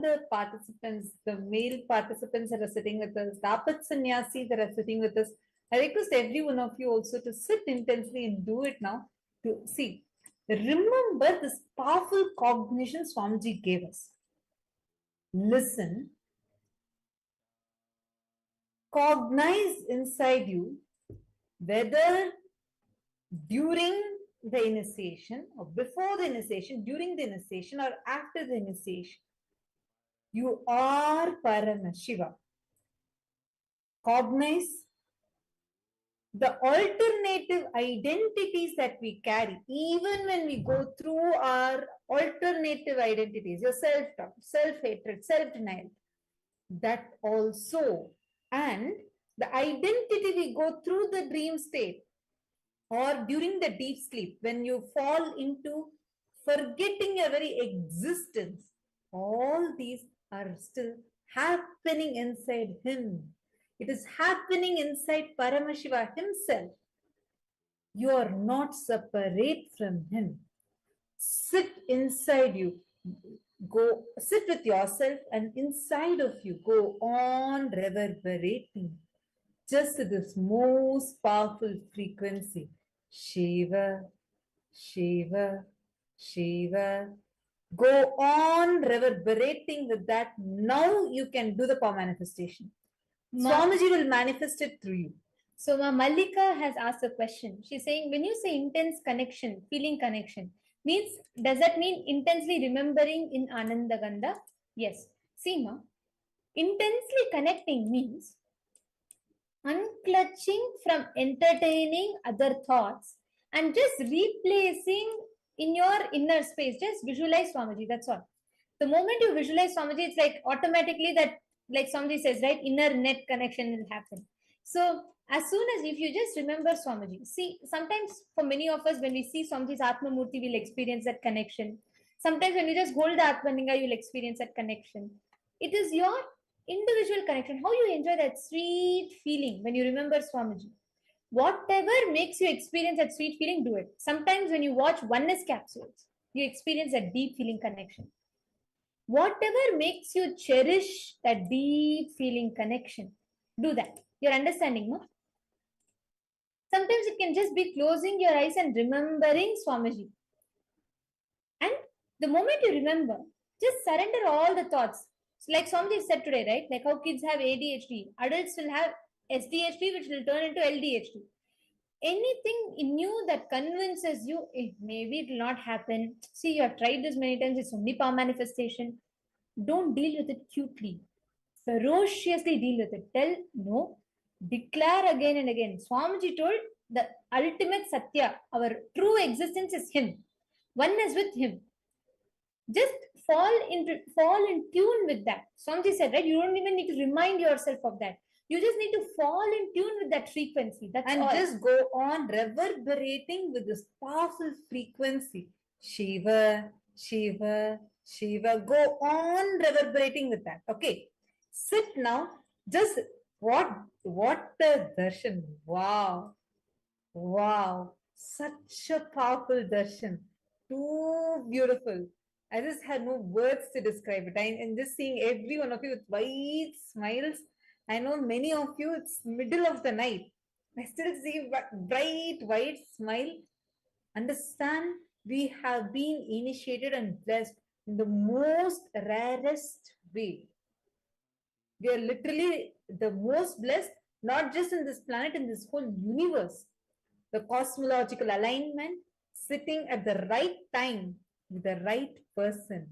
the participants, the male participants that are sitting with us, the Apat Sannyasi that are sitting with us, I request every one of you also to sit intensely and do it now. To see, remember this powerful cognition Swamiji gave us. Listen, cognize inside you whether during the initiation or before the initiation, during the initiation or after the initiation, you are Paramashiva. Cognize the alternative identities that we carry, even when we go through our alternative identities, your self-doubt, self-hatred, self-denial, that also, and the identity we go through the dream state or during the deep sleep, when you fall into forgetting your very existence, all these are still happening inside him. It is happening inside Paramashiva himself. You are not separate from him. Sit inside you. Go sit with yourself, and inside of you go on reverberating just this most powerful frequency. Shiva, Shiva, Shiva. Go on reverberating with that. Now you can do the power manifestation. Swamiji will manifest it through you. So Mallika has asked a question. She's saying, when you say intense connection, feeling connection, does that mean intensely remembering in Ananda Gandha? Yes. See, intensely connecting means unclutching from entertaining other thoughts and just replacing in your inner space. Just visualize Swamiji, that's all. The moment you visualize Swamiji, it's like automatically that, like Swamiji says, right, inner net connection will happen. So as soon as if you just remember Swamiji, see, sometimes for many of us, when we see Swamiji's Atma Murti, we'll experience that connection. Sometimes when you just hold the Atmalinga, you'll experience that connection. It is your individual connection, how you enjoy that sweet feeling when you remember Swamiji. Whatever makes you experience that sweet feeling, do it. Sometimes when you watch Oneness capsules, you experience that deep feeling connection. Whatever makes you cherish that deep feeling connection, do that. You're understanding, no? Sometimes it can just be closing your eyes and remembering Swamiji. And the moment you remember, just surrender all the thoughts. So like Swamiji said today, right? Like how kids have ADHD, adults will have SDHD, which will turn into LDHD. Anything in you that convinces you, maybe it will not happen. See, you have tried this many times, it's only power manifestation. Don't deal with it cutely. Ferociously deal with it. Tell no. Declare again and again. Swamiji told the ultimate Satya, our true existence is Him. Oneness with Him. Just fall in tune with that. Swamiji said, right? You don't even need to remind yourself of that. You just need to fall in tune with that frequency. That's and all. Just go on reverberating with this powerful frequency. Shiva, Shiva, Shiva. Go on reverberating with that. Okay. Sit now. Just what a darshan. Wow. Wow. Such a powerful darshan. Too beautiful. I just had no words to describe it. I'm just seeing every one of you with wide smiles. I know many of you, it's middle of the night. I still see bright white smile. Understand, we have been initiated and blessed in the most rarest way. We are literally the most blessed, not just in this planet, in this whole universe. The cosmological alignment, sitting at the right time with the right person,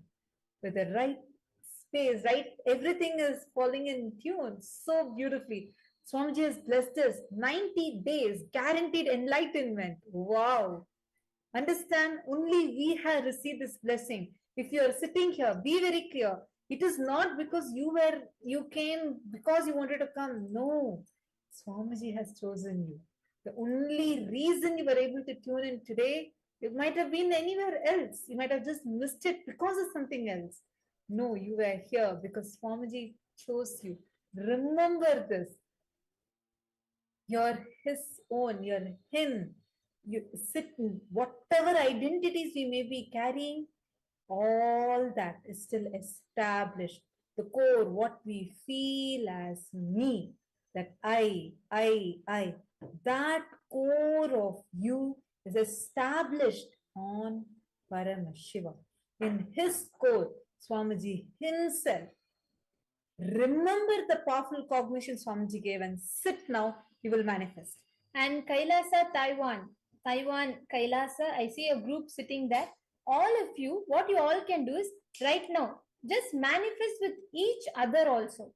with the right space, right? Everything is falling in tune so beautifully. Swamiji has blessed us 90 days, guaranteed enlightenment. Wow. Understand, only we have received this blessing. If you are sitting here, be very clear. It is not because you came because you wanted to come. No. Swamiji has chosen you. The only reason you were able to tune in today, it might have been anywhere else. You might have just missed it because of something else. No, you were here because Swamiji chose you. Remember this. You're his own, you're him. You sit in whatever identities we may be carrying, all that is still established. The core, what we feel as me, that I, that core of you is established on Paramashiva. In his core, Swamiji himself, remember the powerful cognition Swamiji gave and sit now, you will manifest. And Kailasa, Taiwan, Kailasa, I see a group sitting there. All of you, what you all can do is right now, just manifest with each other also.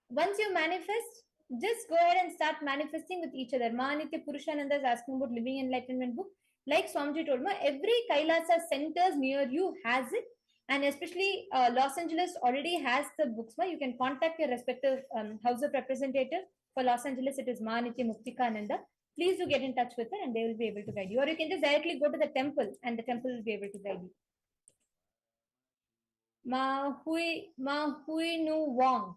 Once you manifest, just go ahead and start manifesting with each other. Mahanitya Purushananda is asking about Living Enlightenment book. Like Swamiji told me, every Kailasa centers near you has it. And especially Los Angeles already has the books. You can contact your respective House of Representative. For Los Angeles, it is Mahanitya Muktikananda. Please do get in touch with her and they will be able to guide you. Or you can just directly go to the temple and the temple will be able to guide you. Ma Hui Nu Wong.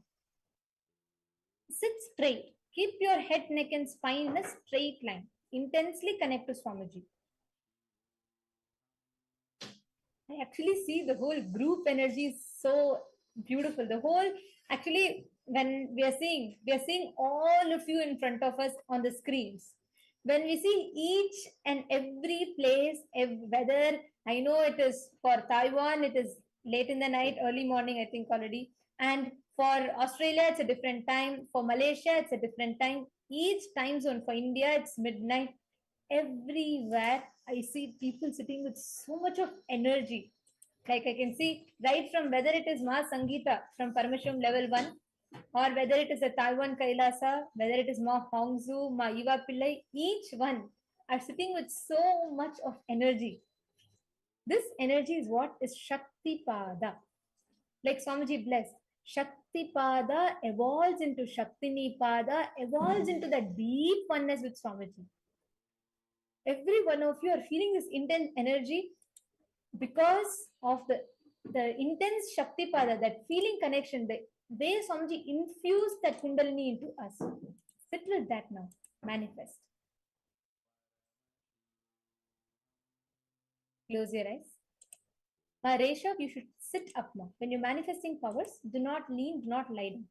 Sit straight. Keep your head, neck, and spine in a straight line. Intensely connect to Swamiji. I actually see the whole group energy is so beautiful. The whole, actually, when we are seeing all of you in front of us on the screens. When we see each and every place, whether I know it is for Taiwan, it is late in the night, early morning, I think already. And for Australia, it's a different time. For Malaysia, it's a different time. Each time zone. For India, it's midnight. Everywhere, I see people sitting with so much of energy. Like I can see right from whether it is Ma Sangita from Paramashivoham Level 1, or whether it is a Taiwan Kailasa, whether it is Ma Hongzu, Ma Iva Pillai, each one are sitting with so much of energy. This energy is what is Shakti Pada. Like Swamiji blessed, Shakti Pada evolves into Shaktini Pada, evolves into the deep oneness with Swamiji. Every one of you are feeling this intense energy because of the intense Shakti Pada, that feeling connection, the way Swamiji infused that Kundalini into us. Sit with that now. Manifest. Close your eyes. Reshav, you should sit up now. When you're manifesting powers, do not lean, do not lie down.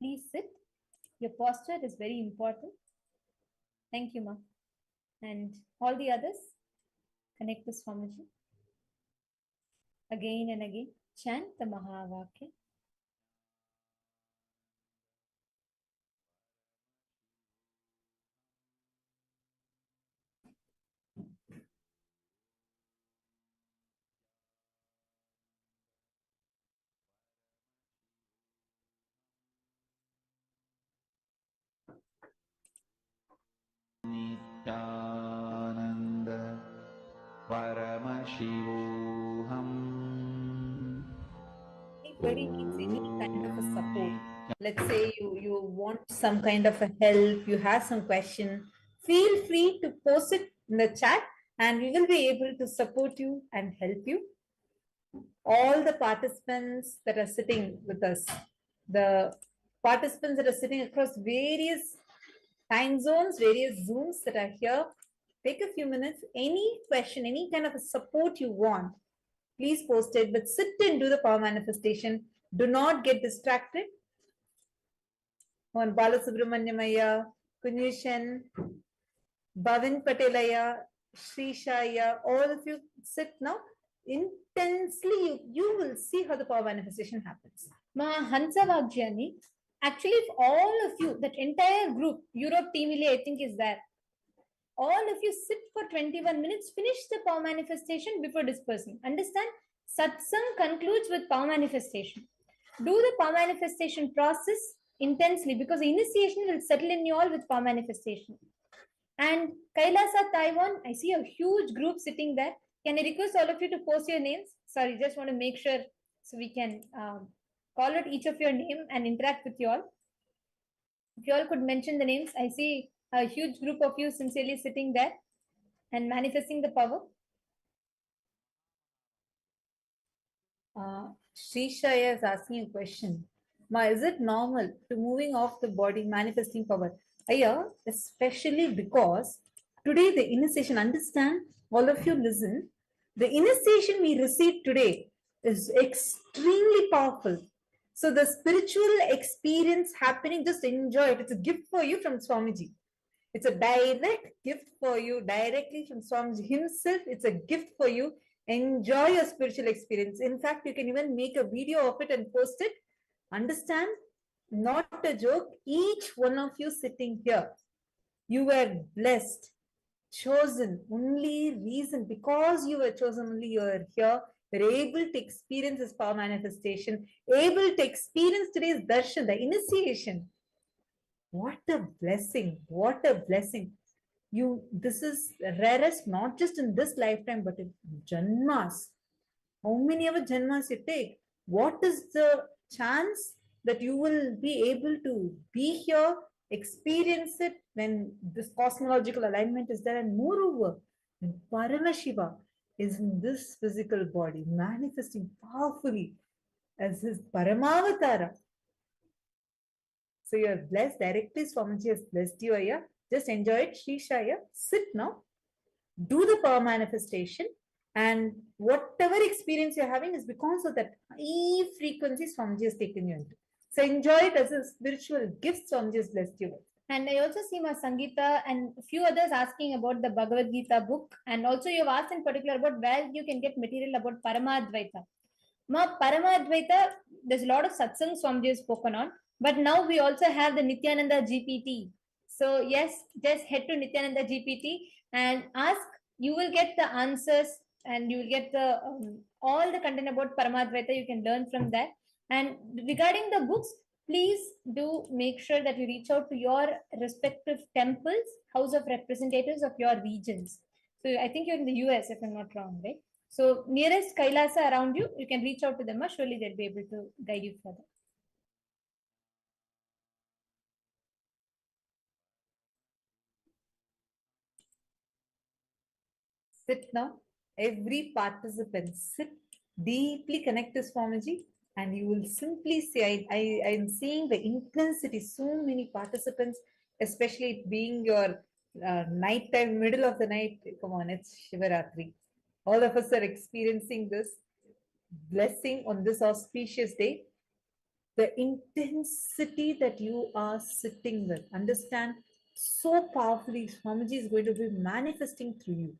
Please sit. Your posture is very important. Thank you, Ma. And all the others, connect with Swamiji. Again and again, chant the Mahavakya. Nithyananda Paramashivoham. Anybody needs any kind of a support. Let's say you want some kind of a help, you have some question, feel free to post it in the chat and we will be able to support you and help you. All the participants that are sitting with us, the participants that are sitting across various time zones, various Zooms that are here, take a few minutes. Any question, any kind of a support you want, please post it, but sit and do the power manifestation. Do not get distracted. On Balasubramanyamaya, Kunyushan, Bhavin Patelaya, Srishaya, all of you sit now. Intensely, you will see how the power manifestation happens. Hansa Vagjani, actually, if all of you, that entire group, Europe team, I think is there. All of you sit for 21 minutes, finish the power manifestation before dispersing. Understand? Satsang concludes with power manifestation. Do the power manifestation process intensely because the initiation will settle in you all with power manifestation. And Kailasa, Taiwan, I see a huge group sitting there. Can I request all of you to post your names? Sorry, just want to make sure so we can call out each of your name and interact with you all. If you all could mention the names, I see a huge group of you sincerely sitting there and manifesting the power. Srishaya is asking a question. Ma, is it normal to moving off the body, manifesting power? Aya, especially because Today, the initiation, understand, all of you listen, the initiation we received today is extremely powerful. So the spiritual experience happening, just enjoy it. It's a gift for you from Swamiji. It's a direct gift for you, directly from Swamiji himself. It's a gift for you. Enjoy your spiritual experience. In fact, you can even make a video of it and post it. Understand? Not a joke. Each one of you sitting here, you were blessed, chosen, only reason, because you were chosen, only you are here. You're able to experience this power manifestation, able to experience today's darshan, the initiation. What a blessing! What a blessing! This is rarest, not just in this lifetime, but in janmas. How many ever janmas you take? What is the chance that you will be able to be here, experience it when this cosmological alignment is there? And moreover, when Paramashiva is in this physical body, manifesting powerfully as his Paramavatara. So you're blessed directly. Swamiji has blessed you here. Just enjoy it. Shishaya, sit now. Do the power manifestation. And whatever experience you're having is because of that high frequency Swamiji has taken you into. So enjoy it as a spiritual gift Swamiji has blessed you with. And I also see Ma Sangeeta and a few others asking about the Bhagavad Gita book. And also you've asked in particular about where you can get material about Paramadvaita. Ma Paramadvaita, there's a lot of satsang Swamiji has spoken on. But now we also have the Nithyananda GPT. So yes, just head to Nithyananda GPT and ask. You will get the answers and you will get the all the content about Paramadvaita. You can learn from that. And regarding the books, please do make sure that you reach out to your respective temples, house of representatives of your regions. So I think you're in the US, if I'm not wrong, right? So nearest KAILASA around you, you can reach out to them. Surely they'll be able to guide you further. Sit now. Every participant sit, deeply connect to Swamiji, and you will simply say, I am seeing the intensity, so many participants, especially being your nighttime, middle of the night. Come on, it's Shivaratri. All of us are experiencing this blessing on this auspicious day. The intensity that you are sitting with, understand, so powerfully, Swamiji is going to be manifesting through you.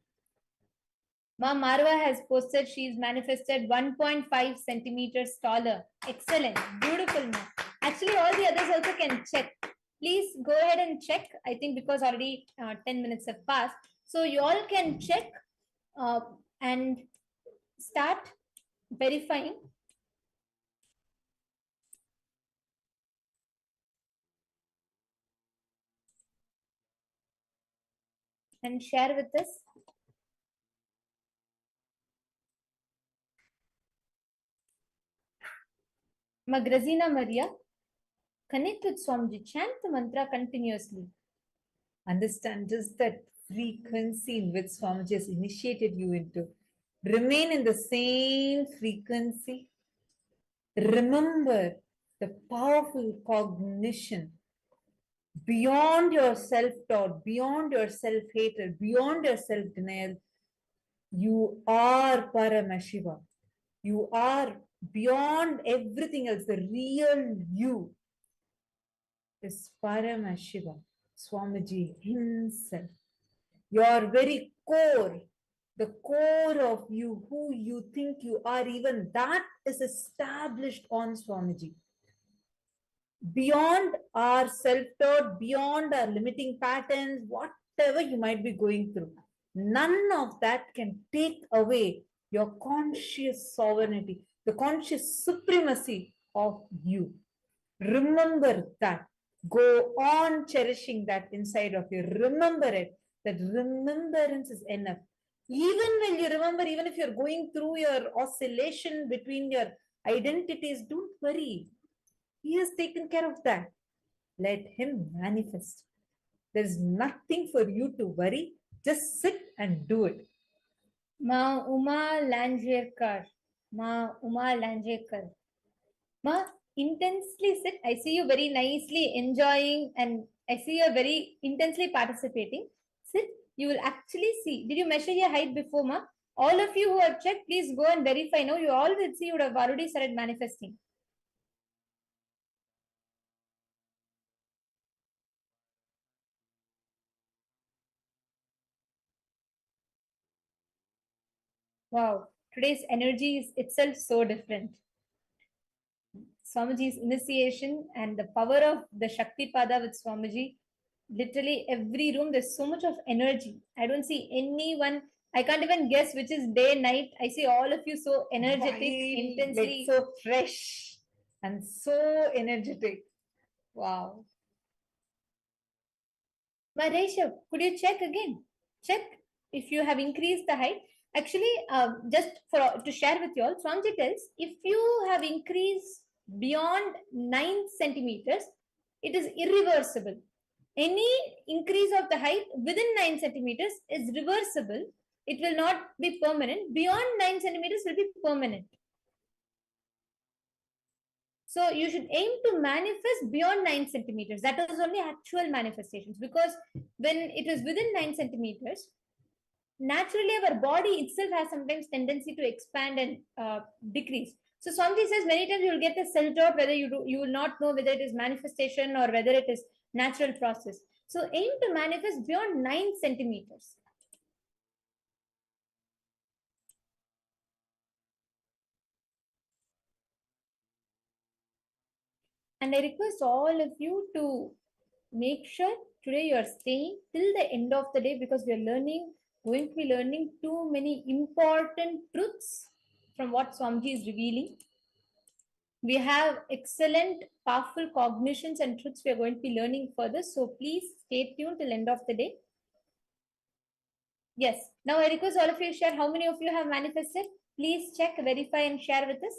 Ma Marwa has posted she's manifested 1.5 centimeters taller. Excellent. Beautiful, Ma. Actually, all the others also can check. Please go ahead and check. I think because already 10 minutes have passed. So you all can check and start verifying. And share with us. Magrazina Maria, connect with Swamiji, chant the mantra continuously. Understand just that frequency in which Swamiji has initiated you into. Remain in the same frequency. Remember the powerful cognition beyond your self-doubt, beyond your self-hatred, beyond your self-denial. You are Paramashiva. You are beyond everything else. The real you is Paramashiva, Swamiji himself. Your very core, the core of you, who you think you are, even that is established on Swamiji. Beyond our self-doubt, beyond our limiting patterns, whatever you might be going through, none of that can take away your conscious sovereignty, the conscious supremacy of you. Remember that. Go on cherishing that inside of you. Remember it. That remembrance is enough. Even when you remember, even if you're going through your oscillation between your identities, don't worry. He has taken care of that. Let him manifest. There's nothing for you to worry. Just sit and do it. Ma Uma Lanjekar. Ma Uma Lanjekar. Ma, intensely sit. I see you very nicely enjoying and I see you very intensely participating. Sit you will actually see. Did you measure your height before, ma? All of you who have checked, please go and verify. Now you all will see you would have already started manifesting. Wow, today's energy is itself so different. Swamiji's initiation and the power of the Shakti Pada with Swamiji. Literally every room, there's so much of energy. I don't see anyone. I can't even guess which is day, night. I see all of you so energetic, intensely. Like so fresh and so energetic. Wow. Maresha, could you check again? Check if you have increased the height. Actually, just for to share with you all, Swamiji tells if you have increased beyond 9 centimeters, it is irreversible. Any increase of the height within 9 centimeters is reversible. It will not be permanent. Beyond 9 centimeters will be permanent. So you should aim to manifest beyond 9 centimeters. That is only actual manifestations, because when it is within 9 centimeters, naturally our body itself has sometimes tendency to expand and decrease. So Swamiji says many times you will get a self-doubt whether you will not know whether it is manifestation or whether it is natural process. So aim to manifest beyond 9 centimeters. And I request all of you to make sure today you are staying till the end of the day, because we are going to be learning too many important truths from what Swamiji is revealing. We have excellent, powerful cognitions and truths we are going to be learning further. So please stay tuned till end of the day. Yes. Now I request all of you to share how many of you have manifested. Please check, verify, and share with us.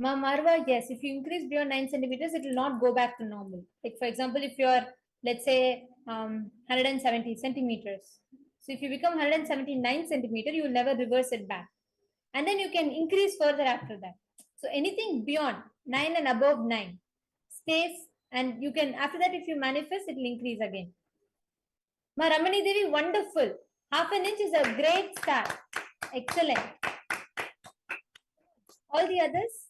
Ma Marva, yes, if you increase beyond 9 centimeters, it will not go back to normal. Like, for example, if you are, let's say, 170 centimeters. So, if you become 179 centimeter, you will never reverse it back. And then you can increase further after that. So, anything beyond 9 and above 9 stays, and you can, after that, if you manifest, it will increase again. Ma Ramani Devi, wonderful. Half an inch is a great start. Excellent. All the others?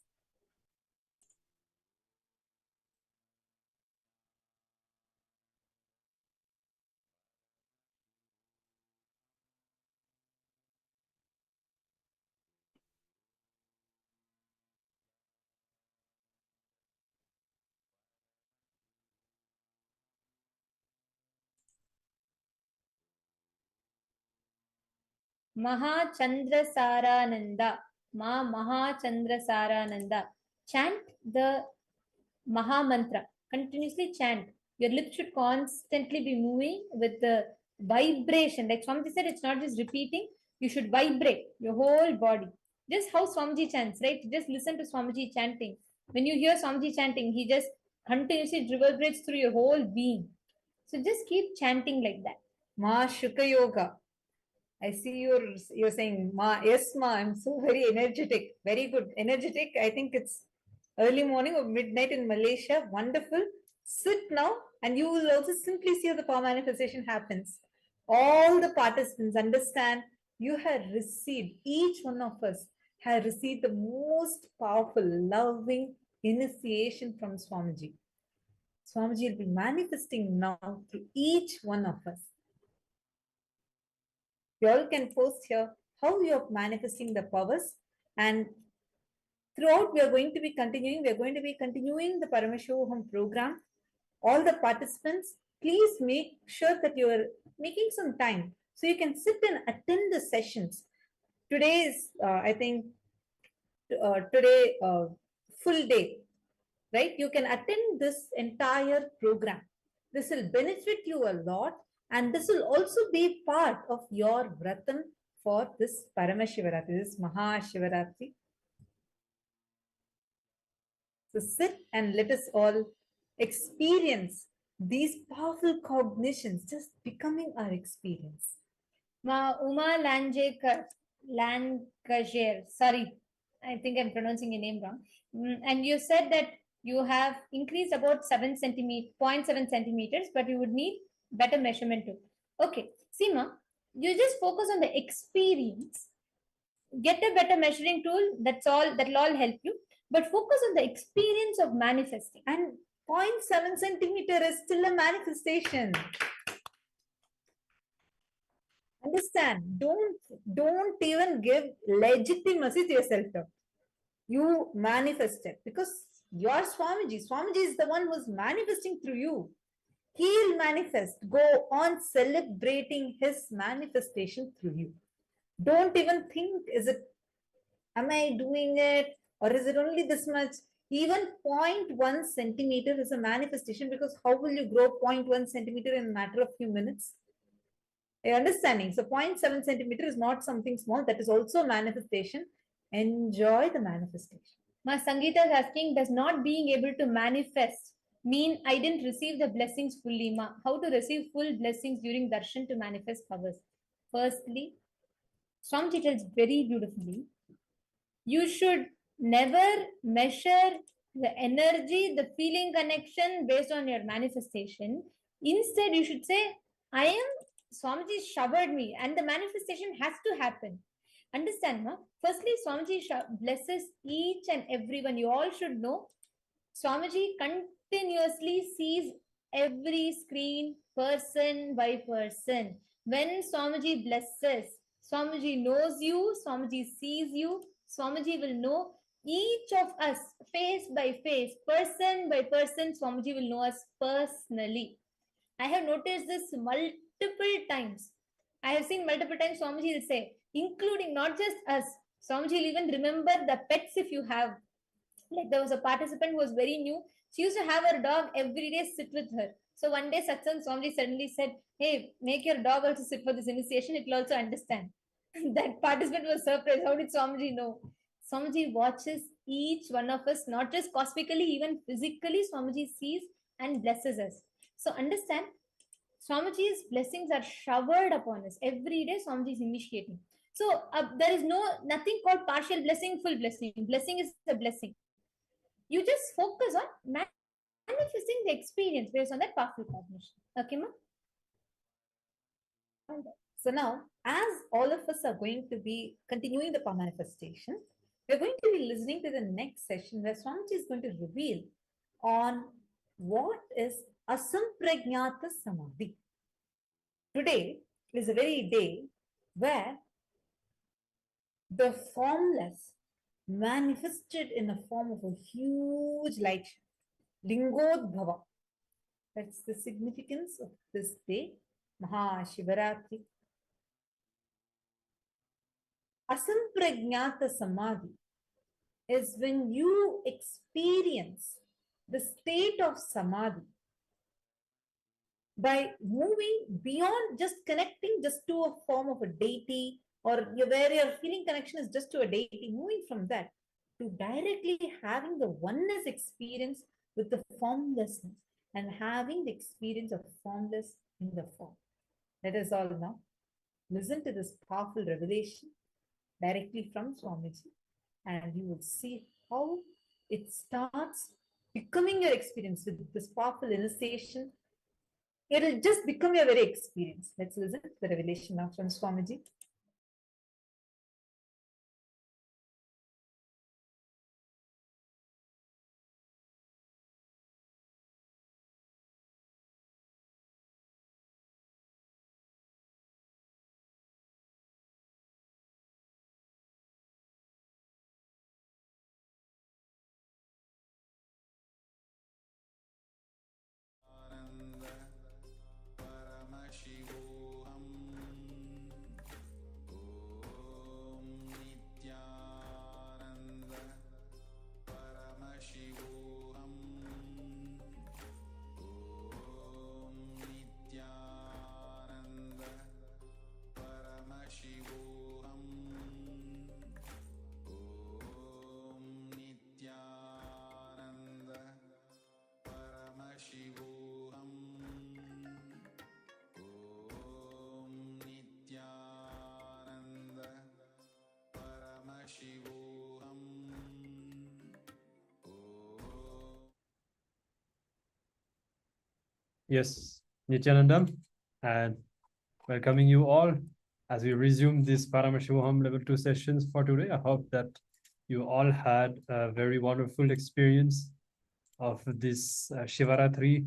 Mahachandra Sarananda. Ma Mahachandra Sarananda. Chant the Maha Mantra. Continuously chant. Your lips should constantly be moving with the vibration. Like Swamiji said, it's not just repeating. You should vibrate your whole body. Just how Swamiji chants, right? Just listen to Swamiji chanting. When you hear Swamiji chanting, he just continuously reverberates through your whole being. So just keep chanting like that. Ma Shuka Yoga. I see you're saying Ma. Yes, Ma. I'm so very energetic. Very good. Energetic. I think it's early morning or midnight in Malaysia. Wonderful. Sit now, and you will also simply see how the power manifestation happens. All the participants understand you have received, each one of us have received the most powerful, loving initiation from Swamiji. Swamiji will be manifesting now through each one of us. You all can post here how you are manifesting the powers, and throughout we are going to be continuing the Paramashivoham program. All the participants, please make sure that you are making some time so you can sit and attend the sessions. Today is, I think, today full day, right? You can attend this entire program. This will benefit you a lot, and this will also be part of your vratam for this Paramashivaratri, this Mahashivaratri. So sit and let us all experience these powerful cognitions just becoming our experience. Uma Lancashire, sorry, I think I'm pronouncing your name wrong. And you said that you have increased about 0.7 centimeters, but you would need better measurement too. Okay, Seema, you just focus on the experience. Get a better measuring tool. That's all. That'll all help you. But focus on the experience of manifesting. And 0.7 centimeter is still a manifestation. Understand? Don't even give legitimacy to your self-doubt. You manifest it because your Swamiji is the one who's manifesting through you. He'll manifest. Go on celebrating his manifestation through you. Don't even think, am I doing it? Or is it only this much? Even 0.1 centimeter is a manifestation, because how will you grow 0.1 centimeter in a matter of few minutes? You're understanding? So 0.7 centimeter is not something small. That is also a manifestation. Enjoy the manifestation. Ma Sangeeta is asking, does not being able to manifest mean I didn't receive the blessings fully? Ma, how to receive full blessings during darshan to manifest powers? Firstly, Swamiji tells very beautifully, you should never measure the energy, the feeling connection based on your manifestation. Instead, you should say, I am, Swamiji showered me, and the manifestation has to happen. Understand, ma? Firstly, Swamiji blesses each and everyone. You all should know, Swamiji continuously sees every screen, person by person. When Swamiji blesses, Swamiji knows you, Swamiji sees you, Swamiji will know each of us face by face, person by person. Swamiji will know us personally. I have noticed this multiple times. I have seen multiple times Swamiji will say, including not just us, Swamiji will even remember the pets if you have. Like there was a participant who was very new. She used to have her dog every day sit with her. So one day Satsang Swamiji suddenly said, hey, make your dog also sit for this initiation. It will also understand. That participant was surprised. How did Swamiji know? Swamiji watches each one of us, not just cosmically, even physically. Swamiji sees and blesses us. So understand, Swamiji's blessings are showered upon us. Every day Swamiji is initiating. So there is nothing called partial blessing, full blessing. Blessing is a blessing. You just focus on manifesting the experience based on that powerful cognition. Okay, ma? So now, as all of us are going to be continuing the manifestation, we're going to be listening to the next session where Swamiji is going to reveal on what is asampragnata samadhi. Today is a very day where the formless manifested in the form of a huge light, Lingodbhava. That's the significance of this day, Mahashivaratri. Asampragnata samadhi is when you experience the state of samadhi by moving beyond just connecting just to a form of a deity, or where your feeling connection is just to a deity, moving from that to directly having the oneness experience with the formlessness and having the experience of formless in the form. Let us all now listen to this powerful revelation directly from Swamiji, and you will see how it starts becoming your experience with this powerful initiation. It will just become your very experience. Let's listen to the revelation now from Swamiji. Yes, Nithyananda, and welcoming you all as we resume these Paramashivoham Level 2 sessions for today. I hope that you all had a very wonderful experience of this Shivaratri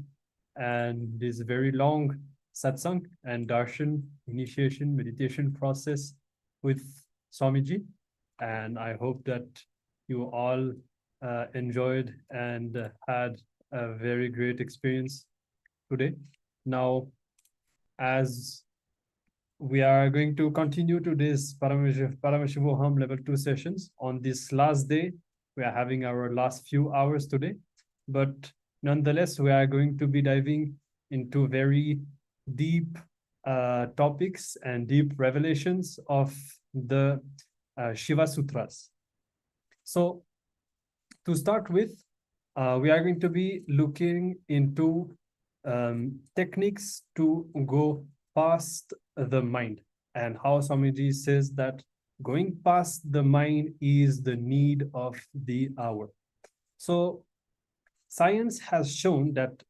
and this very long satsang and darshan initiation meditation process with Swamiji. And I hope that you all enjoyed and had a very great experience today. Now, as we are going to continue to this Paramashivoham Level 2 sessions on this last day. We are having our last few hours today, but nonetheless, we are going to be diving into very deep topics and deep revelations of the Shiva Sutras. So to start with, we are going to be looking into techniques to go past the mind, and how Swamiji says that going past the mind is the need of the hour. So science has shown that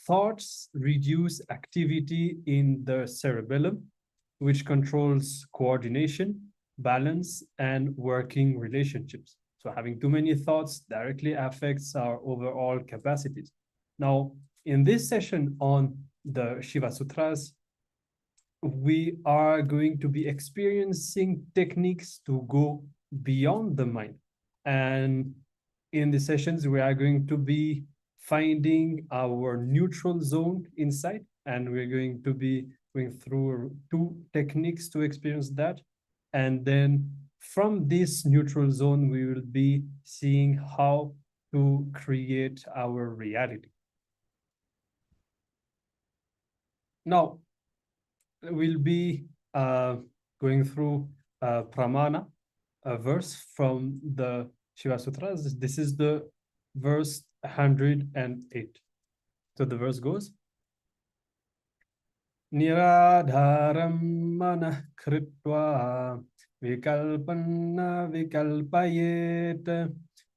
thoughts reduce activity in the cerebellum, which controls coordination, balance, and working relationships. So having too many thoughts directly affects our overall capacities. Now, in this session on the Shiva Sutras, we are going to be experiencing techniques to go beyond the mind. And in the sessions, we are going to be finding our neutral zone inside, and we're going to be going through 2 techniques to experience that. And then from this neutral zone, we will be seeing how to create our reality. Now, we'll be going through Pramana, a verse from the Shiva Sutras. This is the verse 108. So the verse goes, Niradharam manah kritva vikalpanna vikalpayet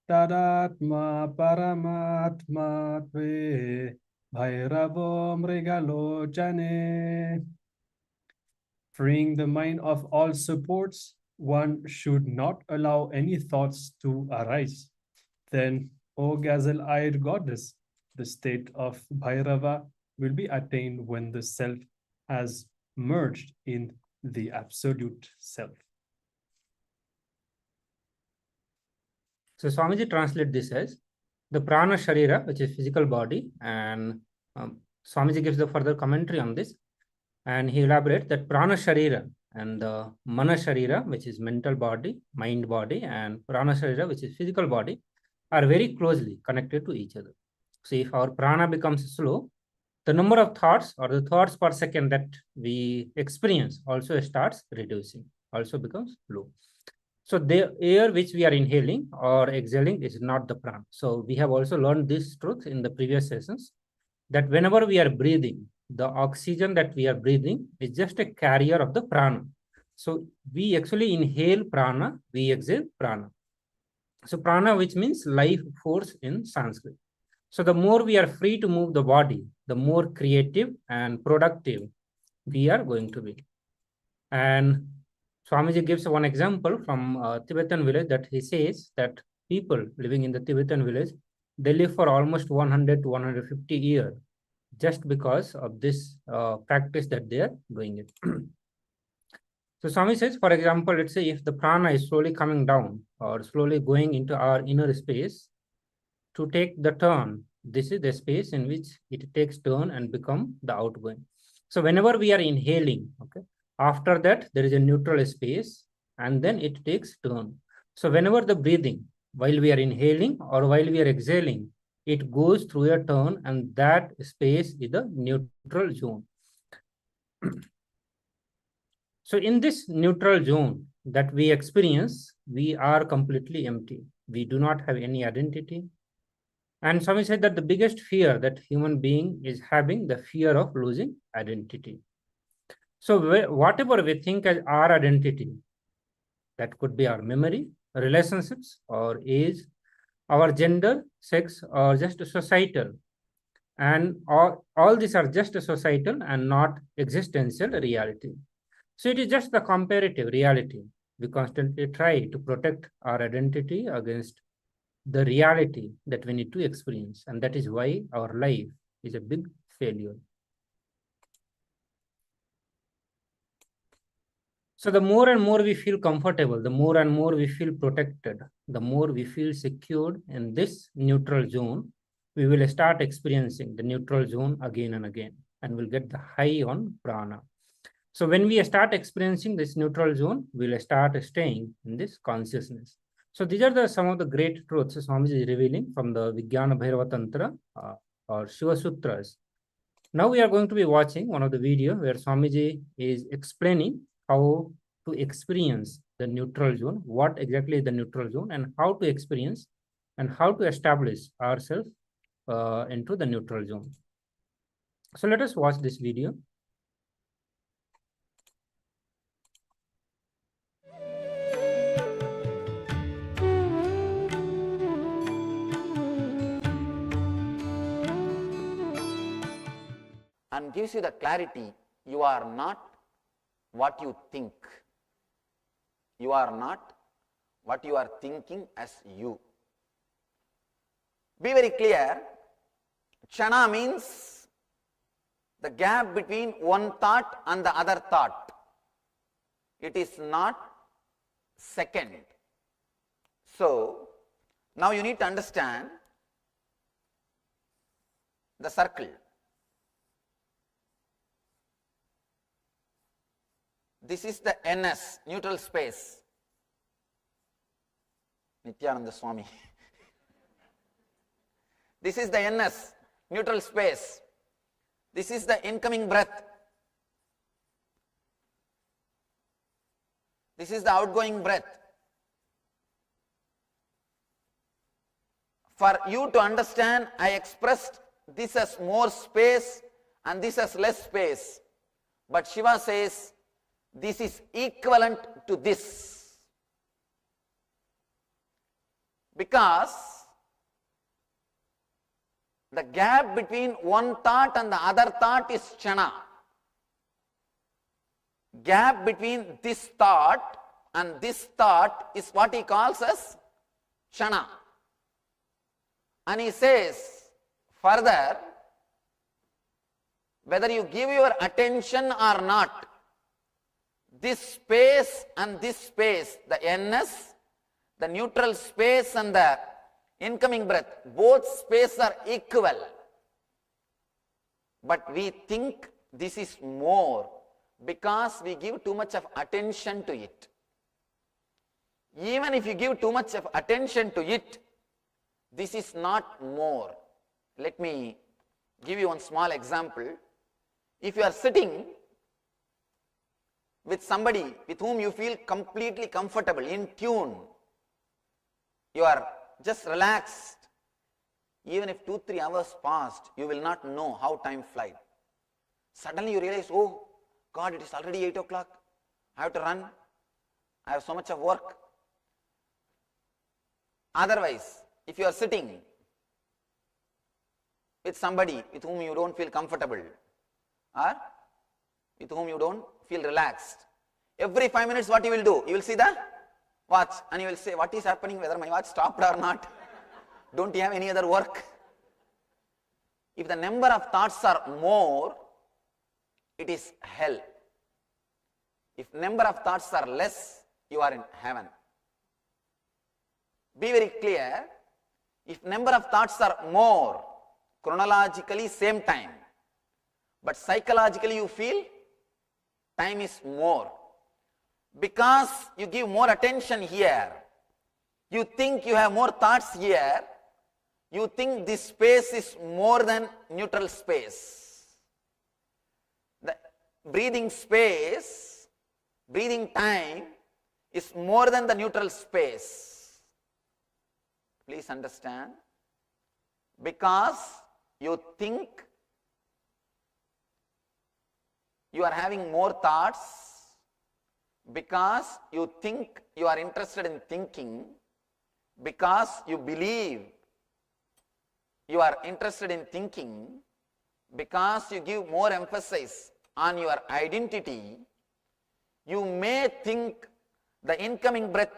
tadatma paramatma tve bhairavo mrigalochane. Freeing the mind of all supports, one should not allow any thoughts to arise. Then, O gazelle-eyed goddess, the state of Bhairava will be attained when the self has merged in the absolute self. So Swamiji translate this as the prana sharira, which is physical body, and Swamiji gives the further commentary on this, and he elaborates that prana sharira and the mana sharira, which is mental body, mind body, and prana sharira, which is physical body, are very closely connected to each other. So if our prana becomes slow, the number of thoughts or the thoughts per second that we experience also starts reducing, also becomes low. So the air which we are inhaling or exhaling is not the prana. So we have also learned this truth in the previous sessions, that whenever we are breathing, the oxygen that we are breathing is just a carrier of the prana. So we actually inhale prana, we exhale prana. So prana, which means life force in Sanskrit. So the more we are free to move the body, the more creative and productive we are going to be. And Swamiji gives one example from a Tibetan village, that he says that people living in the Tibetan village, they live for almost 100 to 150 years just because of this practice that they are doing it. So Swami says, for example, let's say if the prana is slowly coming down or slowly going into our inner space, to take the turn, this is the space in which it takes turn and become the outgoing. So whenever we are inhaling, okay, after that there is a neutral space and then it takes turn. So whenever the breathing, while we are inhaling or while we are exhaling, it goes through a turn, and that space is the neutral zone. So in this neutral zone that we experience, we are completely empty. We do not have any identity. And Swami said that the biggest fear that human being is having, the fear of losing identity. So whatever we think as our identity, that could be our memory, relationships, or age, our gender, sex, or just societal. And all these are just a societal and not existential reality. So it is just the comparative reality. We constantly try to protect our identity against the reality that we need to experience. And that is why our life is a big failure. So the more and more we feel comfortable, the more and more we feel protected, the more we feel secured in this neutral zone, we will start experiencing the neutral zone again and again, and we'll get the high on prana. So when we start experiencing this neutral zone, we'll start staying in this consciousness. So these are some of the great truths Swamiji is revealing from the Vijnana Bhairava Tantra or Shiva Sutras. Now we are going to be watching one of the video where Swamiji is explaining how to experience the neutral zone, what exactly is the neutral zone, and how to experience and how to establish ourselves into the neutral zone. So let us watch this video. And gives you the clarity, you are not what you think. You are not what you are thinking as you. Be very clear, Kshana means the gap between one thought and the other thought. It is not second. So, now you need to understand the circle. This is the NS, neutral space. Nithyananda Swami. This is the NS, neutral space. This is the incoming breath. This is the outgoing breath. For you to understand, I expressed this as more space and this as less space. But Shiva says, this is equivalent to this. Because the gap between one thought and the other thought is Kshana. Gap between this thought and this thought is what he calls as Kshana. And he says further, whether you give your attention or not, this space and this space, the NS, the neutral space and the incoming breath, both spaces are equal. But we think this is more because we give too much of attention to it. Even if you give too much of attention to it, this is not more. Let me give you one small example. If you are sitting with somebody with whom you feel completely comfortable, in tune, you are just relaxed, even if 2-3 hours passed, you will not know how time flies. Suddenly you realize, oh God, it is already 8 o'clock, I have to run, I have so much of work. Otherwise, if you are sitting with somebody with whom you don't feel comfortable or with whom you don't feel relaxed, every 5 minutes what you will do? You will see the watch and you will say, what is happening, whether my watch stopped or not? Don't you have any other work? If the number of thoughts are more, it is hell. If number of thoughts are less, you are in heaven. Be very clear, if number of thoughts are more, chronologically same time, but psychologically you feel time is more. Because you give more attention here, you think you have more thoughts here, you think this space is more than neutral space. The breathing space, breathing time is more than the neutral space. Please understand. Because you think you are having more thoughts, because you think you are interested in thinking, because you believe you are interested in thinking, because you give more emphasis on your identity, you may think the incoming breath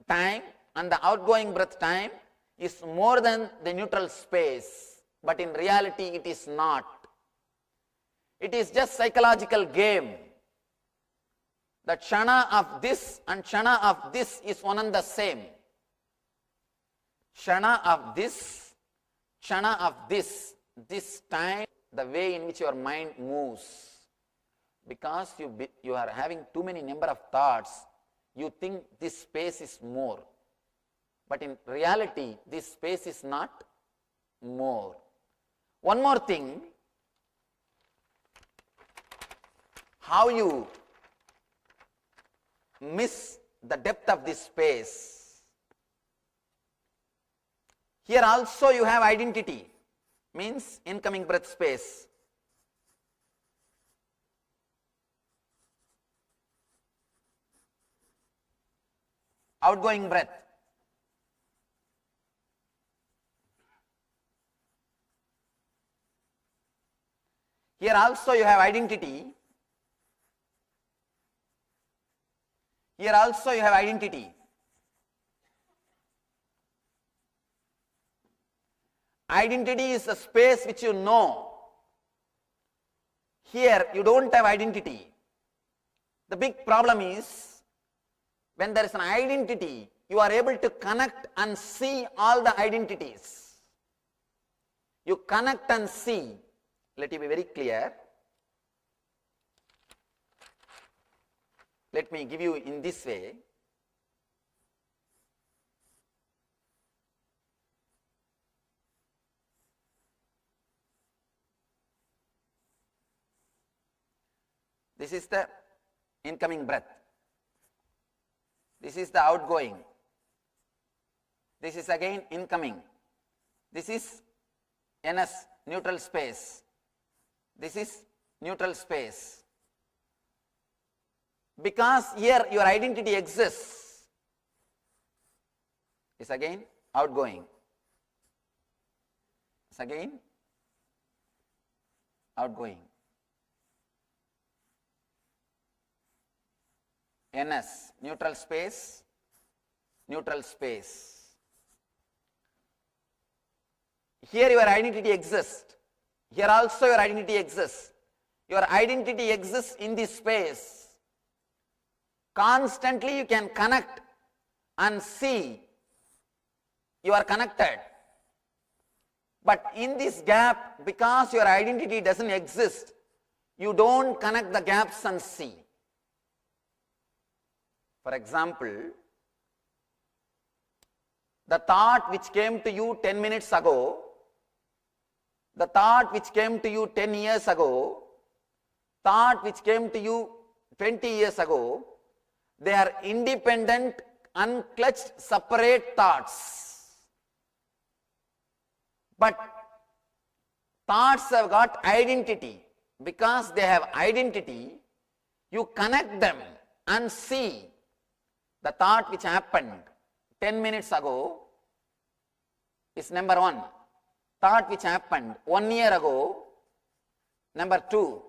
time and the outgoing breath time is more than the neutral space, but in reality it is not. It is just psychological game. The kshana of this and kshana of this is one and the same. Kshana of this, kshana of this time, the way in which your mind moves. Because you are having too many number of thoughts, you think this space is more. But in reality, this space is not more. One more thing, how you miss the depth of this space. Here also you have identity, means incoming breath space. Outgoing breath. Here also you have identity. Here also you have identity. Identity is the space which you know. Here you don't have identity. The big problem is, when there is an identity, you are able to connect and see all the identities. You connect and see. Let me be very clear. Let me give you in this way. This is the incoming breath. This is the outgoing. This is again incoming. This is NS, neutral space. This is neutral space. Because here your identity exists. It's again outgoing. It's again outgoing. NS, neutral space, neutral space. Here your identity exists. Here also your identity exists. Your identity exists in this space. Constantly you can connect and see you are connected. But in this gap, because your identity doesn't exist, you don't connect the gaps and see. For example, the thought which came to you 10 minutes ago, the thought which came to you 10 years ago, thought which came to you 20 years ago, they are independent, unclutched, separate thoughts. But thoughts have got identity. Because they have identity, you connect them and see the thought which happened 10 minutes ago is number one. Thought which happened 1 year ago, number two.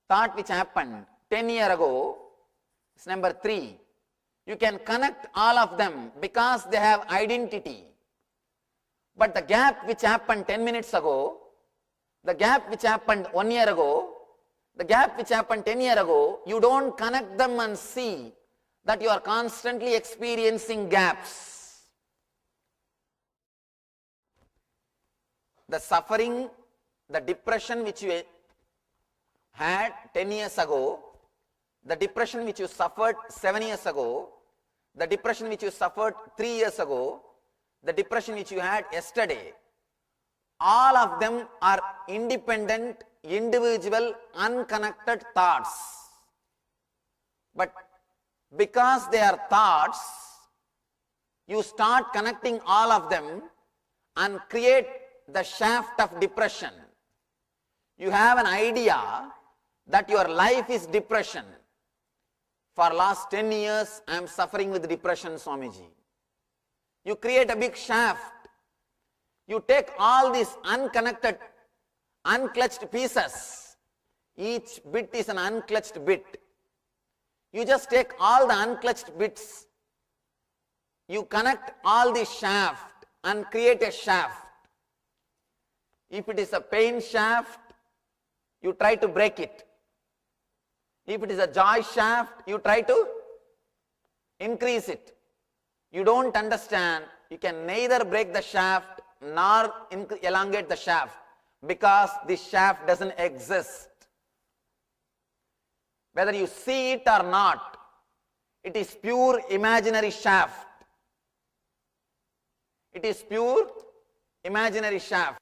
Thought which happened 10 years ago is number three. You can connect all of them because they have identity. But the gap which happened 10 minutes ago, the gap which happened 1 year ago, the gap which happened 10 years ago, you don't connect them and see that you are constantly experiencing gaps. The suffering, the depression which you had 10 years ago, the depression which you suffered 7 years ago, the depression which you suffered 3 years ago, the depression which you had yesterday, all of them are independent, individual, unconnected thoughts. But because they are thoughts, you start connecting all of them and create the shaft of depression. You have an idea that your life is depression. For last 10 years, I am suffering with depression, Swamiji. You create a big shaft. You take all these unconnected unclutched pieces. Each bit is an unclutched bit. You just take all the unclutched bits, you connect all the shaft and create a shaft. If it is a pain shaft, you try to break it. If it is a joy shaft, you try to increase it. You don't understand, you can neither break the shaft nor elongate the shaft because the shaft doesn't exist. Whether you see it or not, it is pure imaginary shaft. It is pure imaginary shaft.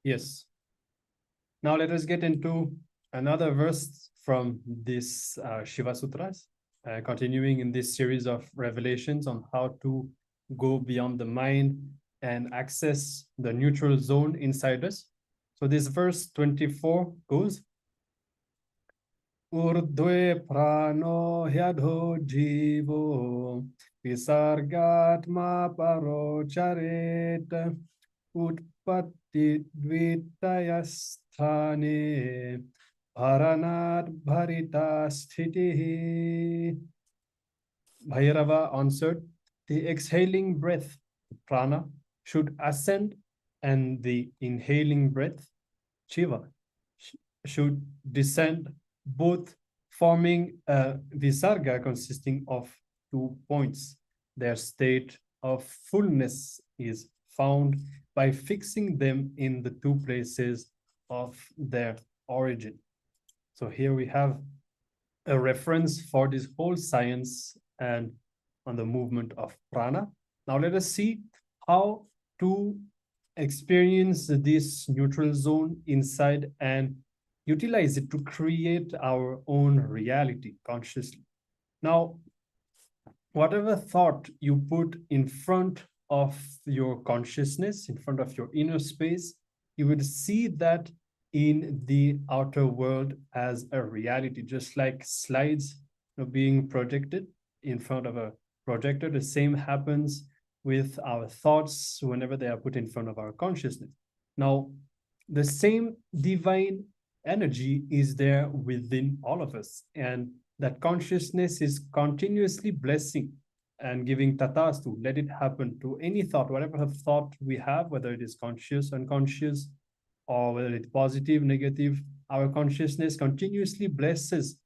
Yes. Now let us get into another verse from this Shiva Sutras, continuing in this series of revelations on how to go beyond the mind and access the neutral zone inside us. So this verse 24 goes, Urdhve prano hyadho jivo visargatma parocharet utpatti dvitayasthane bharanat bharita sthitihi. Bhairava answered, the exhaling breath, prana, should ascend, and the inhaling breath, Shiva, should descend, both forming a visarga consisting of 2 points. Their state of fullness is found by fixing them in the 2 places of their origin. So here we have a reference for this whole science and on the movement of prana. Now let us see how to experience this neutral zone inside and utilize it to create our own reality consciously. Now, whatever thought you put in front of your consciousness, in front of your inner space, you would see that in the outer world as a reality, just like slides being projected in front of a projector. The same happens with our thoughts whenever they are put in front of our consciousness. Now, the same divine energy is there within all of us, and that consciousness is continuously blessing and giving tatastu, let it happen to any thought, whatever thought we have, whether it is conscious, unconscious, or whether it's positive, negative, our consciousness continuously blesses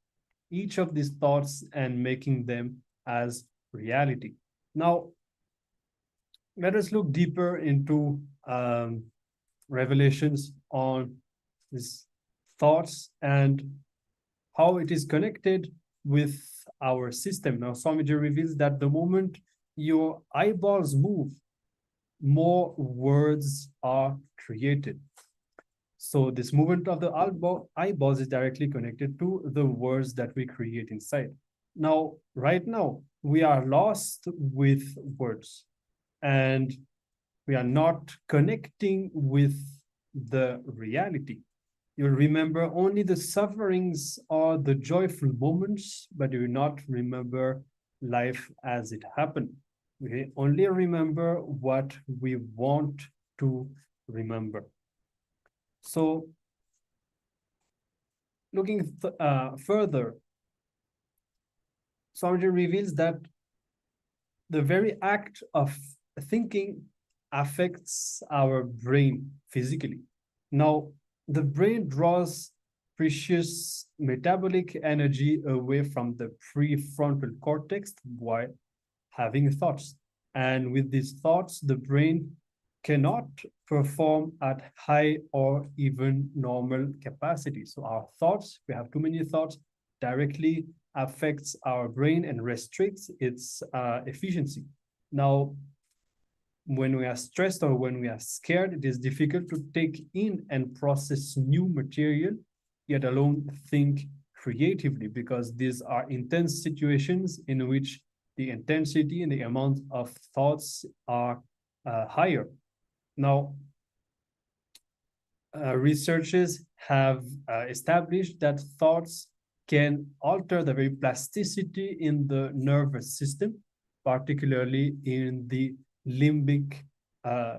each of these thoughts and making them as reality. Now, let us look deeper into revelations on these thoughts and how it is connected with our system. Now, Swamiji reveals that the moment your eyeballs move, more words are created. So this movement of the eyeballs is directly connected to the words that we create inside. Now, right now, we are lost with words and we are not connecting with the reality. You'll remember only the sufferings or the joyful moments, but you will not remember life as it happened. We only remember what we want to remember. So, looking further, Swamiji reveals that the very act of thinking affects our brain physically. Now, the brain draws precious metabolic energy away from the prefrontal cortex while having thoughts. And with these thoughts, the brain cannot perform at high or even normal capacity. So our thoughts, we have too many thoughts, directly affects our brain and restricts its efficiency. Now, when we are stressed or when we are scared, it is difficult to take in and process new material, yet alone think creatively, because these are intense situations in which the intensity and the amount of thoughts are higher. Now, researchers have established that thoughts can alter the very plasticity in the nervous system, particularly in the limbic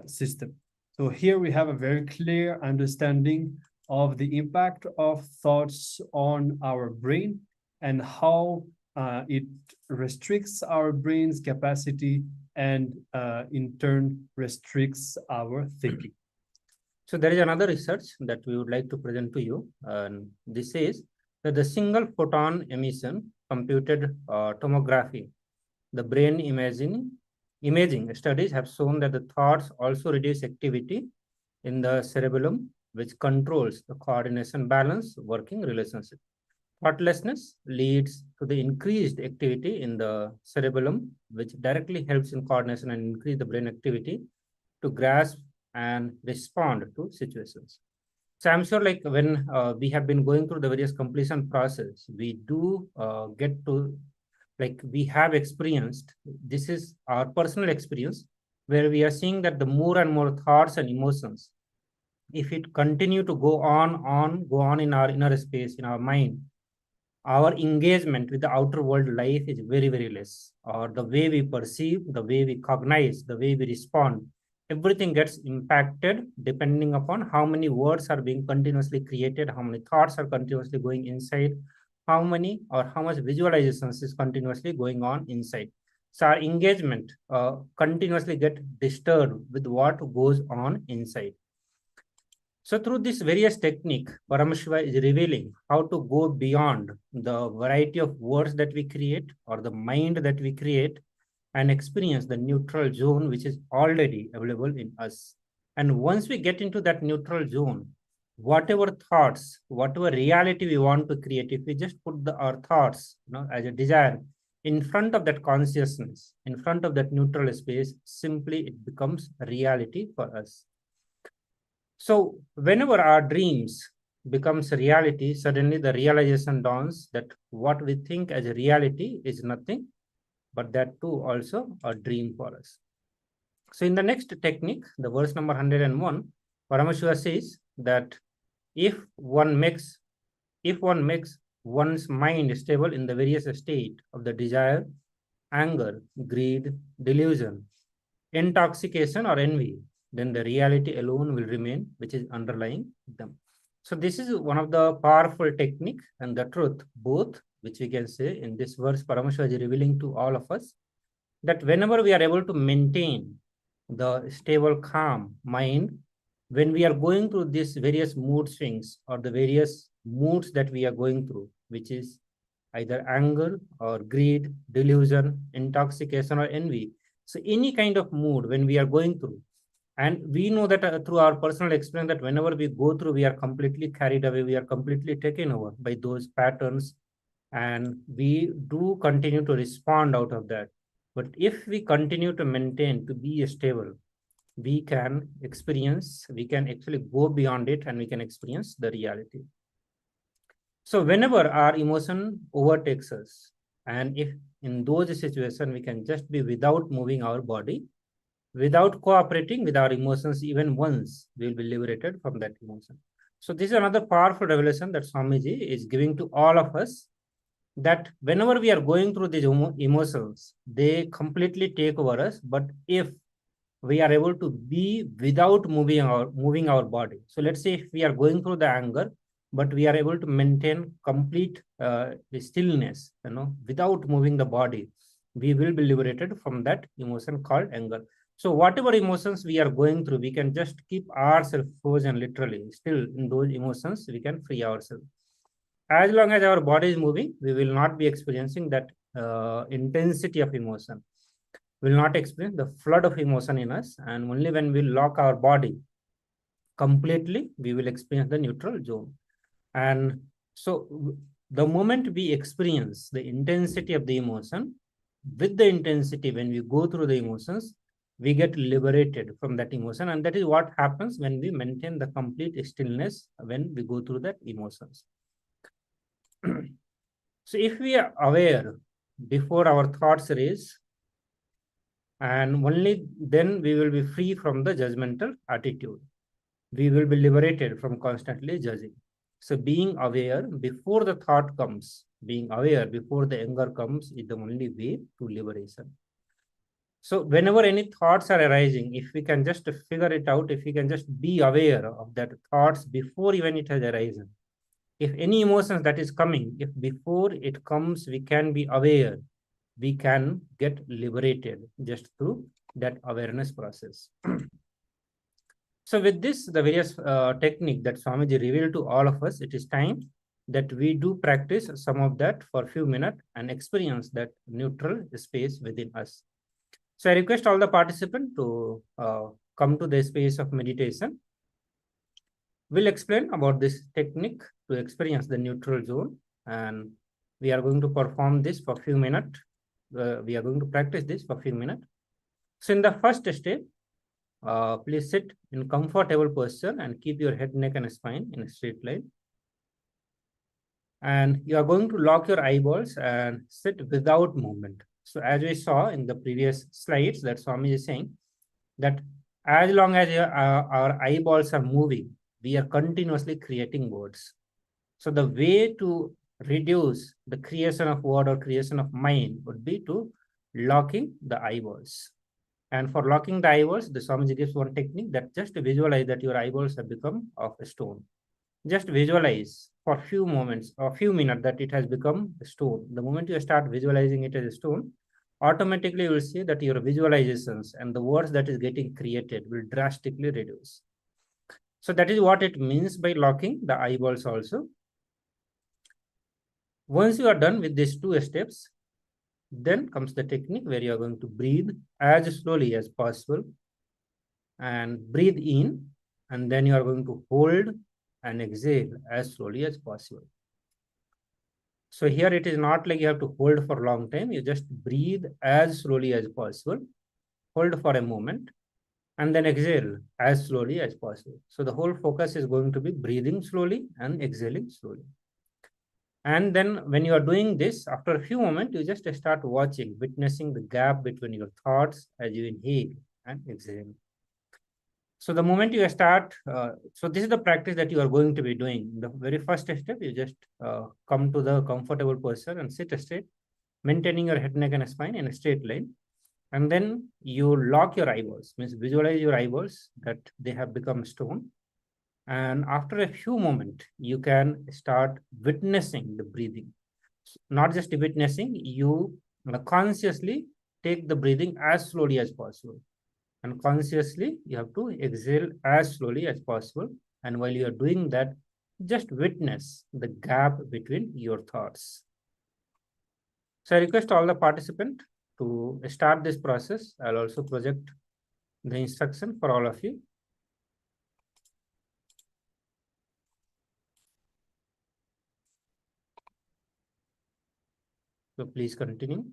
system. So here we have a very clear understanding of the impact of thoughts on our brain and how it restricts our brain's capacity and in turn restricts our thinking. So there is another research that we would like to present to you. And this is that the single photon emission computed tomography, the brain imaging studies have shown that the thoughts also reduce activity in the cerebellum, which controls the coordination, balance, working relationship. Thoughtlessness leads to the increased activity in the cerebellum, which directly helps in coordination and increase the brain activity to grasp and respond to situations. So I'm sure like when we have been going through the various completion process, we do get to, like we have experienced, this is our personal experience, where we are seeing that the more and more thoughts and emotions, if it continue to go on in our inner space, in our mind, our engagement with the outer world life is very, very less. Or the way we perceive, the way we cognize, the way we respond, everything gets impacted depending upon how many words are being continuously created, how many thoughts are continuously going inside, how many or how much visualizations is continuously going on inside. So our engagement continuously get disturbed with what goes on inside. So through this various technique, Paramashiva is revealing how to go beyond the variety of words that we create or the mind that we create and experience the neutral zone, which is already available in us. And once we get into that neutral zone, whatever thoughts, whatever reality we want to create, if we just put our thoughts, as a desire in front of that consciousness, in front of that neutral space, simply it becomes a reality for us. So whenever our dreams becomes a reality, suddenly the realization dawns that what we think as a reality is nothing, but that too also a dream for us. So in the next technique, the verse number 101, Paramashiva says that if one makes one's mind stable in the various state of the desire, anger, greed, delusion, intoxication or envy, then the reality alone will remain, which is underlying them. So this is one of the powerful technique and the truth, both, which we can say in this verse, Paramashiva is revealing to all of us that whenever we are able to maintain the stable, calm mind, when we are going through these various mood swings or the various moods that we are going through, which is either anger or greed, delusion, intoxication or envy. So any kind of mood when we are going through, and we know that through our personal experience that whenever we go through, we are completely carried away, we are completely taken over by those patterns, and we do continue to respond out of that. But if we continue to maintain, to be stable, we can actually go beyond it and we can experience the reality. So whenever our emotion overtakes us, and if in those situations we can just be without moving our body, without cooperating with our emotions even once, we will be liberated from that emotion. So this is another powerful revelation that Swamiji is giving to all of us, that whenever we are going through these emotions, they completely take over us. But if we are able to be without moving our body, so let's say if we are going through the anger, but we are able to maintain complete stillness, without moving the body, we will be liberated from that emotion called anger. So whatever emotions we are going through, we can just keep ourselves frozen, literally still in those emotions, we can free ourselves. As long as our body is moving, we will not be experiencing that intensity of emotion. We will not experience the flood of emotion in us. And only when we lock our body completely, we will experience the neutral zone. And so the moment we experience the intensity of the emotion, with the intensity, when we go through the emotions, we get liberated from that emotion. And that is what happens when we maintain the complete stillness when we go through that emotions. So if we are aware before our thoughts raise, and only then we will be free from the judgmental attitude. We will be liberated from constantly judging. So being aware before the thought comes, being aware before the anger comes is the only way to liberation. So whenever any thoughts are arising, if we can just figure it out, if we can just be aware of that thoughts before even it has arisen, if any emotions that is coming, if before it comes, we can be aware, we can get liberated just through that awareness process. So with this, the various technique that Swamiji revealed to all of us, it is time that we do practice some of that for a few minutes and experience that neutral space within us. So I request all the participants to come to the space of meditation. We'll explain about this technique to experience the neutral zone, and we are going to perform this for a few minutes. We are going to practice this for a few minutes. So in the first step, please sit in comfortable posture and keep your head, neck, and spine in a straight line. And you are going to lock your eyeballs and sit without movement. So as we saw in the previous slides, that Swami is saying that as long as our eyeballs are moving, we are continuously creating words. So the way to reduce the creation of word or creation of mind would be to locking the eyeballs. And for locking the eyeballs, the Swamiji gives one technique that just visualize that your eyeballs have become of a stone. Just visualize for a few moments or few minutes that it has become a stone. The moment you start visualizing it as a stone, automatically you will see that your visualizations and the words that is getting created will drastically reduce. So that is what it means by locking the eyeballs also. Once you are done with these two steps, then comes the technique where you are going to breathe as slowly as possible and breathe in, and then you are going to hold and exhale as slowly as possible. So here it is not like you have to hold for a long time. You just breathe as slowly as possible, hold for a moment, and then exhale as slowly as possible. So the whole focus is going to be breathing slowly and exhaling slowly. And then when you are doing this, after a few moments, you just start watching, witnessing the gap between your thoughts as you inhale and exhale. So the moment you start, so this is the practice that you are going to be doing. The very first step, you just come to the comfortable posture and sit straight, maintaining your head, neck, and spine in a straight line. And then you lock your eyeballs, means visualize your eyeballs that they have become stone. And after a few moments, you can start witnessing the breathing. Not just witnessing, you consciously take the breathing as slowly as possible. And consciously, you have to exhale as slowly as possible. And while you are doing that, just witness the gap between your thoughts. So I request all the participants to start this process. I'll also project the instruction for all of you. So please continue.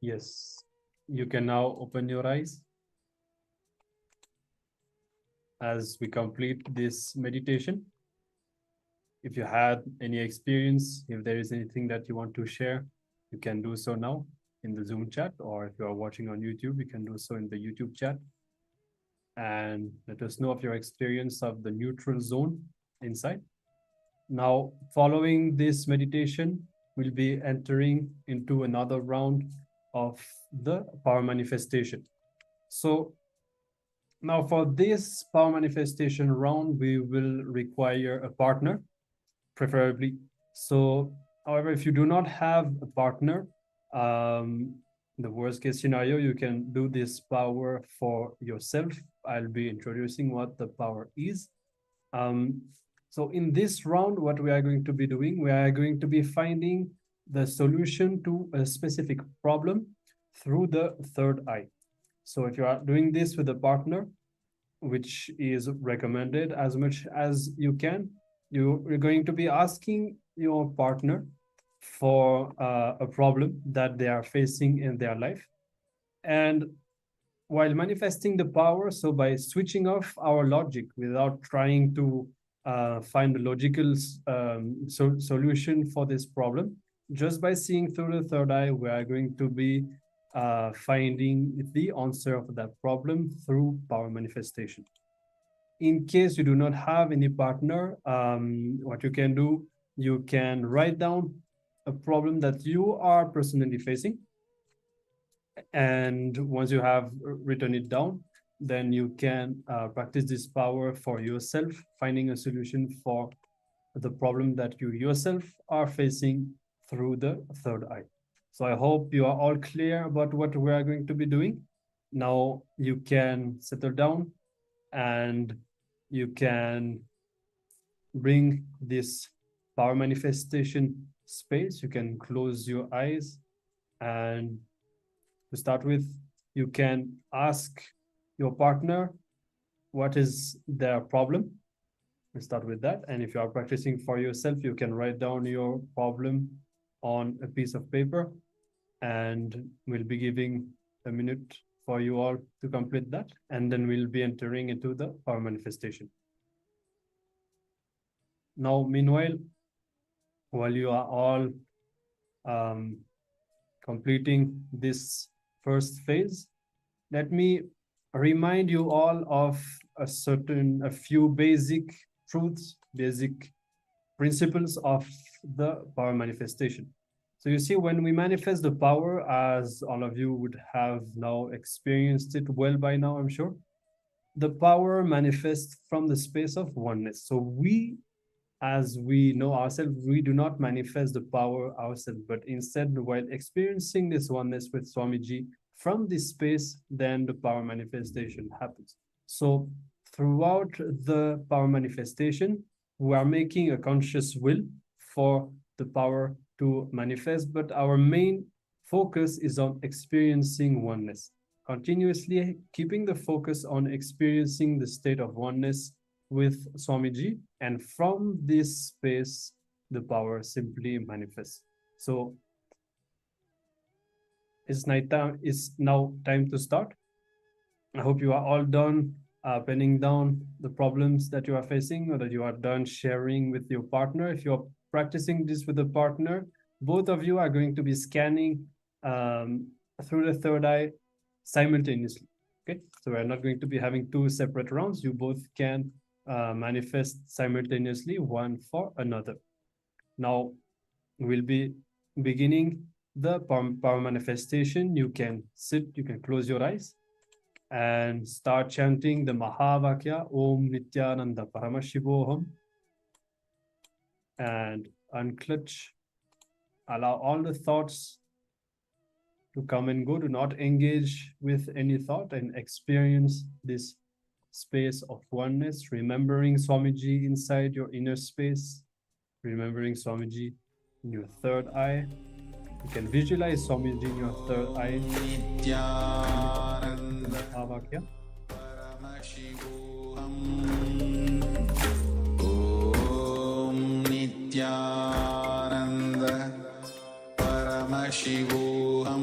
Yes, you can now open your eyes as we complete this meditation. If you had any experience, if there is anything that you want to share, you can do so now in the Zoom chat, or if you are watching on YouTube, you can do so in the YouTube chat. And let us know of your experience of the neutral zone inside. Now, following this meditation, we'll be entering into another round of the power manifestation. So now for this power manifestation round, we will require a partner, preferably. So, however, if you do not have a partner, the worst case scenario, you can do this power for yourself. I'll be introducing what the power is. So in this round, what we are going to be doing, we are going to be finding the solution to a specific problem through the third eye. So if you are doing this with a partner, which is recommended as much as you can, you're going to be asking your partner for a problem that they are facing in their life. And while manifesting the power, so by switching off our logic without trying to find a logical solution for this problem, just by seeing through the third eye, we are going to be finding the answer of that problem through power manifestation. In case you do not have any partner, what you can do, you can write down a problem that you are personally facing. And once you have written it down, then you can practice this power for yourself, finding a solution for the problem that you yourself are facing through the third eye. So I hope you are all clear about what we are going to be doing. Now you can settle down and you can bring this power manifestation space. You can close your eyes, and to start with, you can ask your partner what is their problem. We'll start with that. And if you are practicing for yourself, you can write down your problem on a piece of paper, and we'll be giving a minute for you all to complete that. And then we'll be entering into the power manifestation. Now, meanwhile, while you are all completing this first phase, let me remind you all of a few basic truths, basic principles of the power manifestation. So you see, when we manifest the power, as all of you would have now experienced it well by now, I'm sure, the power manifests from the space of oneness. So we, as we know ourselves, we do not manifest the power ourselves, but instead, while experiencing this oneness with Swamiji from this space, then the power manifestation happens. So throughout the power manifestation, we are making a conscious will for the power to manifest, but our main focus is on experiencing oneness, continuously keeping the focus on experiencing the state of oneness with Swamiji, and from this space, the power simply manifests. So it's now time to start. I hope you are all done penning down the problems that you are facing, or that you are done sharing with your partner. If you're practicing this with a partner, both of you are going to be scanning through the third eye simultaneously. Okay, so we're not going to be having two separate rounds. You both can manifest simultaneously, one for another. Now we'll be beginning the power manifestation. You can sit, you can close your eyes and start chanting the Mahavakya, Om Nithyananda Paramashivoham, and unclutch. Allow all the thoughts to come and go. Do not engage with any thought, and experience this space of oneness, remembering Swamiji inside your inner space, remembering Swamiji in your third eye. You can visualize Swamiji in your third eye. Mahavakya. Om Nithyananda Paramashivoham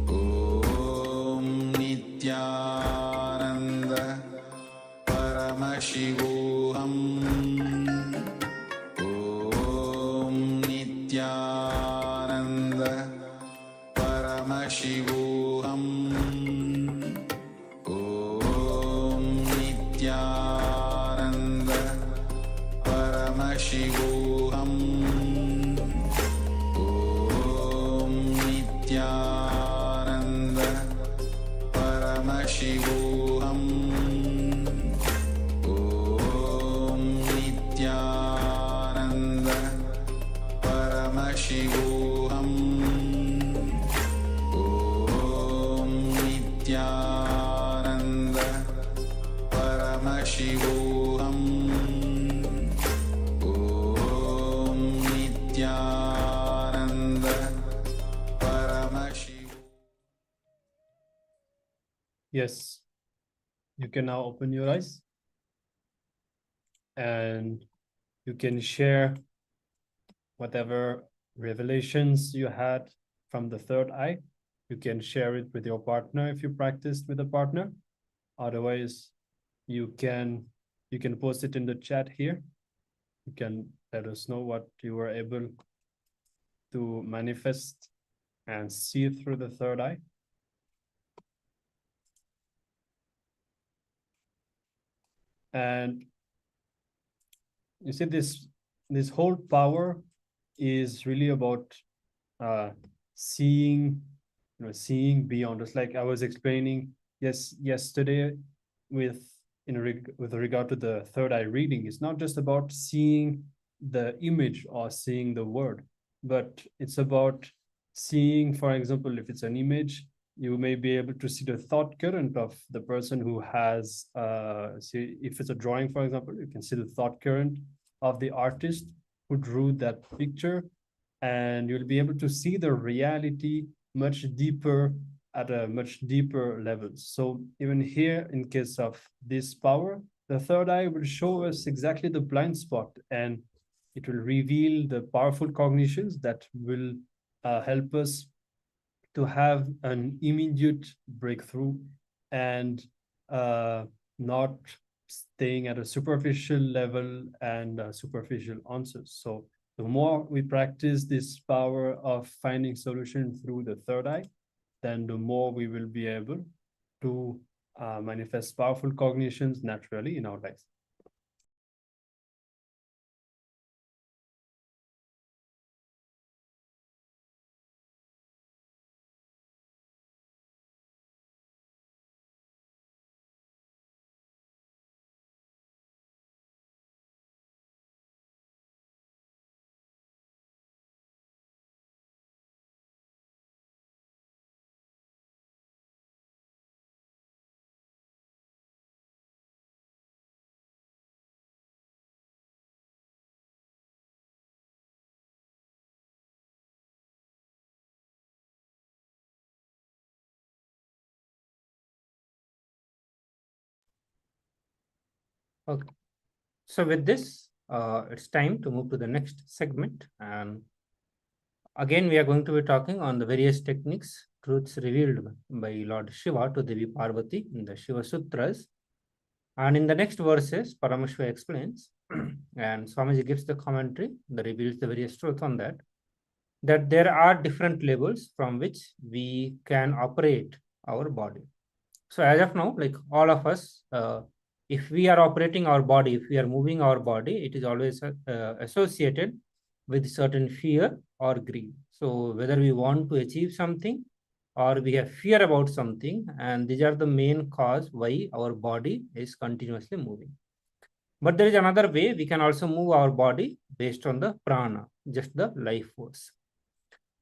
Paramashivoham Om Nithyananda Paramashivoham Om Nithyananda Paramashivoham Om Nithyananda Paramashivoham Om Nithyananda Paramashivoham Om Nithyananda Paramashivoham. Yes, you can now open your eyes and you can share whatever revelations you had from the third eye. You can share it with your partner if you practiced with a partner. Otherwise, you can post it in the chat here. You can let us know what you were able to manifest and see through the third eye. And you see, this whole power is really about seeing, seeing beyond. Just like I was explaining yesterday with regard to the third eye reading, it's not just about seeing the image or seeing the word, but it's about seeing, for example, if it's an image, you may be able to see the thought current of the person who has, see, if it's a drawing, for example, you can see the thought current of the artist who drew that picture, and you'll be able to see the reality much deeper at a much deeper level. So even here, in case of this power, the third eye will show us exactly the blind spot, and it will reveal the powerful cognitions that will help us to have an immediate breakthrough and not staying at a superficial level and superficial answers. So the more we practice this power of finding solution through the third eye, then the more we will be able to manifest powerful cognitions naturally in our lives. Okay. So with this, it's time to move to the next segment. And again, we are going to be talking on the various techniques, truths revealed by Lord Shiva to Devi Parvati in the Shiva Sutras. And in the next verses, Paramashiva explains, and Swamiji gives the commentary that reveals the various truths on that there are different levels from which we can operate our body. So as of now, like all of us, if we are operating our body, if we are moving our body, it is always associated with certain fear or greed. So whether we want to achieve something or we have fear about something, and these are the main cause why our body is continuously moving. But there is another way we can also move our body based on the prana, just the life force.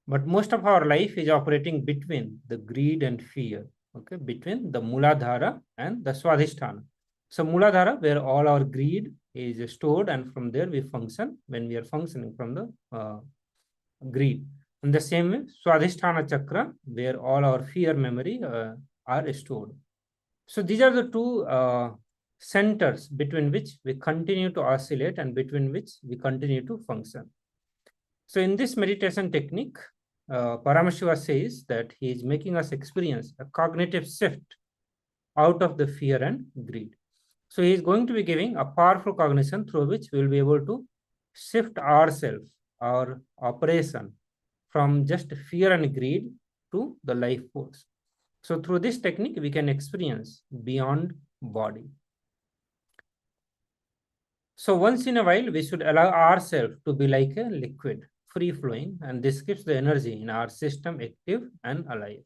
But most of our life is operating between the greed and fear, okay, between the Muladhara and the Swadhisthana. So Muladhara, where all our greed is stored, and from there we function when we are functioning from the greed. In the same way, Swadhisthana Chakra, where all our fear memory are stored. So these are the two centers between which we continue to oscillate and between which we continue to function. So in this meditation technique, Paramashiva says that he is making us experience a cognitive shift out of the fear and greed. So he is going to be giving a powerful cognition through which we will be able to shift ourselves, our operation, from just fear and greed to the life force. So through this technique, we can experience beyond body. So once in a while, we should allow ourselves to be like a liquid, free flowing, and this keeps the energy in our system active and alive.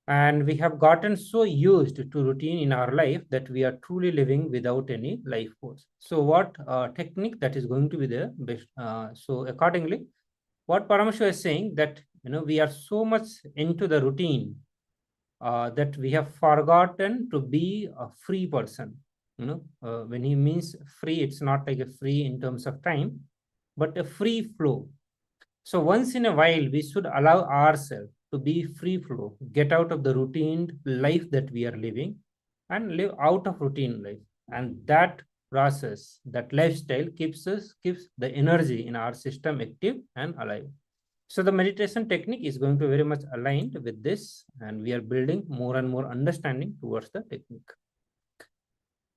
And we have gotten so used to routine in our life that we are truly living without any life force. So what technique that is going to be the best? So accordingly, what Paramashiva is saying that, we are so much into the routine that we have forgotten to be a free person. When he means free, it's not like a free in terms of time, but a free flow. So once in a while, we should allow ourselves to be free flow, get out of the routine life that we are living and live out of routine life. And that process, that lifestyle keeps the energy in our system active and alive. So the meditation technique is going to very much aligned with this, and we are building more and more understanding towards the technique.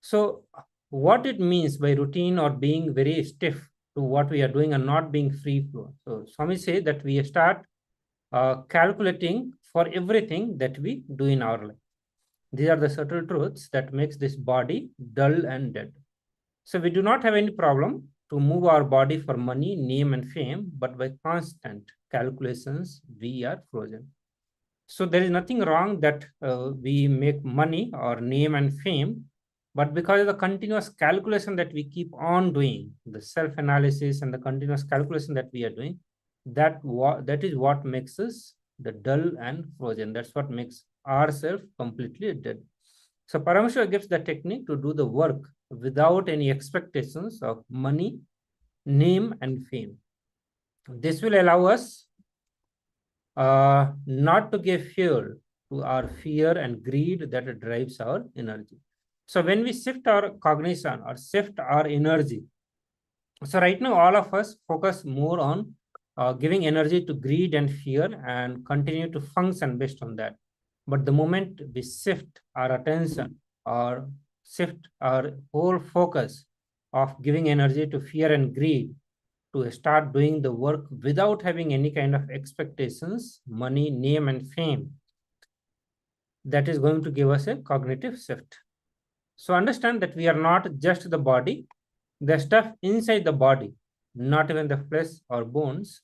So what it means by routine or being very stiff to what we are doing and not being free flow. So Swami say that we start calculating for everything that we do in our life. These are the subtle truths that makes this body dull and dead. So we do not have any problem to move our body for money, name, and fame, but by constant calculations, we are frozen. So there is nothing wrong that we make money or name and fame, but because of the continuous calculation that we keep on doing, the self-analysis and the continuous calculation that we are doing, that is what makes us the dull and frozen. That's what makes ourselves completely dead. So Paramashiva gives the technique to do the work without any expectations of money, name, and fame. This will allow us not to give fuel to our fear and greed that drives our energy. So when we shift our cognition or shift our energy, so right now all of us focus more on giving energy to greed and fear and continue to function based on that. But the moment we shift our attention or shift our whole focus of giving energy to fear and greed to start doing the work without having any kind of expectations, money, name, and fame, that is going to give us a cognitive shift. So understand that we are not just the body, the stuff inside the body, not even the flesh or bones,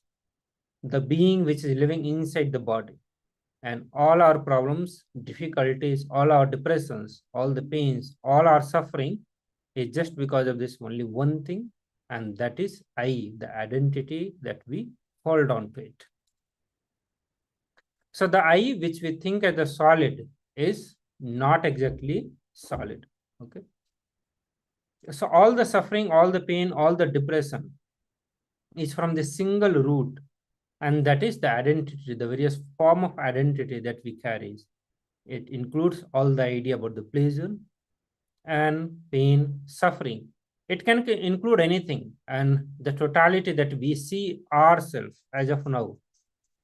the being which is living inside the body. And all our problems, difficulties, all our depressions, all the pains, all our suffering is just because of this only one thing, and that is I, the identity that we hold on to it. So the I, which we think as a solid, is not exactly solid. Okay. So all the suffering, all the pain, all the depression is from the single root, and that is the identity, the various form of identity that we carry. It includes all the idea about the pleasure and pain, suffering. It can include anything, and the totality that we see ourselves as of now.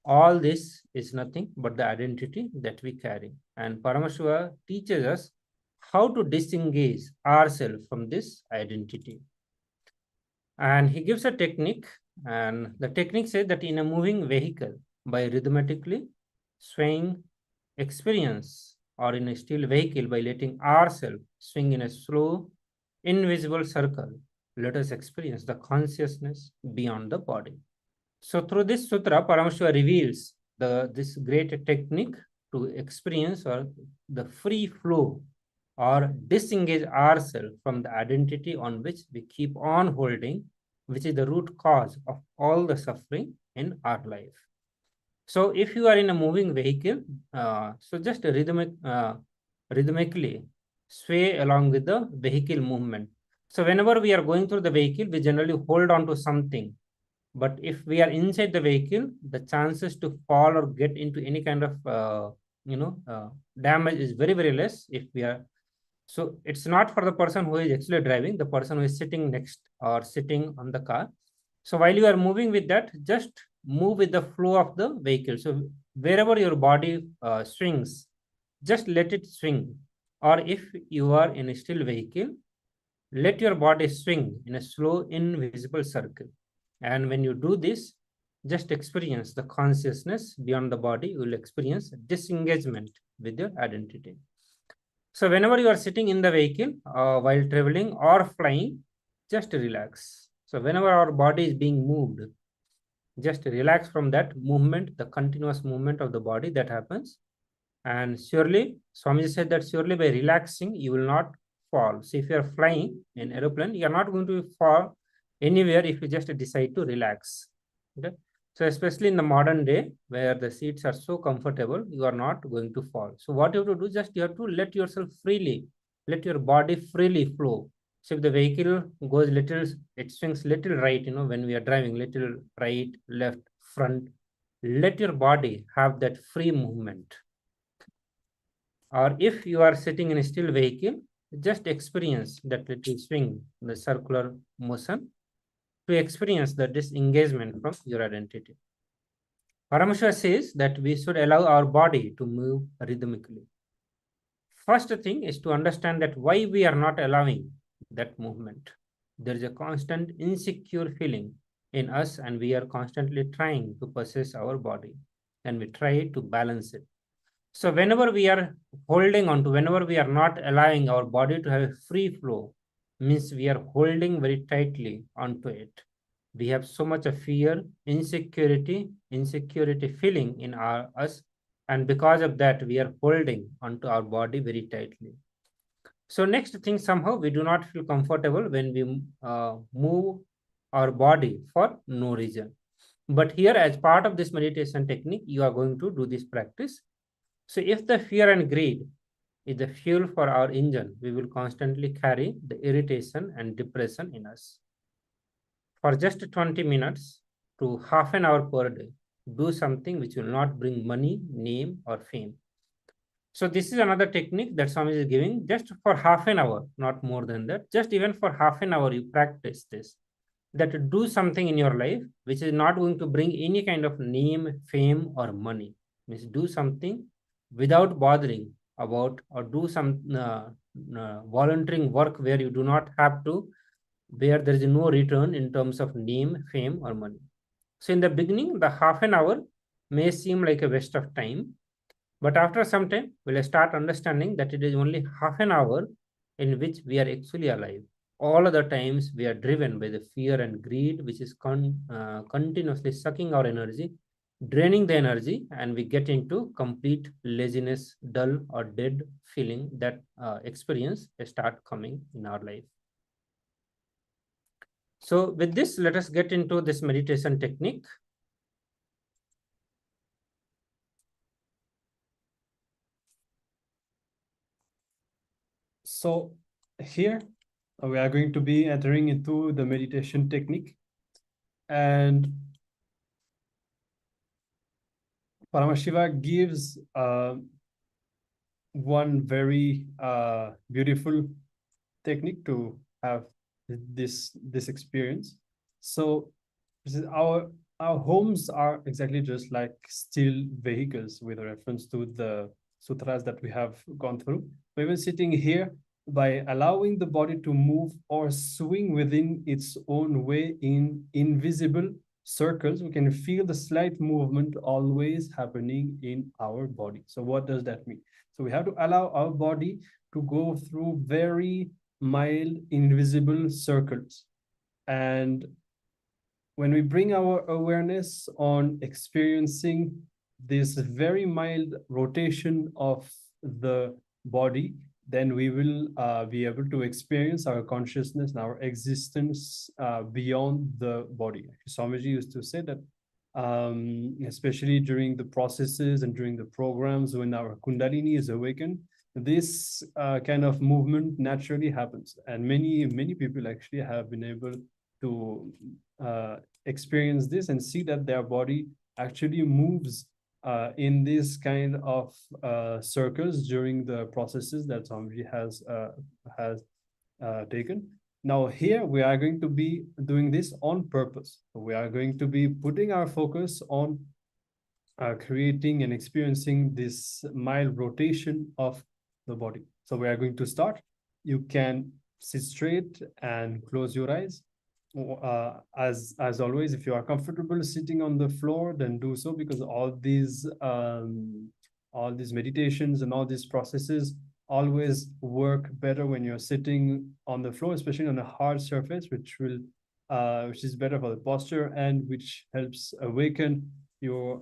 All this is nothing but the identity that we carry. And Paramashiva teaches us how to disengage ourselves from this identity. And he gives a technique, and the technique says that in a moving vehicle, by rhythmically swaying experience, or in a still vehicle, by letting ourselves swing in a slow, invisible circle, let us experience the consciousness beyond the body. So through this sutra, Paramashiva reveals this great technique to experience or the free flow or disengage ourselves from the identity on which we keep on holding, which is the root cause of all the suffering in our life. So if you are in a moving vehicle, so just rhythmically sway along with the vehicle movement. So whenever we are going through the vehicle, we generally hold on to something. But if we are inside the vehicle, the chances to fall or get into any kind of damage is very, very less if we are. So it's not for the person who is actually driving, the person who is sitting next or sitting on the car. So while you are moving with that, just move with the flow of the vehicle. So wherever your body swings, just let it swing. Or if you are in a still vehicle, let your body swing in a slow, invisible circle. And when you do this, just experience the consciousness beyond the body. You will experience disengagement with your identity. So whenever you are sitting in the vehicle while traveling or flying, just relax. So whenever our body is being moved, just relax from that movement, the continuous movement of the body that happens. And surely, Swamiji said that surely by relaxing, you will not fall. So if you are flying in aeroplane, you are not going to fall anywhere if you just decide to relax. Okay. So especially in the modern day where the seats are so comfortable, you are not going to fall. So what you have to do, just you have to let yourself freely, let your body freely flow. So if the vehicle goes little, it swings little right, when we are driving, little right, left, front, let your body have that free movement. Or if you are sitting in a still vehicle, just experience that little swing, the circular motion, to experience the disengagement from your identity. Paramashiva says that we should allow our body to move rhythmically. First thing is to understand that why we are not allowing that movement. There is a constant insecure feeling in us, and we are constantly trying to possess our body, and we try to balance it. So whenever we are holding on to, whenever we are not allowing our body to have a free flow, means we are holding very tightly onto it. We have so much of fear, insecurity feeling in us, and because of that, we are holding onto our body very tightly. So next thing, somehow we do not feel comfortable when we move our body for no reason. But here, as part of this meditation technique, you are going to do this practice. So if the fear and greed is the fuel for our engine, we will constantly carry the irritation and depression in us. For just 20 minutes to half an hour per day, do something which will not bring money, name, or fame. So this is another technique that Swami is giving just for half an hour, not more than that. Just even for half an hour, you practice this. That do something in your life which is not going to bring any kind of name, fame, or money. Means do something without bothering about, or do some volunteering work where you do not have to, where there is no return in terms of name, fame, or money. So in the beginning, the half an hour may seem like a waste of time, but after some time, we'll start understanding that it is only half an hour in which we are actually alive. All other times we are driven by the fear and greed, which is continuously sucking our energy, draining the energy, and we get into complete laziness, dull or dead feeling. That experience start coming in our life. So with this, let us get into this meditation technique. So here we are going to be entering into the meditation technique, and Paramashiva gives one very beautiful technique to have this experience. So this is our homes are exactly just like still vehicles, with a reference to the sutras that we have gone through. But even sitting here, by allowing the body to move or swing within its own way in invisible circles, we can feel the slight movement always happening in our body. So what does that mean? So we have to allow our body to go through very mild invisible circles. And when we bring our awareness on experiencing this very mild rotation of the body, then we will be able to experience our consciousness and our existence beyond the body. Swamiji used to say that especially during the processes and during the programs when our Kundalini is awakened, this kind of movement naturally happens. And many people actually have been able to experience this and see that their body actually moves in this kind of circles during the processes that Swamiji has taken. Now here we are going to be doing this on purpose. We are going to be putting our focus on creating and experiencing this mild rotation of the body. So we are going to start. You can sit straight and close your eyes. as always, if you are comfortable sitting on the floor, then do so, because all these meditations and all these processes always work better when you're sitting on the floor, especially on a hard surface, which is better for the posture and which helps awaken your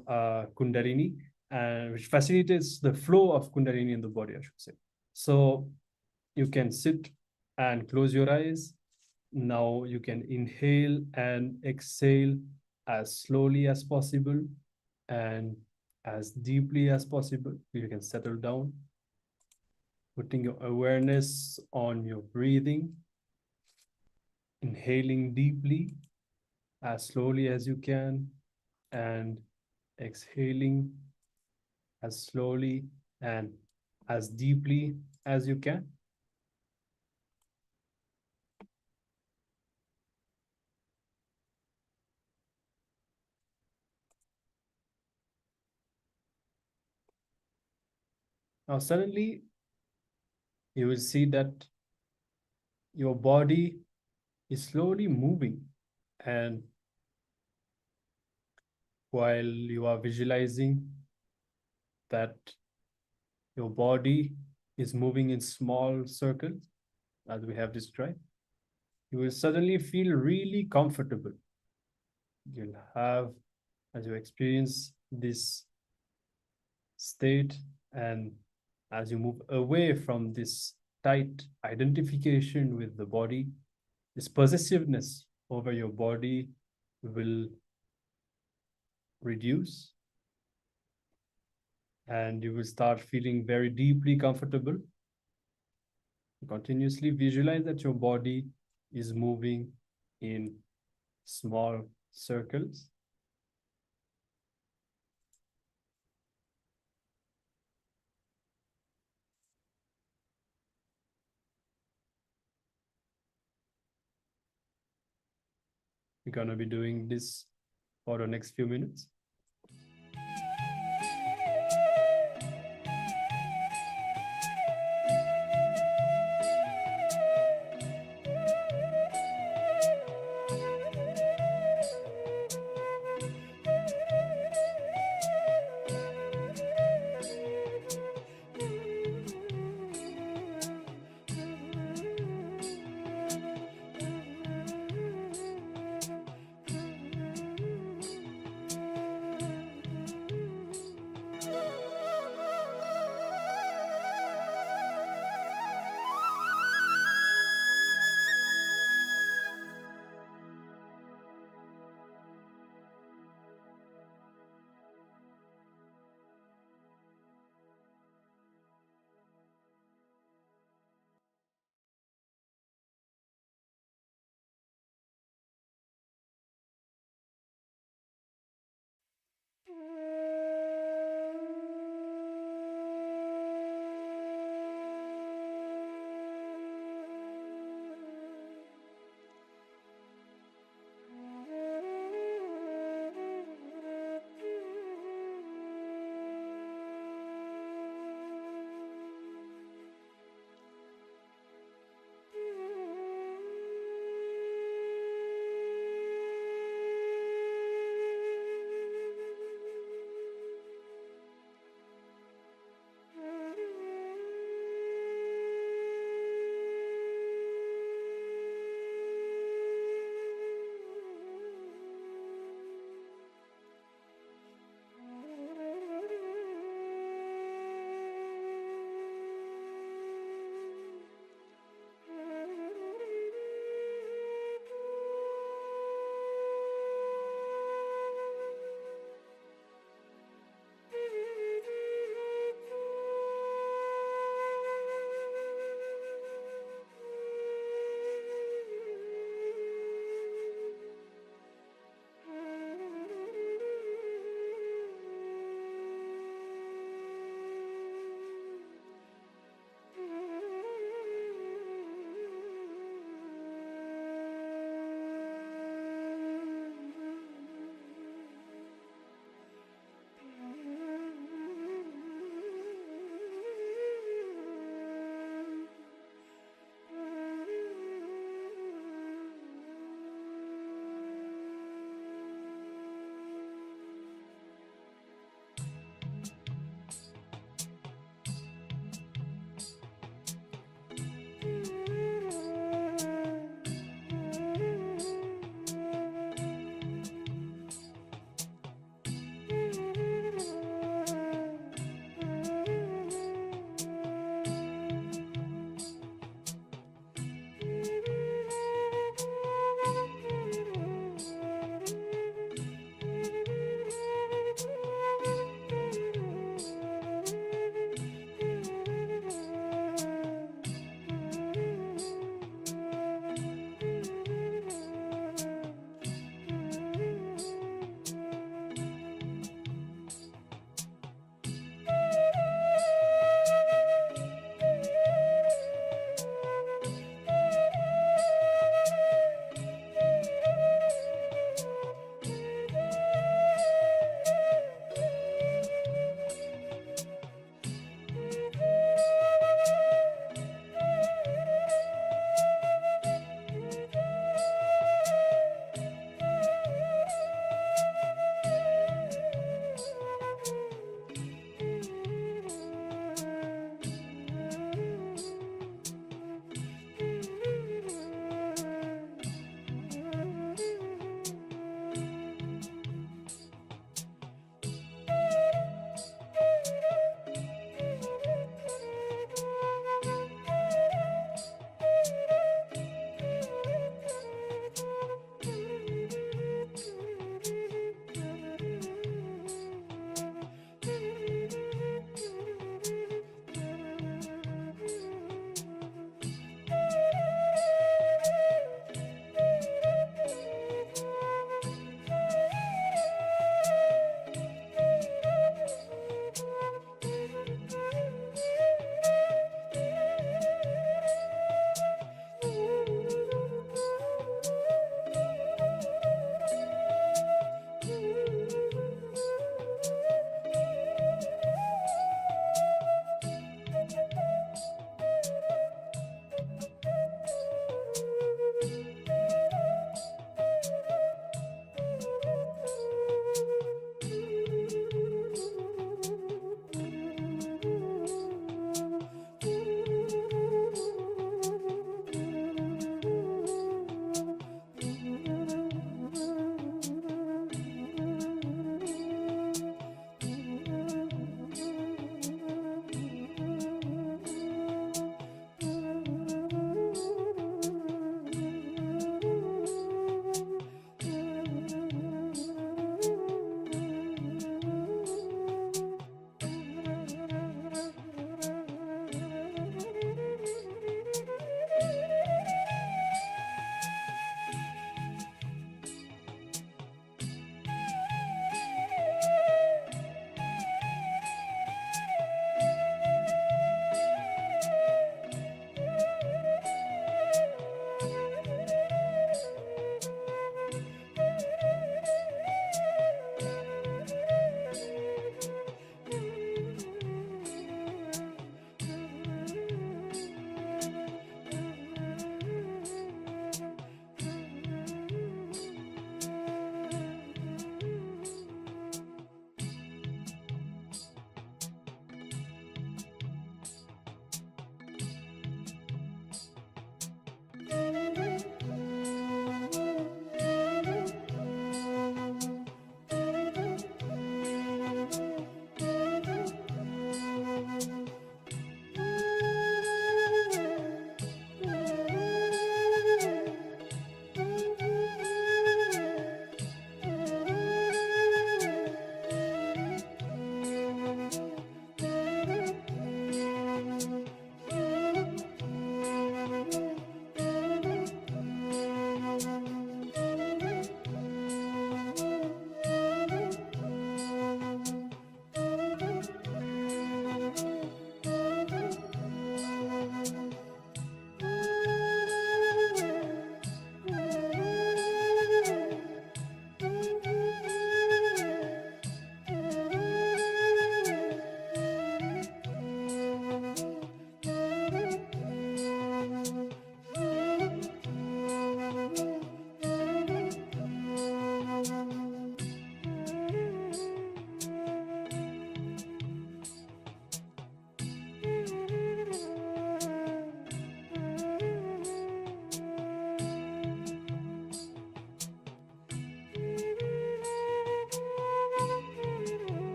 Kundalini, and which facilitates the flow of Kundalini in the body, I should say. So you can sit and close your eyes. Now you can inhale and exhale as slowly as possible and as deeply as possible. You can settle down, putting your awareness on your breathing, inhaling deeply as slowly as you can, and exhaling as slowly and as deeply as you can. Now, suddenly, you will see that your body is slowly moving, and while you are visualizing that your body is moving in small circles, as we have described, you will suddenly feel really comfortable. You'll have, as you experience this state, and as you move away from this tight identification with the body, this possessiveness over your body will reduce, and you will start feeling very deeply comfortable. Continuously visualize that your body is moving in small circles. We're going to be doing this for the next few minutes.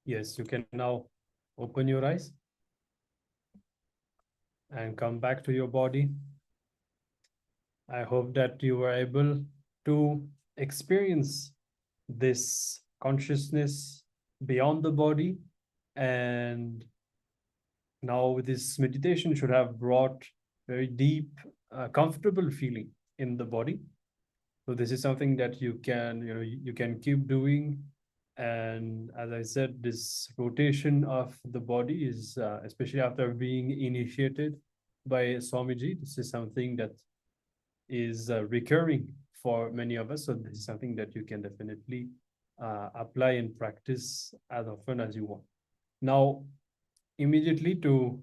Yes, you can now open your eyes and come back to your body. I hope that you were able to experience this consciousness beyond the body, and now this meditation should have brought very deep, comfortable feeling in the body. So this is something that you can, you can keep doing. And as I said, this rotation of the body is, especially after being initiated by Swamiji, this is something that is recurring for many of us. So this is something that you can definitely apply and practice as often as you want. Now, immediately to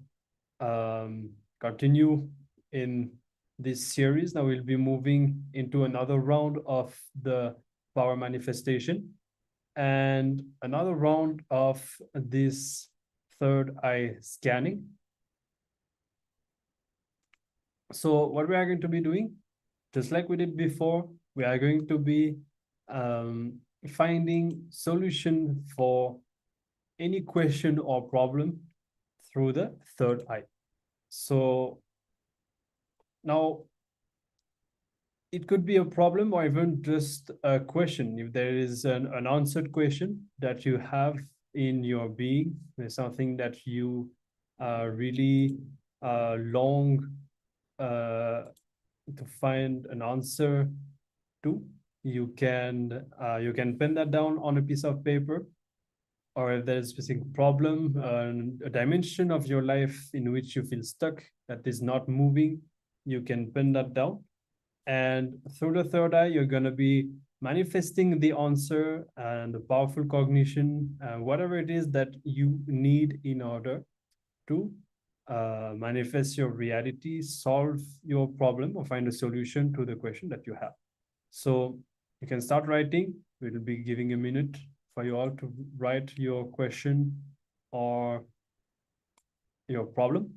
continue in this series, now we'll be moving into another round of the power manifestation and another round of this third eye scanning. So what we are going to be doing, just like we did before, we are going to be finding solution for any question or problem through the third eye. So now it could be a problem or even just a question. If there is an unanswered question that you have in your being, there's something that you really long to find an answer to, you can pen that down on a piece of paper. Or if there's a specific problem, a dimension of your life in which you feel stuck, that is not moving, you can pen that down. And through the third eye, you're going to be manifesting the answer and the powerful cognition, whatever it is that you need in order to manifest your reality, solve your problem, or find a solution to the question that you have. So you can start writing. We'll be giving a minute for you all to write your question or your problem.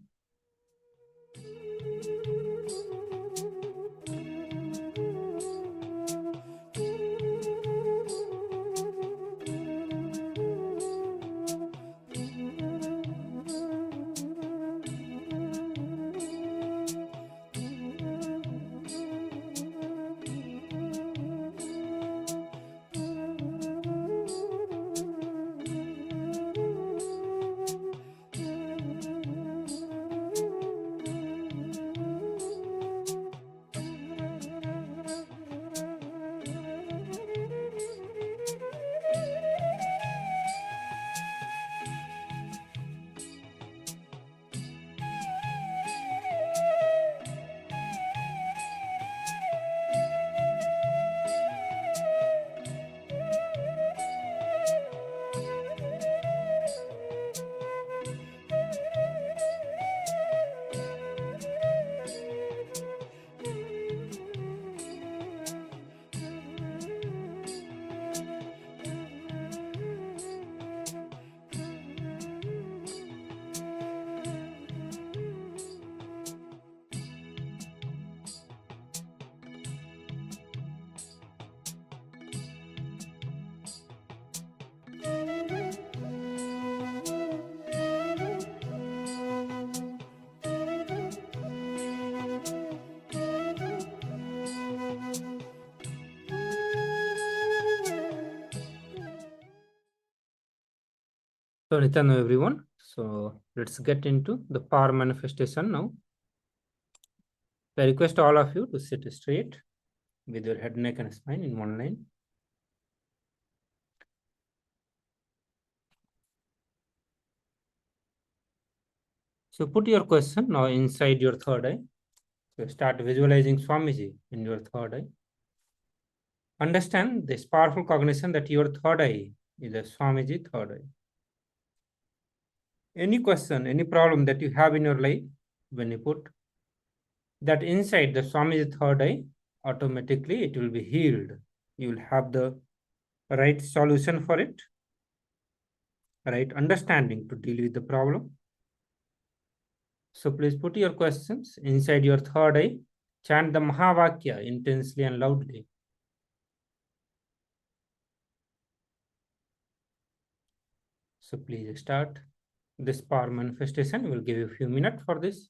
So Nithyananda, everyone. So let's get into the power manifestation now. I request all of you to sit straight with your head, neck, and spine in one line. So put your question now inside your third eye. So start visualizing Swamiji in your third eye. Understand this powerful cognition that your third eye is a Swamiji third eye. Any question, any problem that you have in your life, when you put that inside the Swamiji third eye, automatically it will be healed. You will have the right solution for it, right understanding to deal with the problem. So please put your questions inside your third eye. Chant the Mahavakya intensely and loudly. So please start this power manifestation. We'll give you a few minutes for this.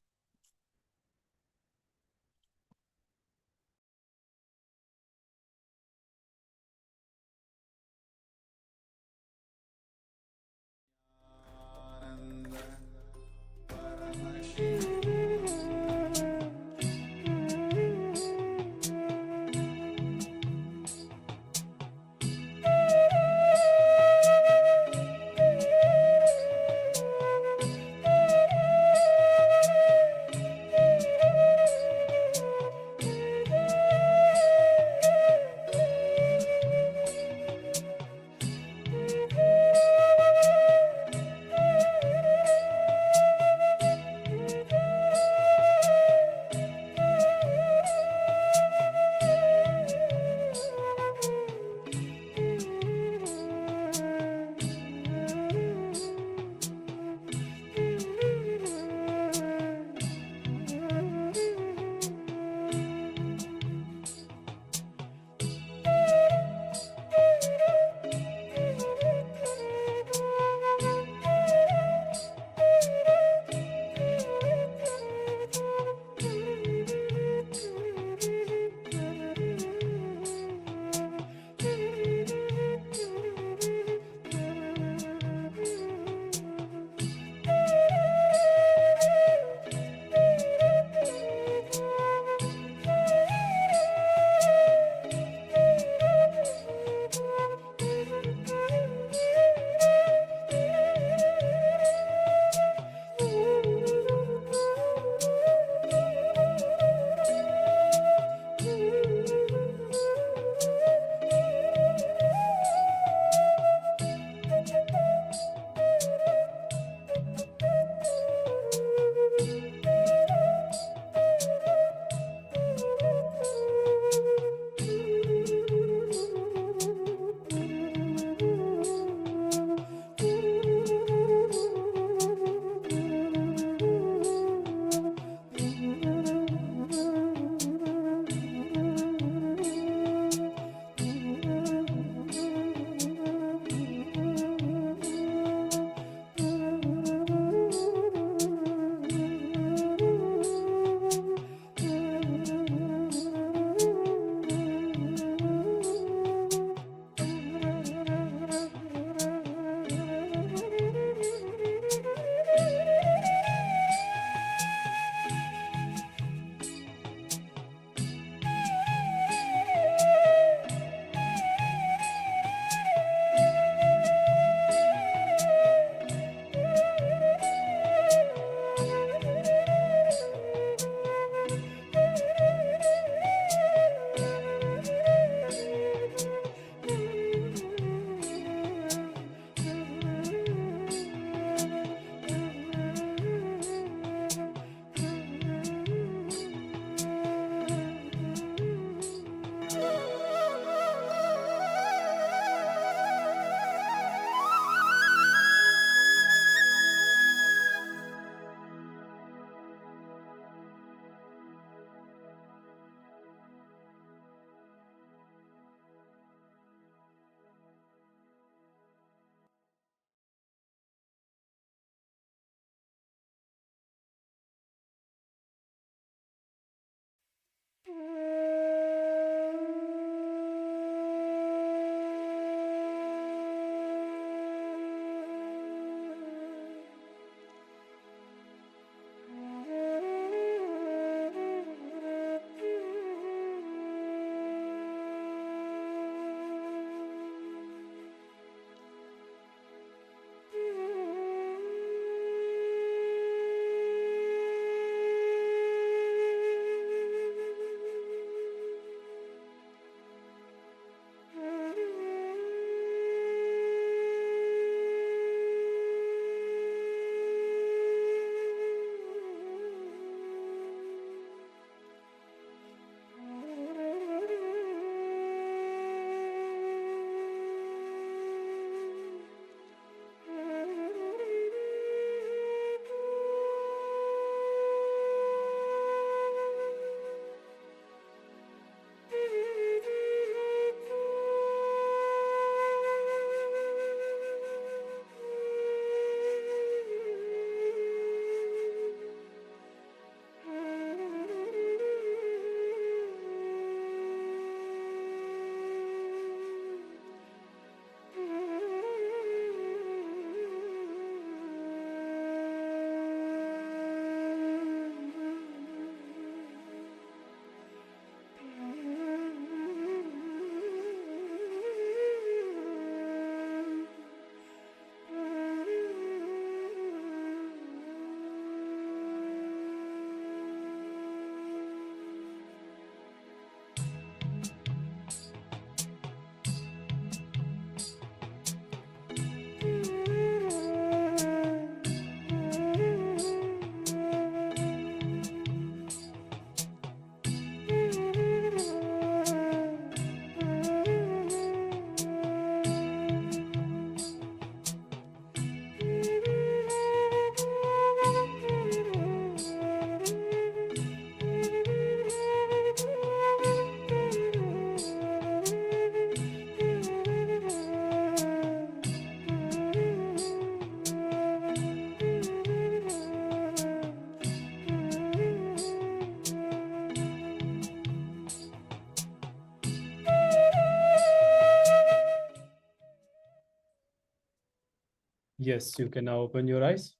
Yes, you can now open your eyes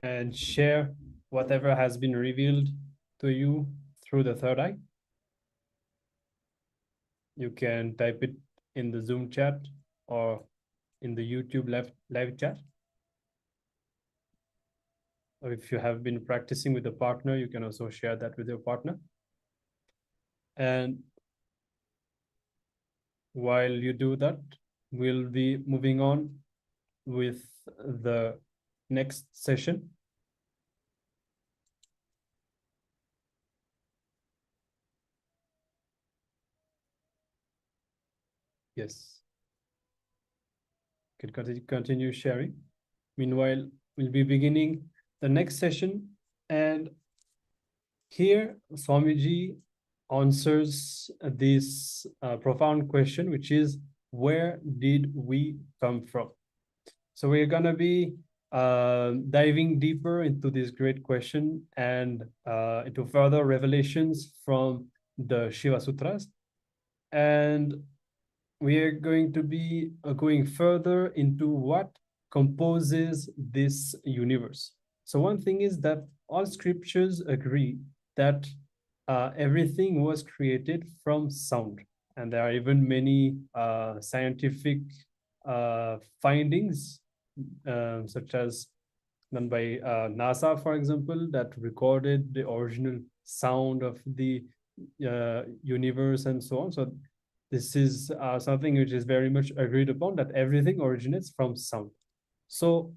and share whatever has been revealed to you through the third eye. You can type it in the Zoom chat or in the YouTube live chat. Or if you have been practicing with a partner, you can also share that with your partner. And while you do that, we'll be moving on with the next session. Yes. Can continue sharing. Meanwhile, we'll be beginning the next session, and here Swamiji answers this profound question, which is, where did we come from? So we're gonna be diving deeper into this great question and into further revelations from the Shiva Sutras. And we are going to be going further into what composes this universe. So one thing is that all scriptures agree that everything was created from sound. And there are even many scientific findings, such as done by NASA, for example, that recorded the original sound of the universe and so on. So this is something which is very much agreed upon, that everything originates from sound. So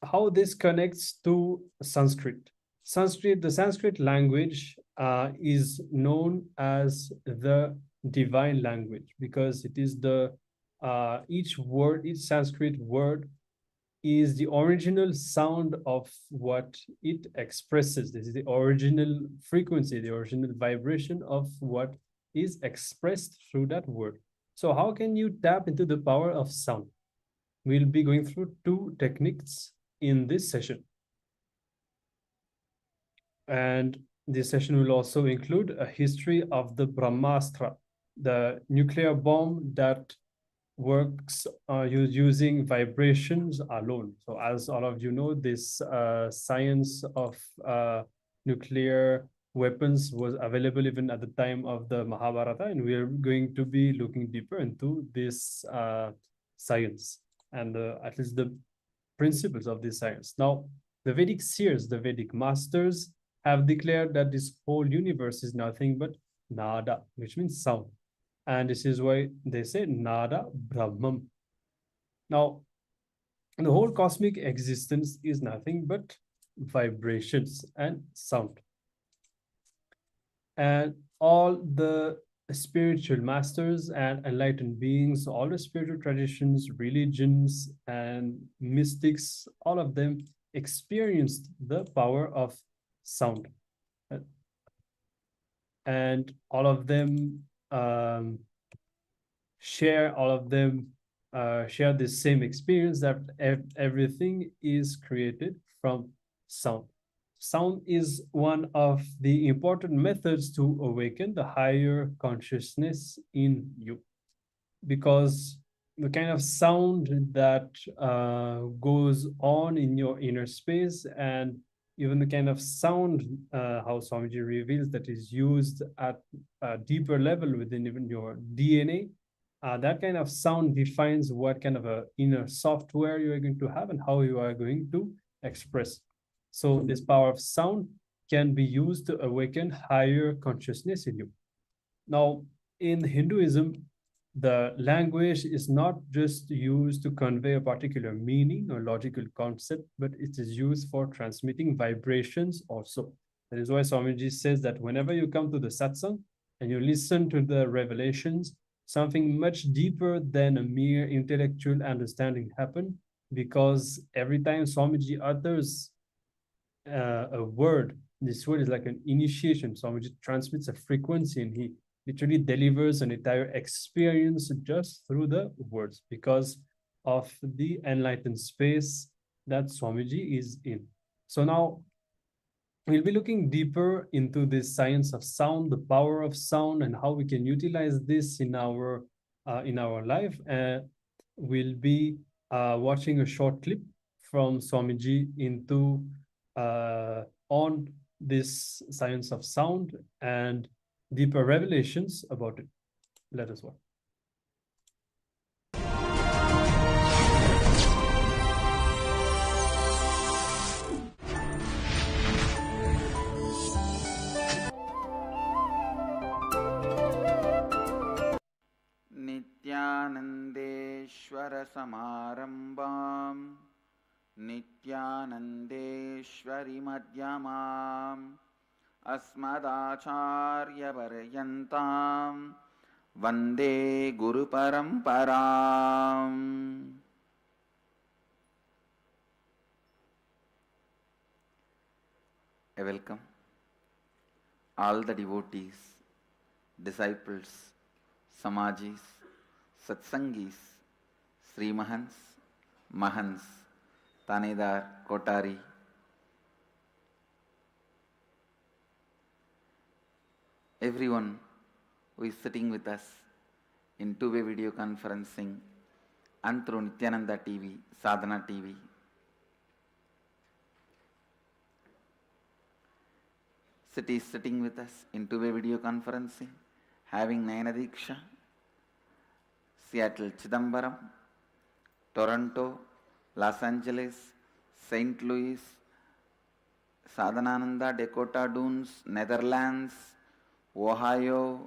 how this connects to Sanskrit? The Sanskrit language is known as the divine language because it is the each Sanskrit word is the original sound of what it expresses. This is the original frequency, the original vibration of what is expressed through that word. So how can you tap into the power of sound? We'll be going through two techniques in this session. And this session will also include a history of the Brahmastra, the nuclear bomb that works using vibrations alone. So as all of you know, this science of nuclear weapons was available even at the time of the Mahabharata, and we are going to be looking deeper into this science and at least the principles of this science. Now, the Vedic seers, the Vedic masters, have declared that this whole universe is nothing but nada, which means sound. And this is why they say nada brahmam. Now, the whole cosmic existence is nothing but vibrations and sound. And all the spiritual masters and enlightened beings, all the spiritual traditions, religions, and mystics, all of them experienced the power of sound. And all of them share the same experience, that everything is created from sound. Sound is one of the important methods to awaken the higher consciousness in you, because the kind of sound that goes on in your inner space, and even the kind of sound how Swamiji reveals that is used at a deeper level within even your DNA, that kind of sound defines what kind of a inner software you are going to have and how you are going to express. So this power of sound can be used to awaken higher consciousness in you. Now, in Hinduism, the language is not just used to convey a particular meaning or logical concept, but it is used for transmitting vibrations also. That is why Swamiji says that whenever you come to the satsang and you listen to the revelations, something much deeper than a mere intellectual understanding happen, because every time Swamiji utters a word, this word is like an initiation. Swamiji transmits a frequency, and he literally delivers an entire experience just through the words because of the enlightened space that Swamiji is in. So now we'll be looking deeper into this science of sound, the power of sound, and how we can utilize this in our life. we'll be watching a short clip from Swamiji into on this science of sound and deeper revelations about it. Let us watch. नित्यानन्देश्वरसमारम्भां नित्यानन्देश्वरिमध्यमाम् अस्मदाचार्यपर्यन्तां वन्दे गुरुपरम्पराम्. I welcome all the devotees, disciples, Samajis, Satsangis, Srimahans, Mahans, Tanedar, Kotari, everyone who is sitting with us in two-way video conferencing and through Nithyananda TV, Sadhana TV. Cities sitting with us in two-way video conferencing, having Nayana Diksha, Seattle Chidambaram, Toronto, Los Angeles, St. Louis, Sadhanananda, Dakota Dunes, Netherlands, Ohio,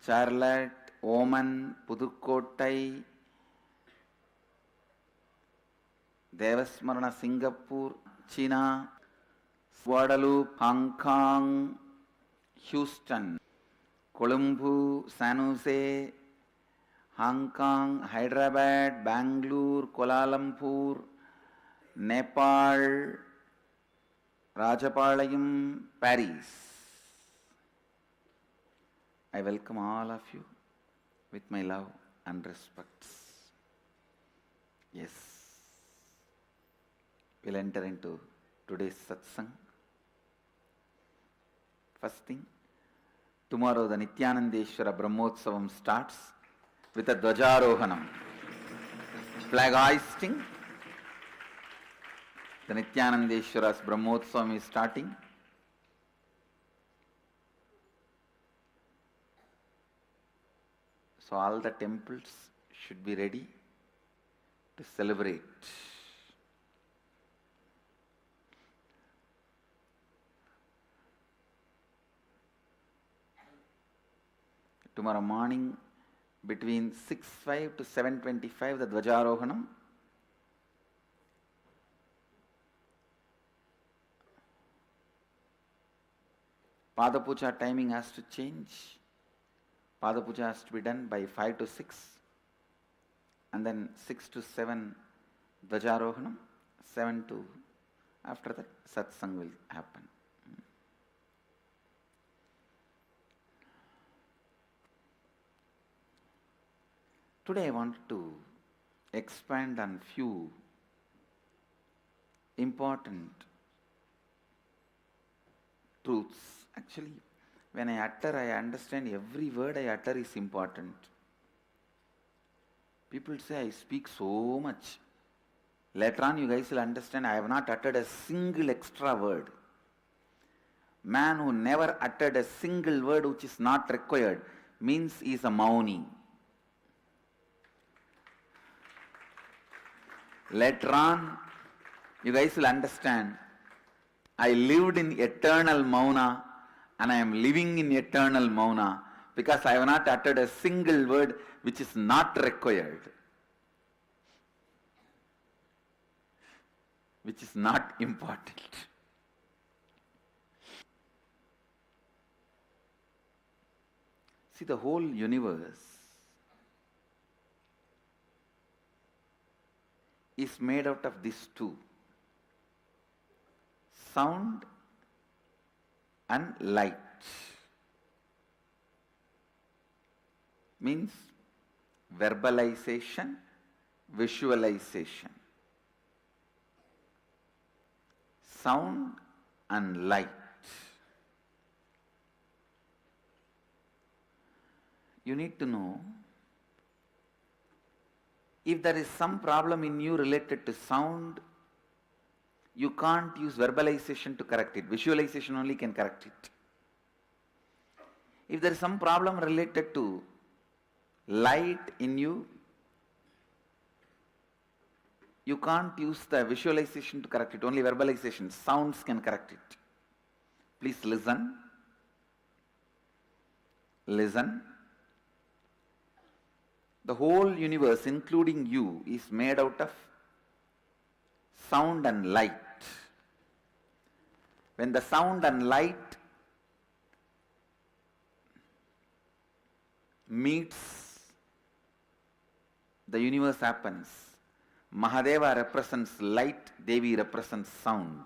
Charlotte, Oman, Pudukottai, Devasmarana, Singapore, China, Guadeloupe, Hong Kong, Houston, Colombo, San Jose, Hong Kong, Hyderabad, Bangalore, Kuala Lumpur, Nepal, Rajapalayam, Paris. I welcome all of you with my love and respect. Yes, we'll enter into today's satsang. First thing, tomorrow the Nithyanandeshwara Brahmotsavam starts with a Dvajarohanam, flag hoisting. The Nithyanandeshwara's Brahmotsavam is starting. So all the temples should be ready to celebrate. Tomorrow morning between 6:05 to 7:25 the Dvajarohanam. Pada Puja timing has to change. Pada Puja has to be done by 5 to 6 and then 6 to 7 Dvajarohanam, 7 to after that satsang will happen. Today I want to expand on few important truths. Actually, when I utter, I understand every word I utter is important. People say I speak so much. Later on you guys will understand I have not uttered a single extra word. Man who never uttered a single word which is not required means he is a mauni. Later on, you guys will understand, I lived in eternal mauna and I am living in eternal mauna because I have not uttered a single word which is not required, which is not important. See, the whole universe is made out of these two, sound and light. Means verbalization, visualization. Sound and light. You need to know If there is some problem in you related to sound, you can't use verbalization to correct it. Visualization only can correct it. If there is some problem related to light in you, you can't use the visualization to correct it, only verbalization. Sounds can correct it. Please listen. Listen. The whole universe, including you, is made out of sound and light. When the sound and light meets, the universe happens. Mahadeva represents light, Devi represents sound.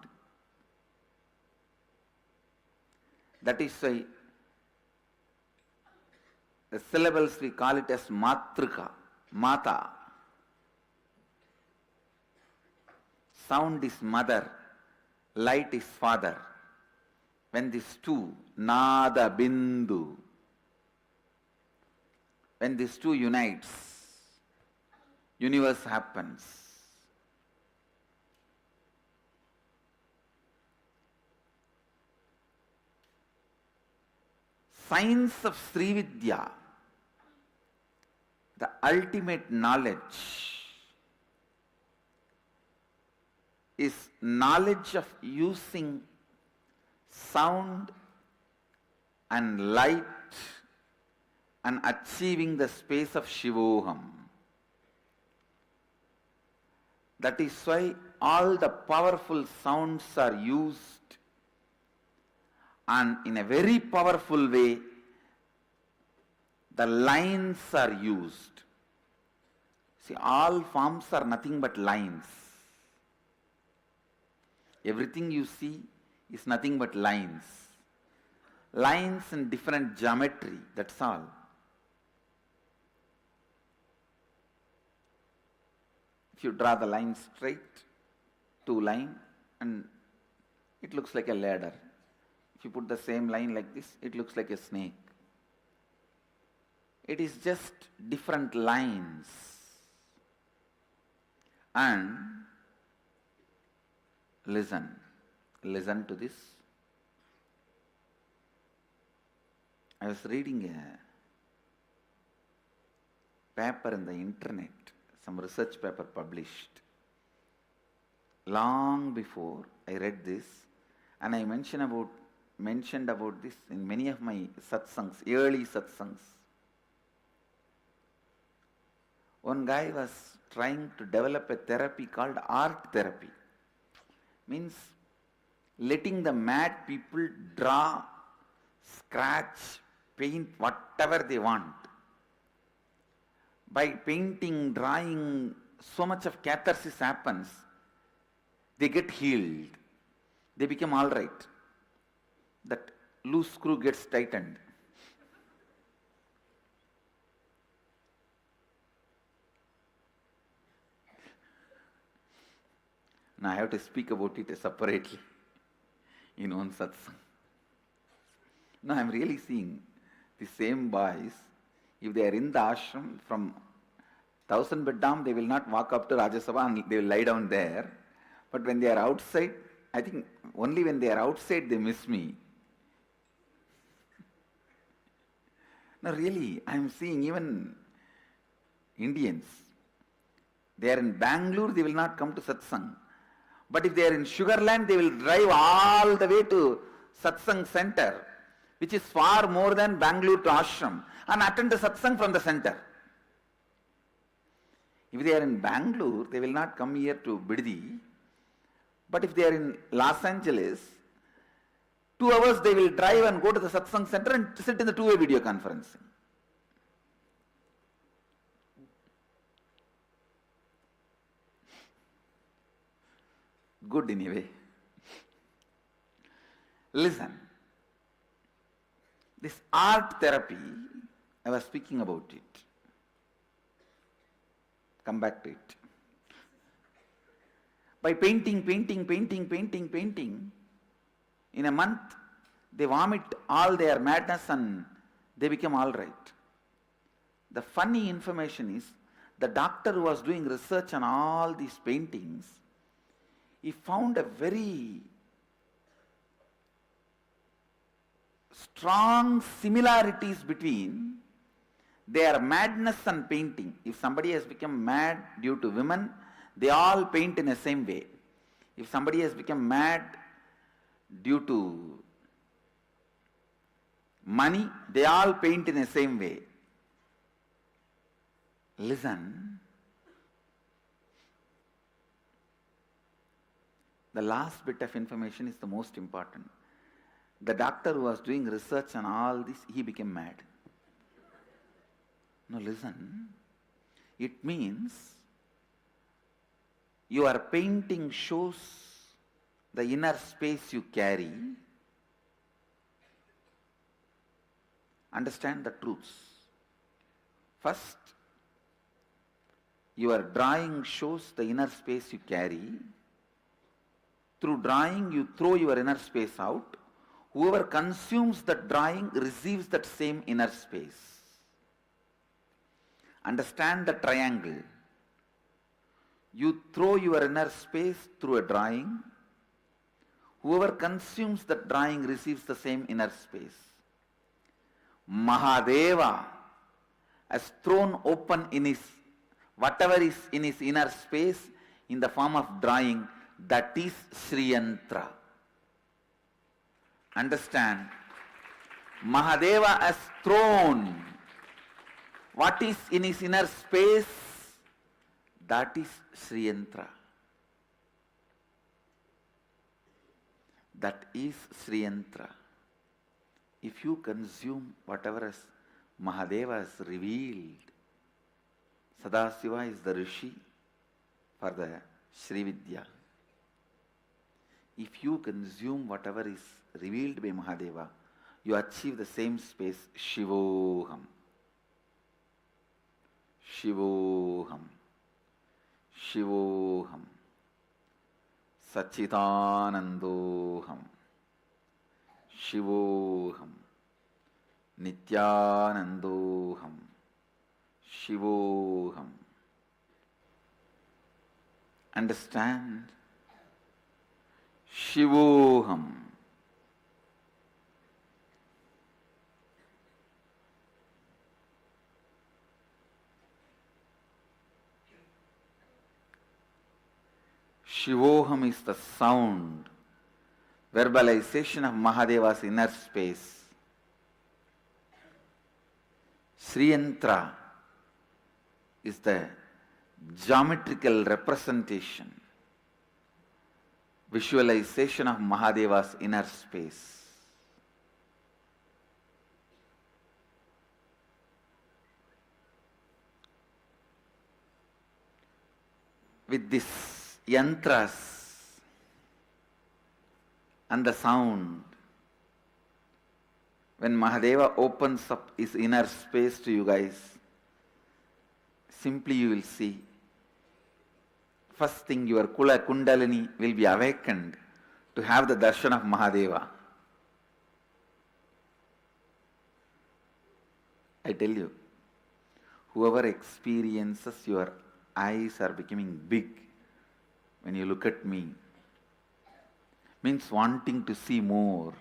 That is why the syllables we call it as matrika, mata. Sound is mother, light is father. When these two, nada, bindu, when these two unites, universe happens. Science of Srividya, the ultimate knowledge, is knowledge of using sound and light and achieving the space of Shivoham. That is why all the powerful sounds are used, and in a very powerful way, the lines are used. See, all forms are nothing but lines. Everything you see is nothing but lines. Lines in different geometry, that's all. If you draw the line straight, two line, and it looks like a ladder. If you put the same line like this, it looks like a snake. It is just different lines. And listen to this. I was reading a paper in the internet, some research paper published. Long before I read this, and I mentioned about this in many of my satsangs, early satsangs. One guy was trying to develop a therapy called art therapy. Means letting the mad people draw, scratch, paint whatever they want. By painting, drawing, so much of catharsis happens. They get healed. They become all right. That loose screw gets tightened. Now I have to speak about it separately in one satsang. Now I am really seeing the same boys, if they are in the ashram from 1000 Beddam, they will not walk up to Rajasabha and they will lie down there. But when they are outside, I think only when they are outside they miss me. Now really, I am seeing even Indians, they are in Bangalore, they will not come to satsang. But if they are in Sugarland, they will drive all the way to satsang center, which is far more than Bangalore to ashram, and attend the satsang from the center. If they are in Bangalore, they will not come here to Biddi. But if they are in Los Angeles, 2 hours they will drive and go to the satsang center and sit in the two-way video conferencing. Good in a way. Listen. This art therapy, I was speaking about it. Come back to it. By painting, in a month, they vomit all their madness and they become all right. The funny information is, the doctor who was doing research on all these paintings, he found a very strong similarities between their madness and painting. If somebody has become mad due to women, they all paint in the same way. If somebody has become mad due to money, they all paint in the same way. Listen. The last bit of information is the most important. The doctor who was doing research on all this, he became mad. Now listen, it means your painting shows the inner space you carry. Understand the truths. First, your drawing shows the inner space you carry. Through drawing, you throw your inner space out. Whoever consumes the drawing receives that same inner space. Understand the triangle. You throw your inner space through a drawing. Whoever consumes that drawing receives the same inner space. Mahadeva has thrown open in his, whatever is in his inner space in the form of drawing, that is Sri Yantra. Understand? Mahadeva has thrown what is in his inner space, that is Sri Yantra. That is Sri Yantra. If you consume whatever has Mahadeva has revealed, Sadasiva is the Rishi for the Sri Vidya. If you consume whatever is revealed by Mahadeva, you achieve the same space, Shivoham. Shivoham. Shivoham. Sachidanandoham. Shivoham. Nithyanandoham. Shivoham. Understand? Shivoham. Shivoham is the sound, verbalization of Mahadeva's inner space. Sri Yantra is the geometrical representation, visualization of Mahadeva's inner space. With this yantras and the sound, when Mahadeva opens up his inner space to you guys, simply you will see, first thing your Kula Kundalini will be awakened to have the darshan of Mahadeva. I tell you, whoever experiences your eyes are becoming big when you look at me, means wanting to see more.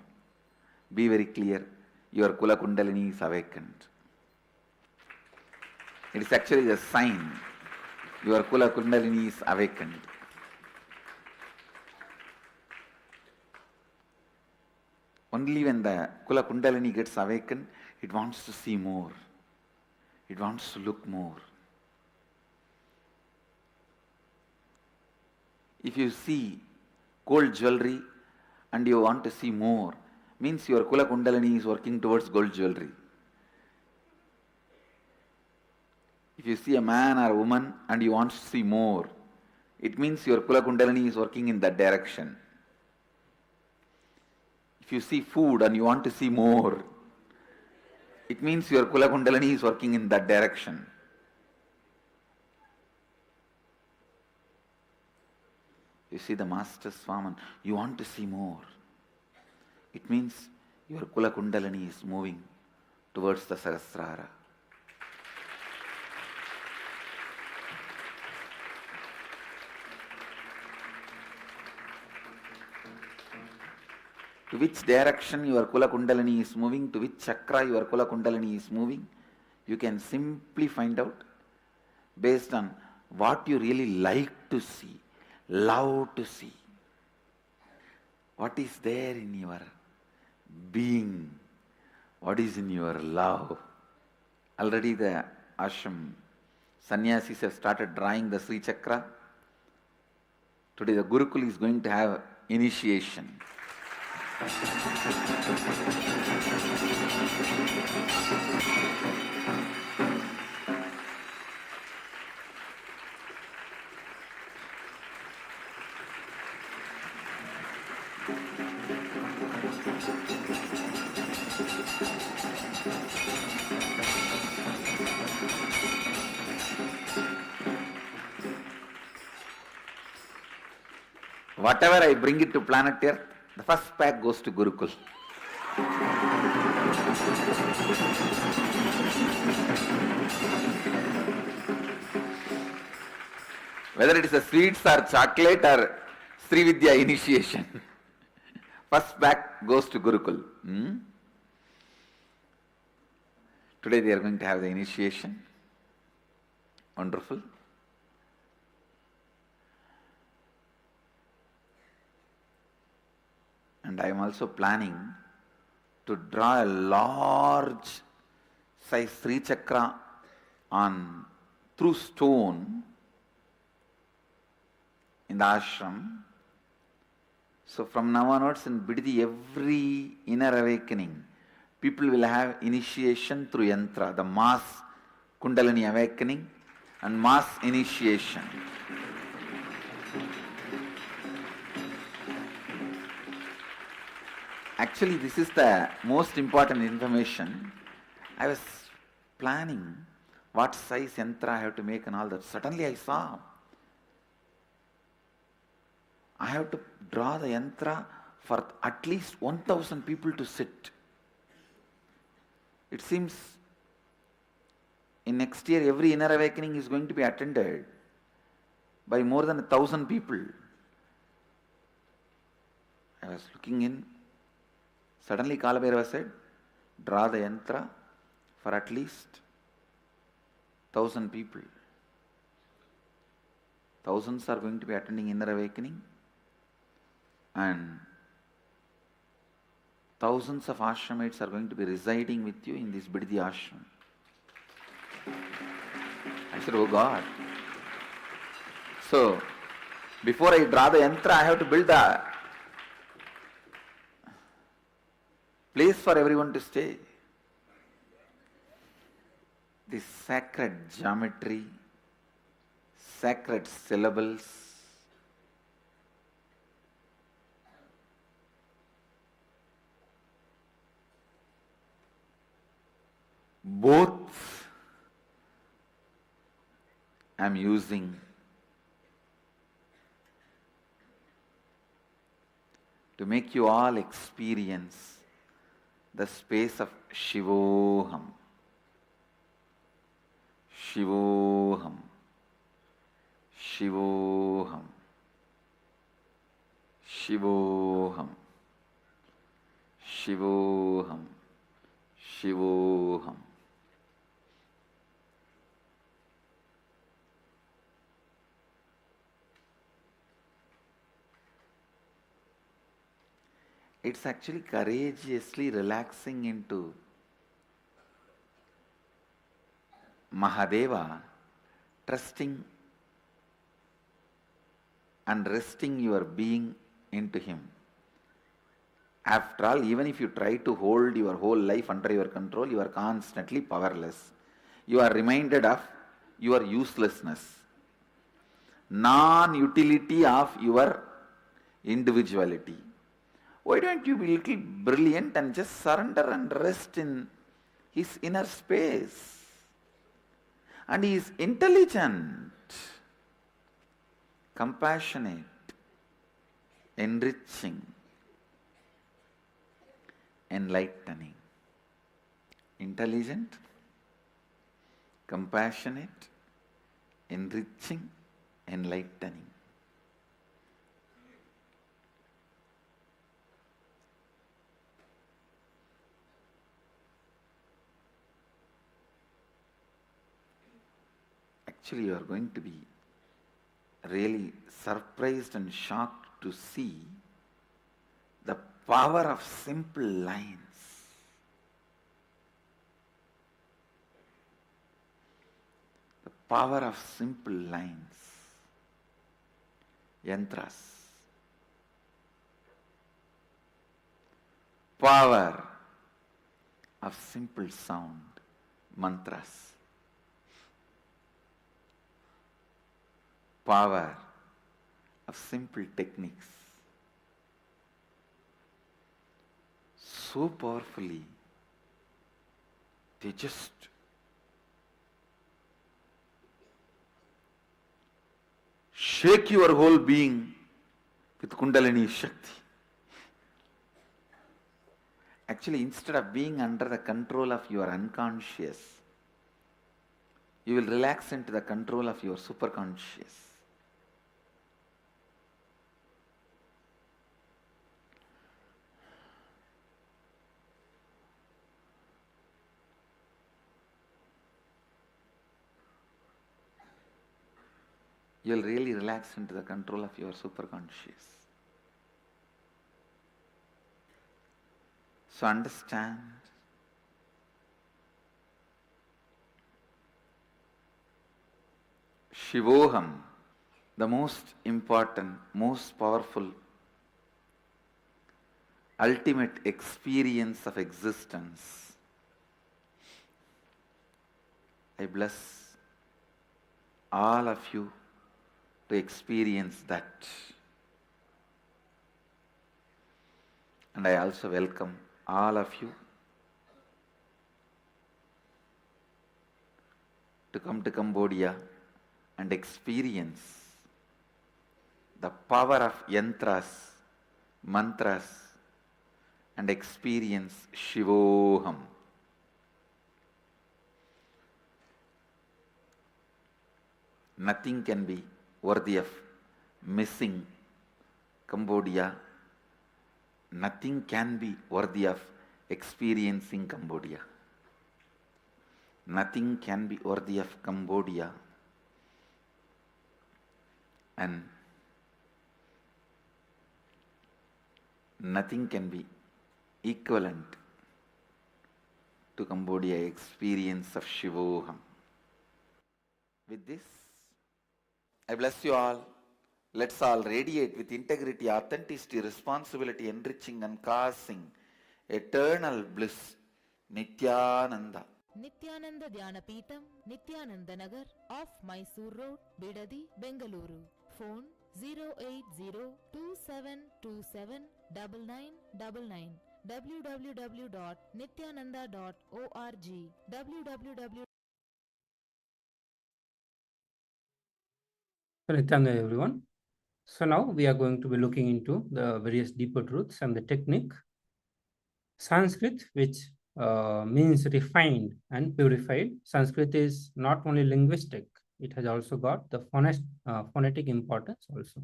Be very clear, your Kula Kundalini is awakened. It is actually a sign your Kula Kundalini is awakened. Only when the Kula Kundalini gets awakened, it wants to see more. It wants to look more. If you see gold jewelry and you want to see more, means your Kula Kundalini is working towards gold jewelry. If you see a man or a woman and you want to see more, it means your Kula Kundalini is working in that direction. If you see food and you want to see more, it means your Kula Kundalini is working in that direction. You see the Master Swaman, you want to see more. It means your Kula Kundalini is moving towards the Sahasrara. to which direction your Kula Kundalini is moving, to which chakra your Kula Kundalini is moving, you can simply find out based on what you really like to see, love to see. What is there in your being? What is in your love? Already the ashram sannyasis have started drawing the Sri Chakra. Today the Gurukul is going to have initiation. Whatever I bring it to planet Earth, the first pack goes to Gurukul. Whether it is a sweets or chocolate or Sri Vidya initiation, first pack goes to Gurukul. Today they are going to have the initiation. Wonderful. And I am also planning to draw a large size Sri Chakra on through stone in the ashram. So from now onwards in Biddi, every inner awakening, people will have initiation through yantra, the mass Kundalini awakening and mass initiation. Actually, this is the most important information. I was planning what size yantra I have to make and all that. Suddenly I saw I have to draw the yantra for at least 1,000 people to sit. It seems in next year every inner awakening is going to be attended by more than 1,000 people. I was looking in. Suddenly Kalabhairava said, draw the yantra for at least 1,000 people. Thousands are going to be attending inner awakening and thousands of ashramites are going to be residing with you in this Biddi ashram. I said, oh God. So, before I draw the yantra, I have to build the place for everyone to stay. This sacred geometry, sacred syllables, both I am using to make you all experience the space of Shivoham. Shivoham. Shivoham. Shivoham. Shivoham. Shivoham. It's actually courageously relaxing into Mahadeva, trusting and resting your being into him. After all, even if you try to hold your whole life under your control, you are constantly powerless. You are reminded of your uselessness, non-utility of your individuality. Why don't you be a little brilliant and just surrender and rest in his inner space? And he is intelligent, compassionate, enriching, enlightening. Intelligent, compassionate, enriching, enlightening. Actually, you are going to be really surprised and shocked to see the power of simple lines. The power of simple lines, yantras. Power of simple sound, mantras. Power of simple techniques. So powerfully, they just shake your whole being with Kundalini Shakti. Actually, instead of being under the control of your unconscious, you will relax into the control of your superconscious. You will really relax into the control of your superconscious. So understand, Shivoham, the most important, most powerful, ultimate experience of existence. I bless all of you to experience that. And I also welcome all of you to come to Cambodia and experience the power of yantras, mantras, and experience Shivoham. Nothing can be worthy of missing Cambodia. Nothing can be worthy of experiencing Cambodia. Nothing can be worthy of Cambodia. And nothing can be equivalent to Cambodia experience of Shivoham. With this, I bless you all. Let's all radiate with integrity, authenticity, responsibility, enriching and causing eternal bliss. Nithyananda. Nithyananda Dhyanapitham, Nithyananda Nagar, off Mysore Road, Bidadi, Bengaluru. Phone 08027279999. www.nithyananda.org. www. Nithyananda, everyone. So now we are going to be looking into the various deeper truths and the technique. Sanskrit, which means refined and purified. Sanskrit is not only linguistic, it has also got the phonetic importance also.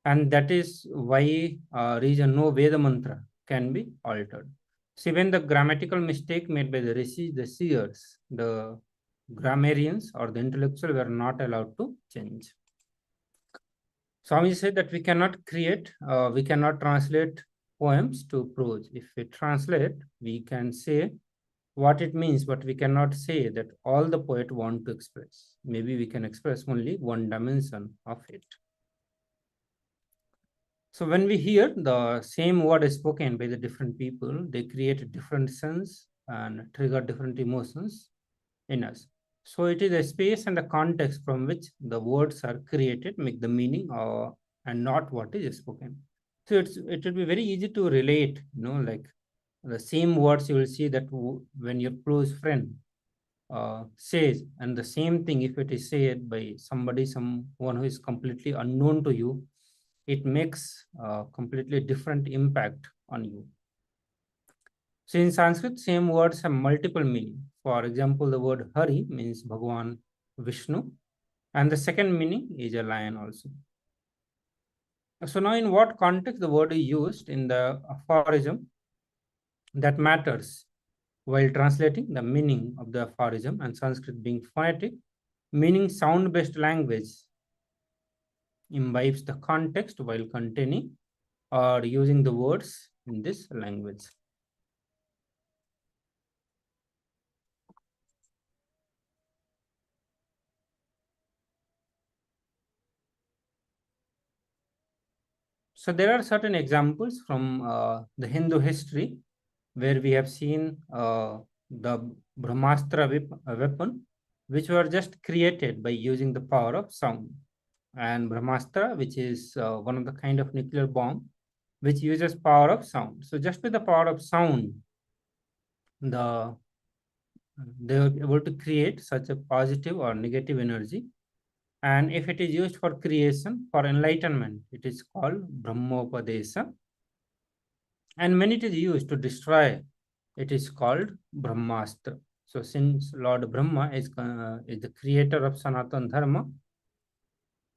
And that is why reason no Veda mantra can be altered. So even the grammatical mistake made by the rishis, the seers, the grammarians or the intellectual were not allowed to change. Swami said that we cannot translate poems to prose. If we translate, we can say what it means, but we cannot say that all the poet want to express. Maybe we can express only one dimension of it. So when we hear the same word spoken by the different people, they create a different sense and trigger different emotions in us. So it is a space and the context from which the words are created, make the meaning and not what is spoken. So it will be very easy to relate, like the same words you will see that when your close friend says, and the same thing if it is said by someone who is completely unknown to you, it makes a completely different impact on you. So in Sanskrit, same words have multiple meaning. For example, the word Hari means Bhagavan Vishnu, and the second meaning is a lion also. So now in what context the word is used in the aphorism, that matters while translating the meaning of the aphorism, and Sanskrit being phonetic, meaning sound-based language imbibes the context while containing or using the words in this language. So there are certain examples from the Hindu history where we have seen the Brahmastra weapon, which were just created by using the power of sound. And Brahmastra, which is one of the kind of nuclear bomb, which uses power of sound. So just with the power of sound, they were able to create such a positive or negative energy. And if it is used for creation, for enlightenment, it is called Brahmopadesa. And when it is used to destroy, it is called Brahmastra. So since Lord Brahma is the creator of Sanatana Dharma,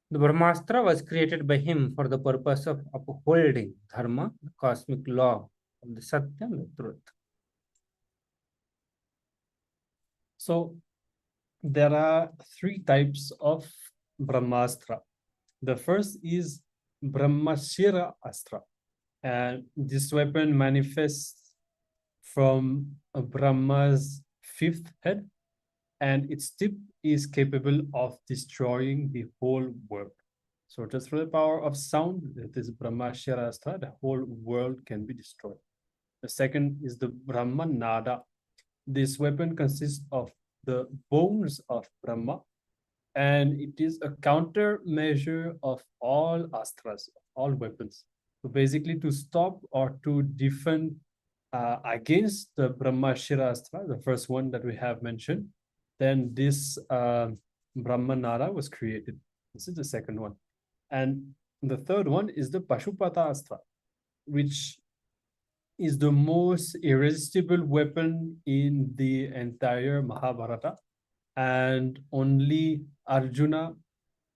the Brahmastra was created by him for the purpose of upholding Dharma, the cosmic law of the Satya and the truth. So there are three types of Brahmastra. The first is Brahmashira Astra, and this weapon manifests from Brahma's fifth head, and its tip is capable of destroying the whole world. So just through the power of sound, this Brahmashira Astra, the whole world can be destroyed. The second is the Brahma Nada. This weapon consists of the bones of Brahma, and it is a countermeasure of all astras, all weapons. So basically, to stop or to defend against the Brahmashira Astra, the first one that we have mentioned, then this Brahma Nara was created. This is the second one. And the third one is the Pashupata Astra, which is the most irresistible weapon in the entire Mahabharata. And only Arjuna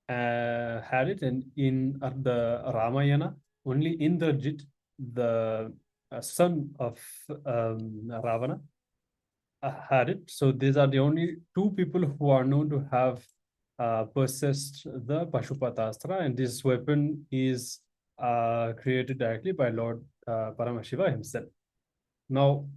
had it, and in the Ramayana, only Indrajit, the son of Ravana, had it. So these are the only two people who are known to have possessed the Pashupatastra, and this weapon is created directly by Lord Paramashiva himself. Now,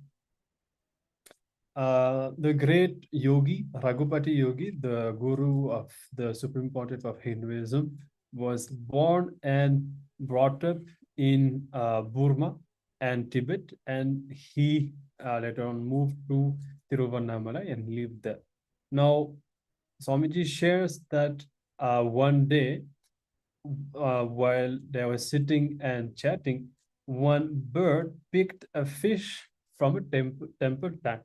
the great yogi, Raghupati Yogi, the guru of the Supreme Pontiff of Hinduism, was born and brought up in Burma and Tibet, and he later on moved to Tiruvannamalai and lived there. Now, Swamiji shares that one day, while they were sitting and chatting, one bird picked a fish from a temple tank.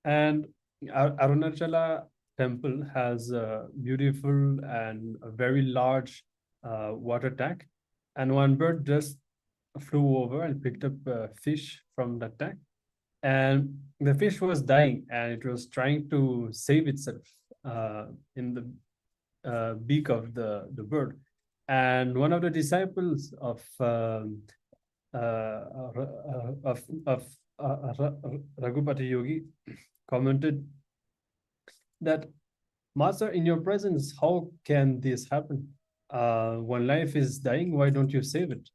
And Arunachala temple has a beautiful and a very large water tank. And one bird just flew over and picked up a fish from the tank. And the fish was dying, and it was trying to save itself in the beak of the bird. And one of the disciples of Raghupati Yogi commented that, Master, in your presence, how can this happen? When life is dying, why don't you save it?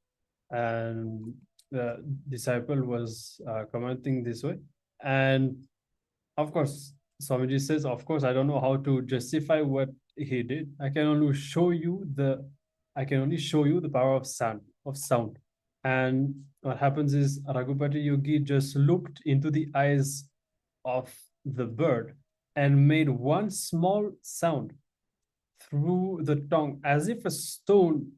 And the disciple was commenting this way. And of course, Swamiji says, of course, I don't know how to justify what he did. I can only show you the power of sound. And what happens is Raghupati Yogi just looked into the eyes of the bird and made one small sound through the tongue, as if a stone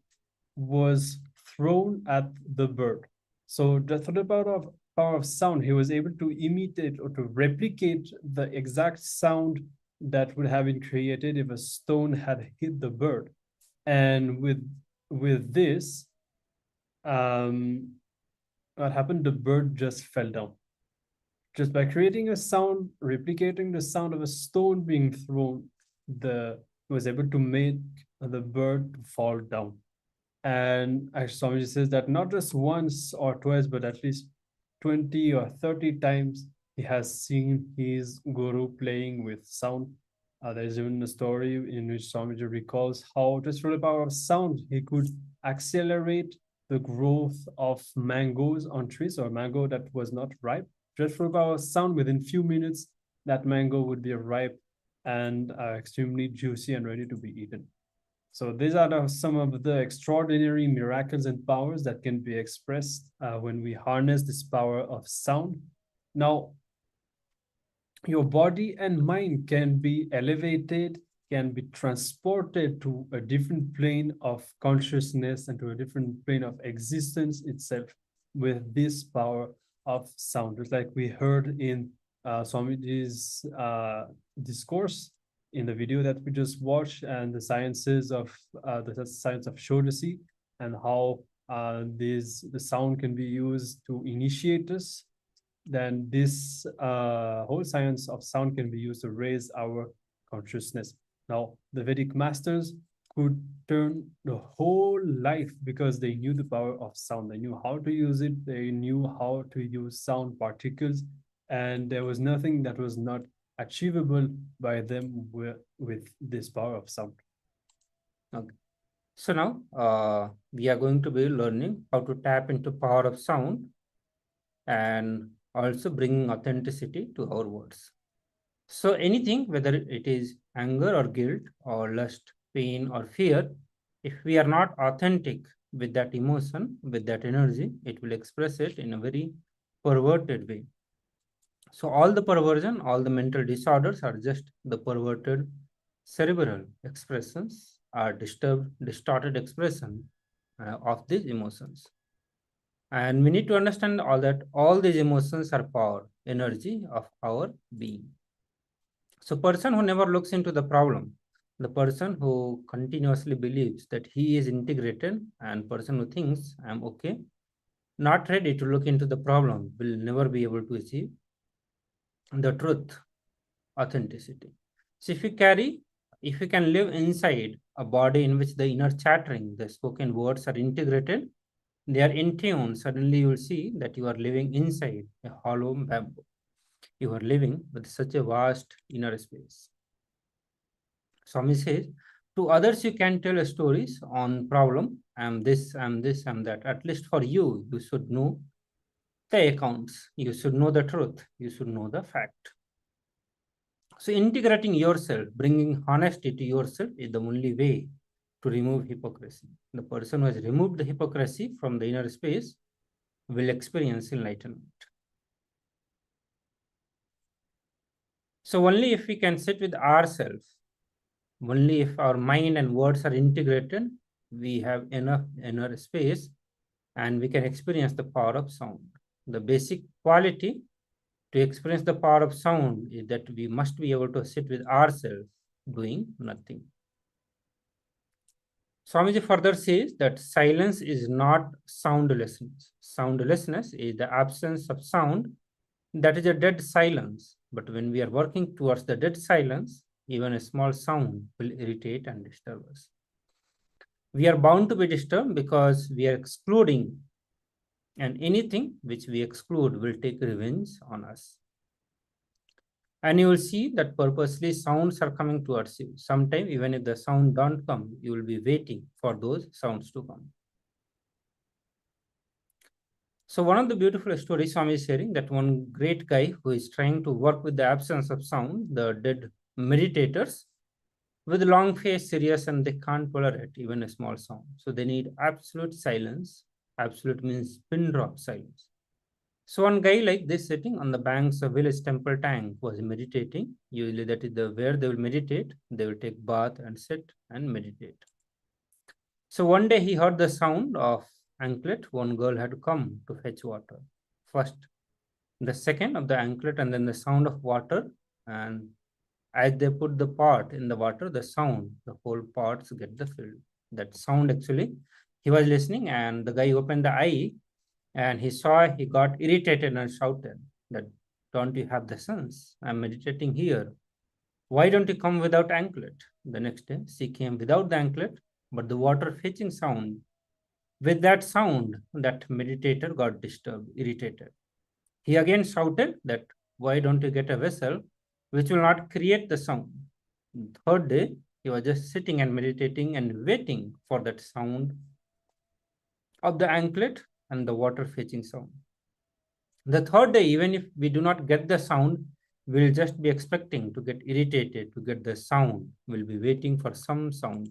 was thrown at the bird. So just through the power of sound, he was able to imitate or to replicate the exact sound that would have been created if a stone had hit the bird. And with this, what happened? The bird just fell down. Just by creating a sound, replicating the sound of a stone being thrown, was able to make the bird fall down. And Swamiji says that not just once or twice, but at least 20 or 30 times he has seen his guru playing with sound, There's even a story in which Swamiji recalls how just through the power of sound, he could accelerate the growth of mangoes on trees or mango that was not ripe. Just through the power of sound, within few minutes, that mango would be ripe and extremely juicy and ready to be eaten. So these are some of the extraordinary miracles and powers that can be expressed when we harness this power of sound. Now, your body and mind can be elevated, can be transported to a different plane of consciousness and to a different plane of existence itself with this power of sound. It's like we heard in Swamiji's discourse in the video that we just watched, and the sciences of the science of Shodasi, and how the sound can be used to initiate us. Then this whole science of sound can be used to raise our consciousness. Now, the Vedic masters could turn the whole life because they knew the power of sound. They knew how to use it. They knew how to use sound particles, and there was nothing that was not achievable by them with this power of sound. Okay. So now we are going to be learning how to tap into power of sound and also bringing authenticity to our words. So anything, whether it is anger or guilt or lust, pain or fear, if we are not authentic with that emotion, with that energy, it will express it in a very perverted way. So all the perversion, all the mental disorders are just the perverted cerebral expressions, are disturbed, distorted expression of these emotions. And we need to understand all these emotions are power, energy of our being. So person who never looks into the problem, the person who continuously believes that he is integrated, and person who thinks I'm okay, not ready to look into the problem, will never be able to achieve the truth, authenticity. So if you can live inside a body in which the inner chattering, the spoken words are integrated, they are in tune, suddenly you will see that you are living inside a hollow bamboo. You are living with such a vast inner space. Swami says, to others you can tell stories on problem, I'm this, I'm this, I'm that. At least for you, you should know the accounts, you should know the truth, you should know the fact. So integrating yourself, bringing honesty to yourself is the only way to remove hypocrisy. The person who has removed the hypocrisy from the inner space will experience enlightenment. So only if we can sit with ourselves, only if our mind and words are integrated, we have enough inner space and we can experience the power of sound. The basic quality to experience the power of sound is that we must be able to sit with ourselves doing nothing. Swamiji further says that silence is not soundlessness. Soundlessness is the absence of sound. That is a dead silence. But when we are working towards the dead silence, even a small sound will irritate and disturb us. We are bound to be disturbed because we are excluding, and anything which we exclude will take revenge on us. And you will see that purposely sounds are coming towards you. Sometimes, even if the sound don't come, you will be waiting for those sounds to come. So one of the beautiful stories Swami is sharing, that one great guy who is trying to work with the absence of sound, the dead meditators, with long face, serious, and they can't tolerate even a small sound. So they need absolute silence. Absolute means pin drop silence. So one guy like this sitting on the banks of village temple tank was meditating. Usually that is where they will meditate. They will take bath and sit and meditate. So one day he heard the sound of anklet. One girl had to come to fetch water. First, the second of the anklet, and then the sound of water. And as they put the pot in the water, the sound, the whole pots get the filled. That sound actually, he was listening, and the guy opened the eye and he saw, he got irritated and shouted that, don't you have the sense? I'm meditating here. Why don't you come without anklet? The next day, she came without the anklet, but the water fetching sound, with that sound, that meditator got disturbed, irritated. He again shouted that, why don't you get a vessel which will not create the sound? Third day, he was just sitting and meditating and waiting for that sound of the anklet and the water fetching sound. The third day, even if we do not get the sound, we'll just be expecting to get irritated to get the sound. We'll be waiting for some sound.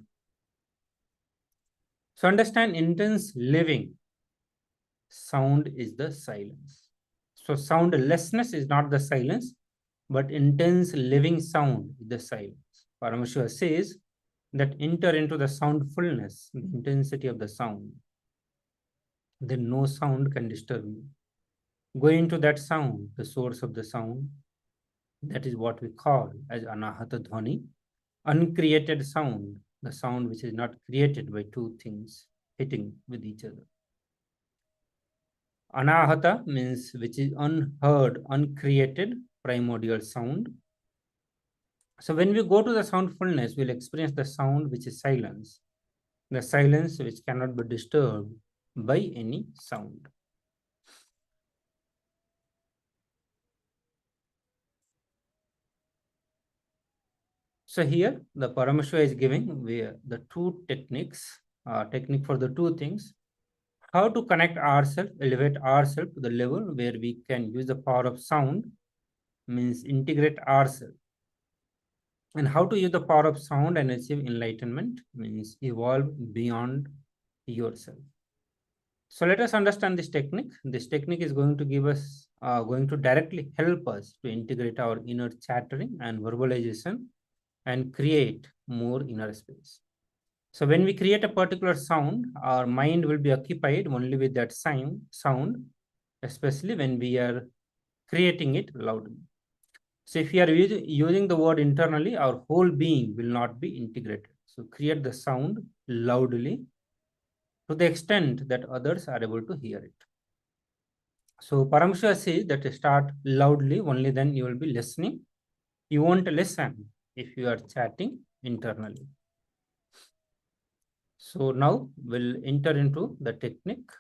So understand intense living. Sound is the silence. So soundlessness is not the silence, but intense living sound is the silence. Paramashiva says that enter into the soundfulness, the intensity of the sound. Then no sound can disturb you. Go into that sound, the source of the sound. That is what we call as anahata dhvani, uncreated sound, the sound which is not created by two things hitting with each other. Anahata means which is unheard, uncreated, primordial sound. So when we go to the soundfulness, we'll experience the sound which is silence, the silence which cannot be disturbed by any sound. So here the Paramashiva is giving the two techniques, technique for the two things, how to connect ourselves, elevate ourselves to the level where we can use the power of sound, means integrate ourselves. And how to use the power of sound and achieve enlightenment, means evolve beyond yourself. So let us understand this technique. This technique is going to give us, going to directly help us to integrate our inner chattering and verbalization and create more inner space. So when we create a particular sound, our mind will be occupied only with that sound, especially when we are creating it loudly. So if we are using the word internally, our whole being will not be integrated. So create the sound loudly to the extent that others are able to hear it. So Paramashiva says that start loudly, only then you will be listening. You won't listen if you are chatting internally. So now we'll enter into the technique.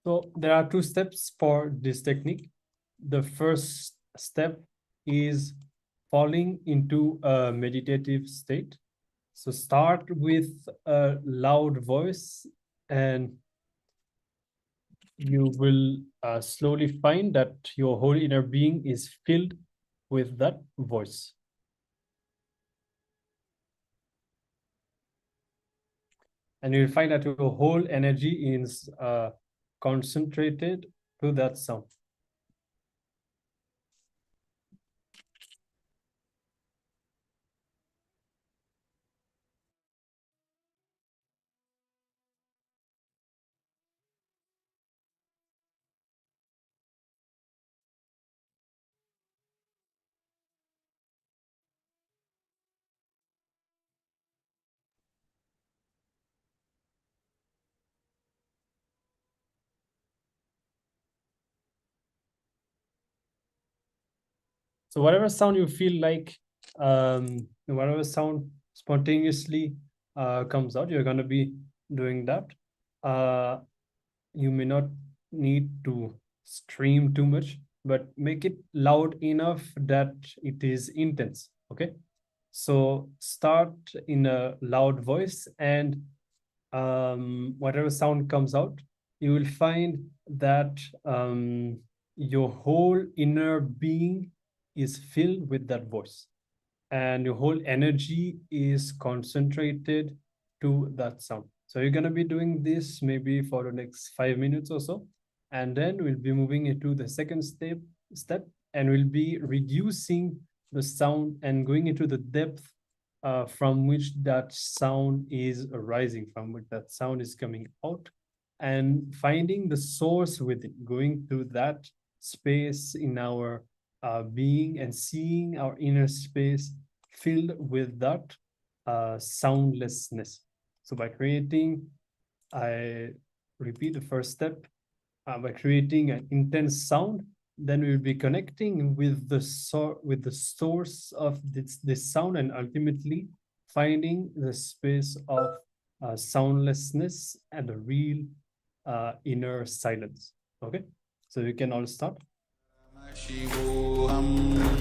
So there are two steps for this technique. The first step is falling into a meditative state. So start with a loud voice, and you will slowly find that your whole inner being is filled with that voice. And you'll find that your whole energy is concentrated to that sound. So whatever sound you feel like, whatever sound spontaneously comes out, you're going to be doing that. You may not need to stream too much, but make it loud enough that it is intense. Okay. So start in a loud voice, and whatever sound comes out, you will find that your whole inner being is filled with that voice, and your whole energy is concentrated to that sound. So you're going to be doing this maybe for the next 5 minutes or so. And then we'll be moving into the second step, and we'll be reducing the sound and going into the depth from which that sound is arising, from which that sound is coming out, and finding the source within, going to that space in our being and seeing our inner space filled with that soundlessness. So by creating, I repeat the first step, by creating an intense sound, then we will be connecting with the source of this sound, and ultimately finding the space of soundlessness and the real inner silence. Okay, so you can all start. Paramashivoham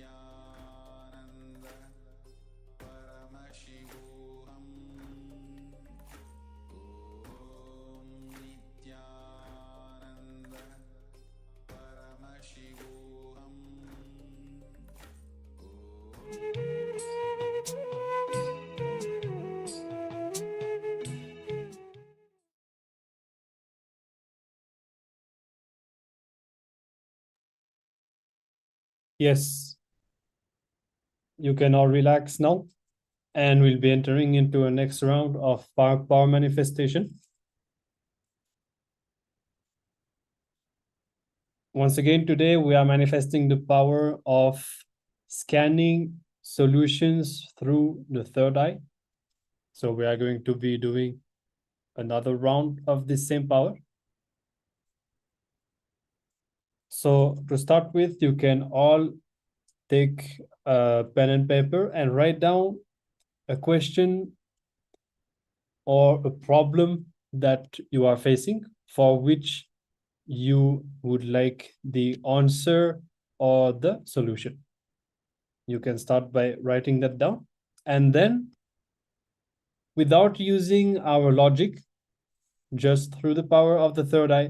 Nithyananda Paramashivoham Nithyananda Paramashivoham Yes, you can all relax now, and we'll be entering into a next round of power manifestation. Once again, today we are manifesting the power of scanning solutions through the third eye. So we are going to be doing another round of this same power. So to start with, you can all take a pen and paper and write down a question or a problem that you are facing, for which you would like the answer or the solution. You can start by writing that down, and then, without using our logic, just through the power of the third eye,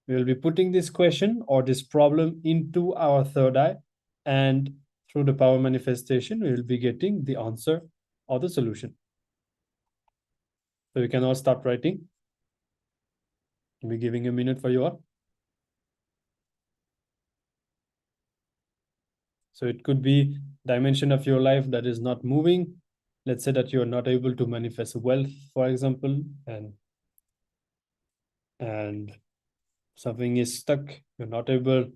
we will be putting this question or this problem into our third eye, and through the power manifestation, we will be getting the answer or the solution. So you can all start writing. I'll be giving a minute for you all. So it could be dimension of your life that is not moving. Let's say that you're not able to manifest wealth, for example, and something is stuck. You're not able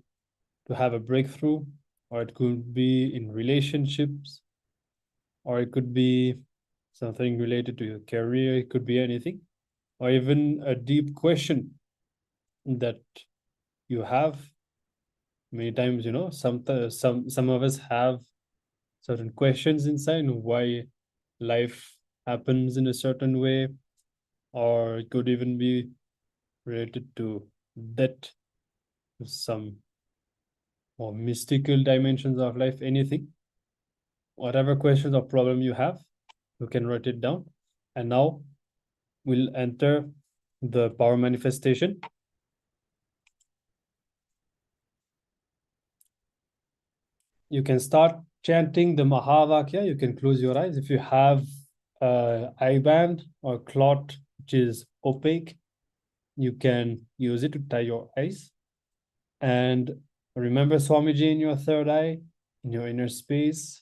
to have a breakthrough, or it could be in relationships, or it could be something related to your career. It could be anything, or even a deep question that you have. Many times, some of us have certain questions inside, why life happens in a certain way, or it could even be related to death, some more mystical dimensions of life, anything. Whatever questions or problem you have, you can write it down. And now we'll enter the power manifestation. You can start chanting the Mahavakya. You can close your eyes. If you have eye band or cloth which is opaque, you can use it to tie your eyes. And remember Swamiji in your third eye, in your inner space.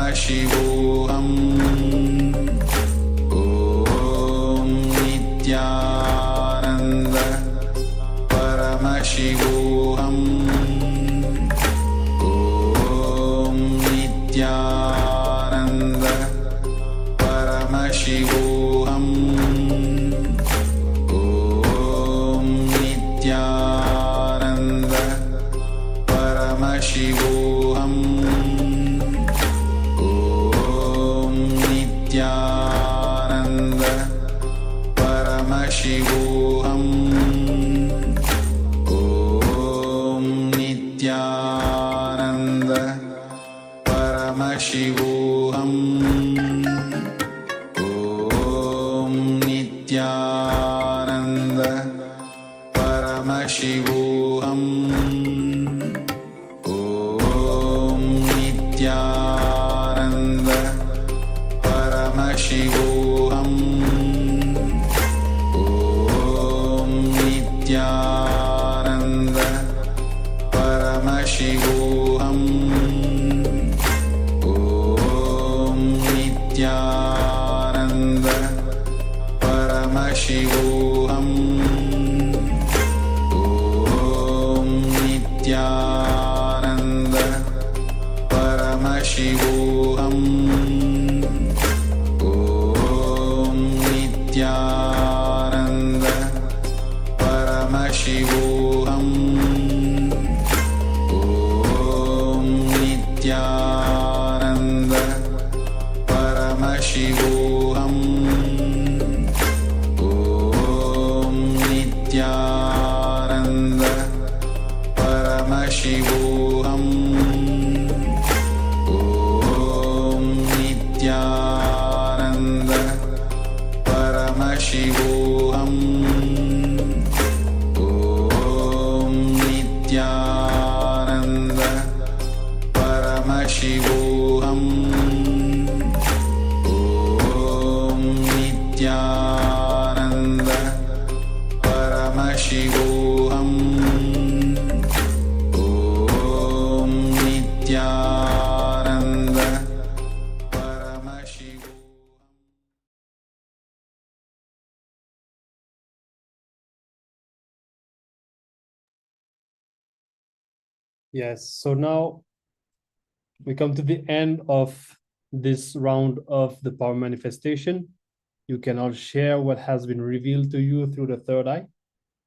Paramashivoham. Om Nithyananda Paramashivoham. Om Nithyananda Paramashivoham. Om Nithyananda Paramashivoham. Om Nithyananda Paramashivoham. Om Nithyananda Paramashivoham. Om Nithyananda Paramashivoham. Om Nithyananda Paramashivoham. Om Nithyananda Paramashivoham. Om Nithyananda Paramashivoham. Om Nithyananda Paramashivoham. Om Nithyananda Paramashivoham. Om Nithyananda Paramashivoham. Om Nithyananda Paramashivoham. Om Nithyananda Paramashivoham. Om Nithyananda Paramashivoham. Om Nithyananda Paramashivoham. Om Nithyananda Paramashivoham. Yes, so now we come to the end of this round of the power manifestation. You can all share what has been revealed to you through the third eye.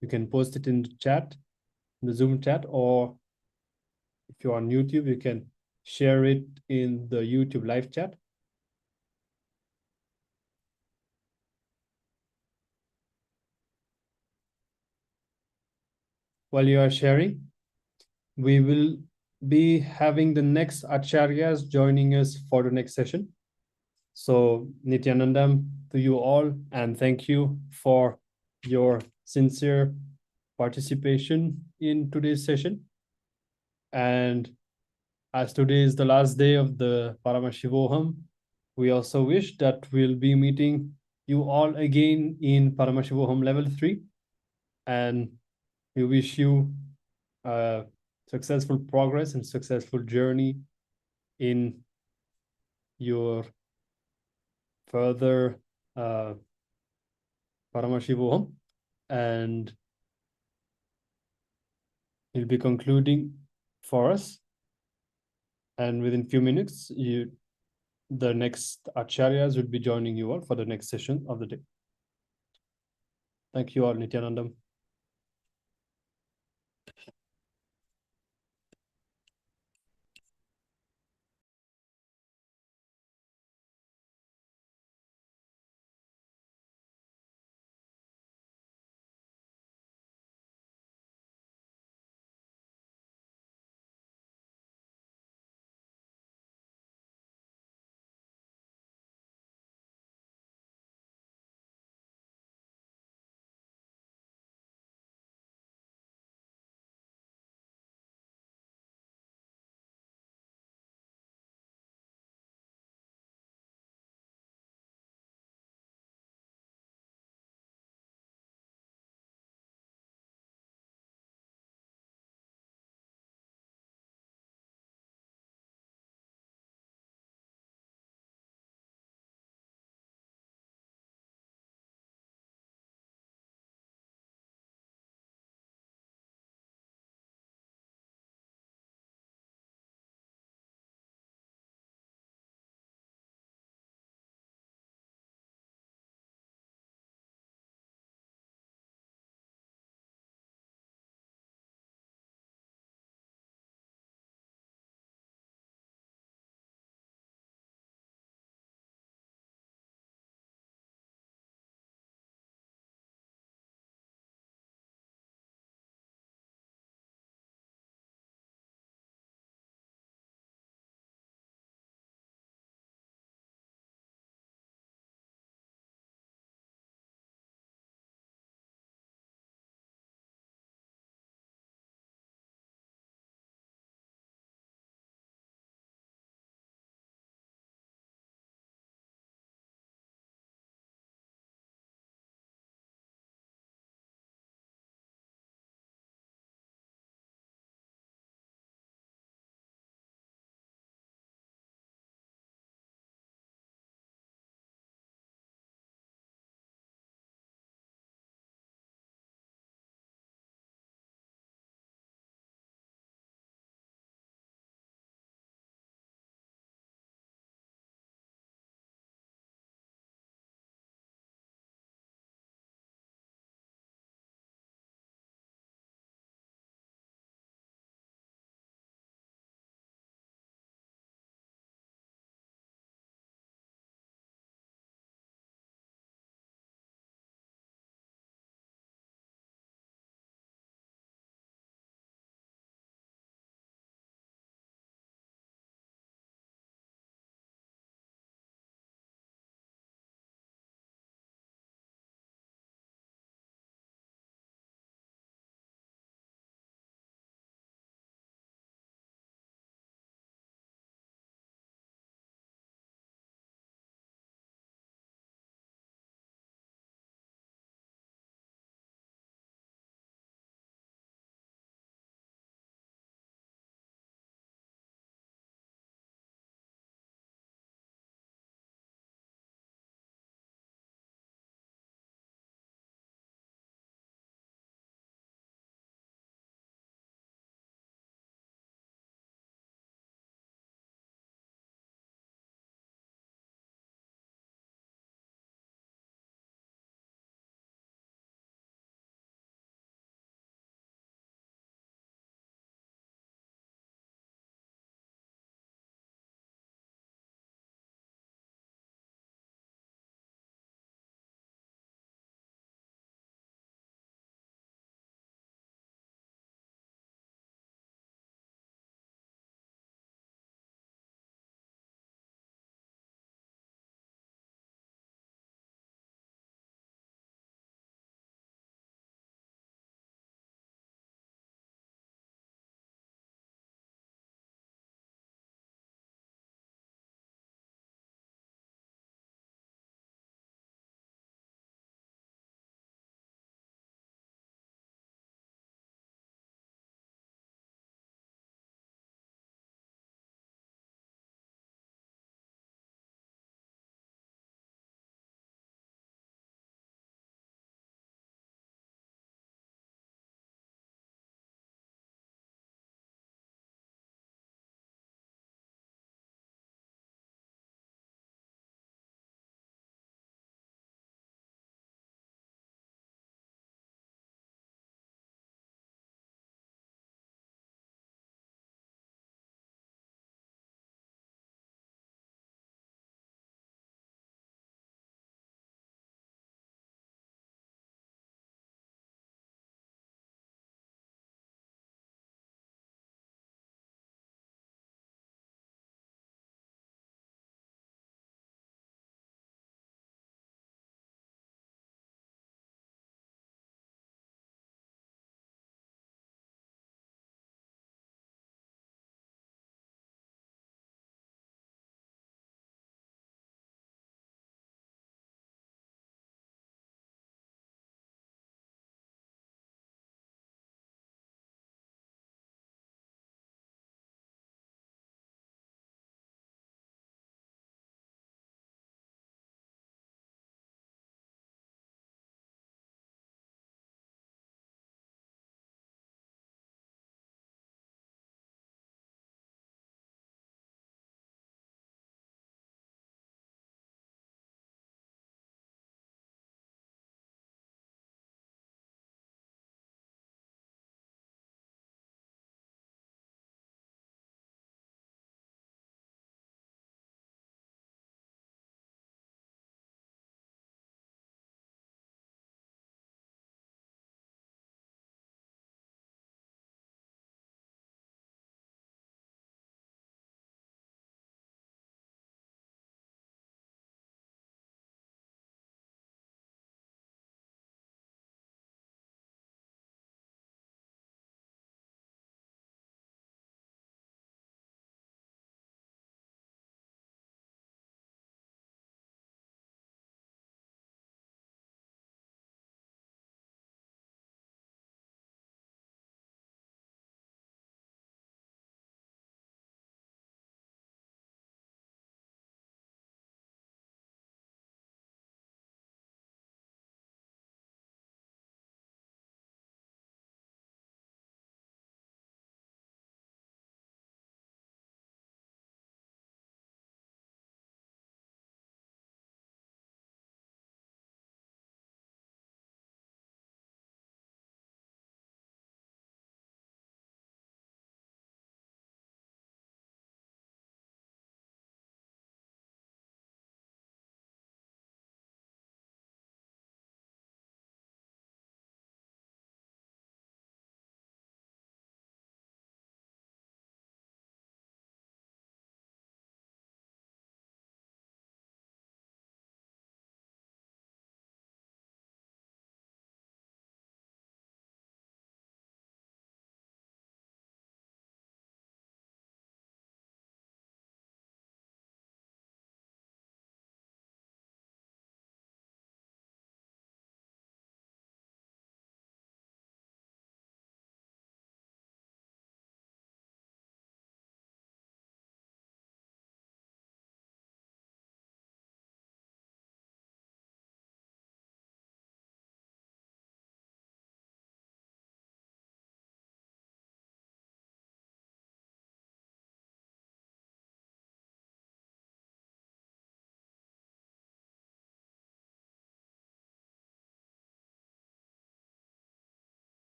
You can post it in the chat, in the Zoom chat, or if you're on YouTube, you can share it in the YouTube live chat. While you are sharing, we will be having the next acharyas joining us for the next session. So Nithyanandam to you all, and thank you for your sincere participation in today's session. And as today is the last day of the Paramashivoham, we also wish that we'll be meeting you all again in Paramashivoham Level 3. And we wish you successful progress and successful journey in your further Paramashivoham. And he'll be concluding for us. And within few minutes, the next acharyas will be joining you all for the next session of the day. Thank you all, Nithyanandam.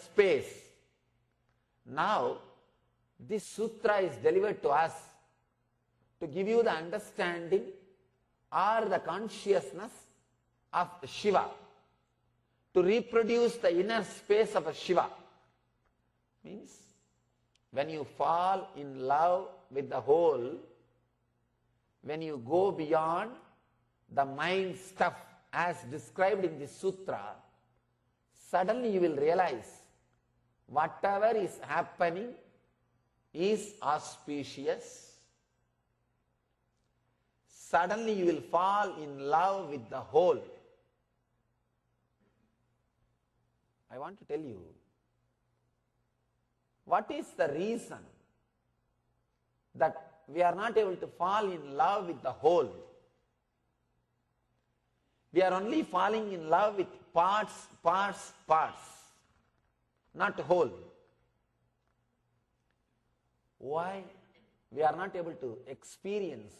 space. Now, this sutra is delivered to us to give you the understanding or the consciousness of Shiva, to reproduce the inner space of a Shiva. Means, when you fall in love with the whole, when you go beyond the mind stuff as described in this sutra, suddenly you will realize whatever is happening is auspicious. Suddenly you will fall in love with the whole. I want to tell you, what is the reason that we are not able to fall in love with the whole? We are only falling in love with parts, not whole. Why we are not able to experience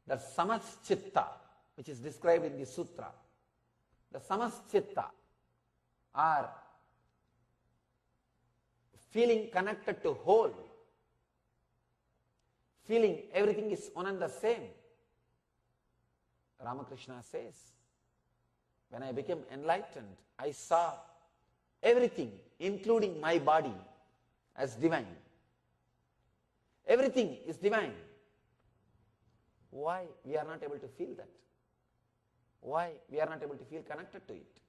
the samaschitta, which is described in the sutra? The samaschitta, are feeling connected to whole, feeling everything is one and the same. Ramakrishna says, when I became enlightened, I saw everything, including my body, as divine. Everything is divine. Why we are not able to feel that? Why we are not able to feel connected to it?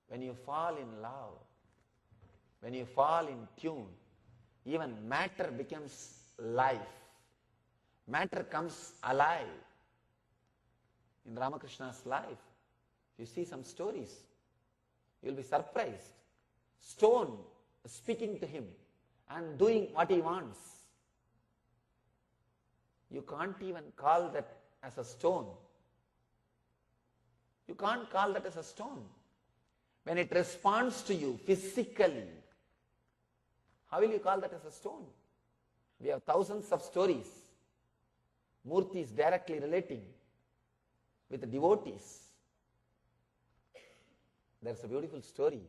When you fall in love, when you fall in tune, even matter becomes life. Matter comes alive. In Ramakrishna's life, if you see some stories, you will be surprised. Stone speaking to him and doing what he wants. You can't even call that as a stone. You can't call that as a stone. When it responds to you physically, how will you call that as a stone? We have thousands of stories, murtis directly relating with the devotees. There's a beautiful story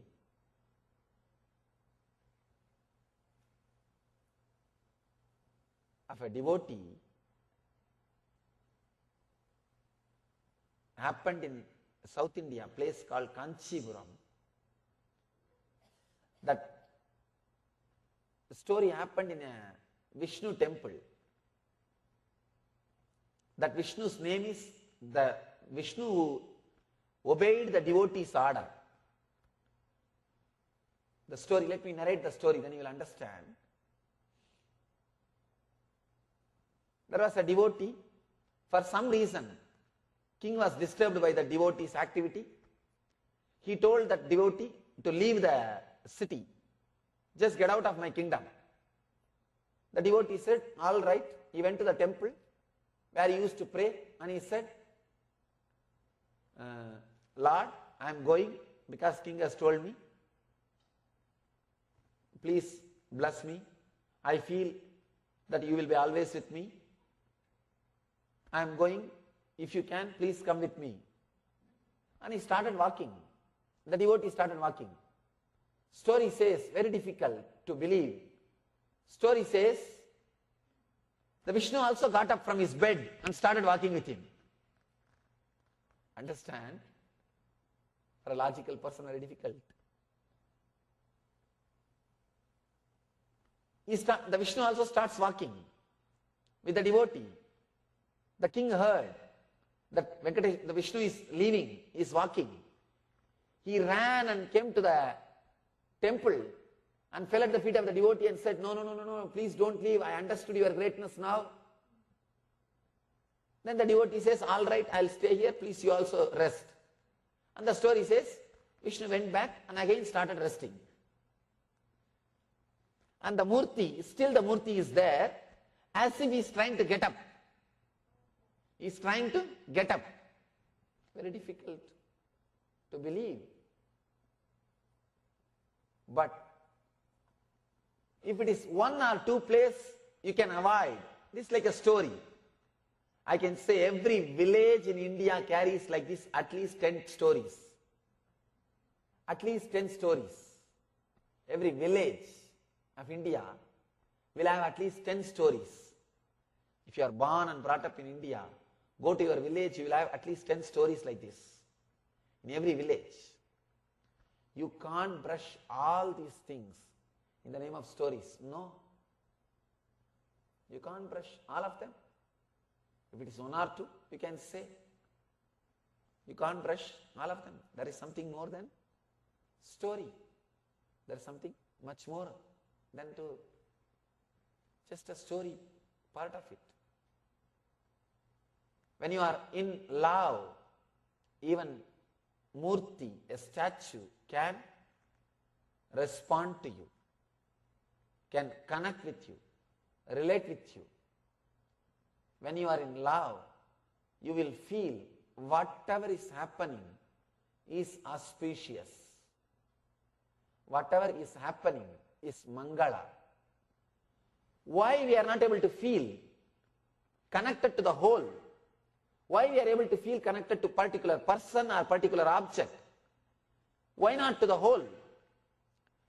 of a devotee, happened in South India, a place called Kanchipuram. That the story happened in a Vishnu temple. That Vishnu's name is the Vishnu who obeyed the devotee's order. The story, let me narrate the story, then you will understand. There was a devotee. For some reason, king was disturbed by the devotee's activity. He told that devotee to leave the city. Just get out of my kingdom. The devotee said, all right. He went to the temple where he used to pray, and he said, Lord, I am going because king has told me. Please bless me. I feel that you will be always with me. I am going. If you can, please come with me. And he started walking. The devotee started walking. Story says, very difficult to believe. Story says, the Vishnu also got up from his bed and started walking with him. Understand? For a logical person, very difficult. The Vishnu also starts walking with the devotee. The king heard that the Vishnu is leaving, is walking. He ran and came to the temple and fell at the feet of the devotee and said, no, please don't leave. I understood your greatness now. Then the devotee says, all right, I'll stay here. Please, you also rest. And the story says, Vishnu went back and again started resting. And the murti, still the murti is there, as if he is trying to get up. He is trying to get up. Very difficult to believe. But if it is one or two places, you can avoid. This is like a story. I can say every village in India carries like this at least 10 stories. At least 10 stories. Every village of India will have at least 10 stories. If you are born and brought up in India, go to your village, you will have at least 10 stories like this. In every village. You can't brush all these things in the name of stories. No. You can't brush all of them. If it is one or two, you can say. You can't brush all of them. There is something more than story. There is something much more than to just a story part of it. When you are in love, even Murti, a statue, can respond to you, can connect with you, relate with you. When you are in love, you will feel whatever is happening is auspicious. Whatever is happening is Mangala. Why we are not able to feel connected to the whole? Why we are able to feel connected to particular person or particular object? Why not to the whole?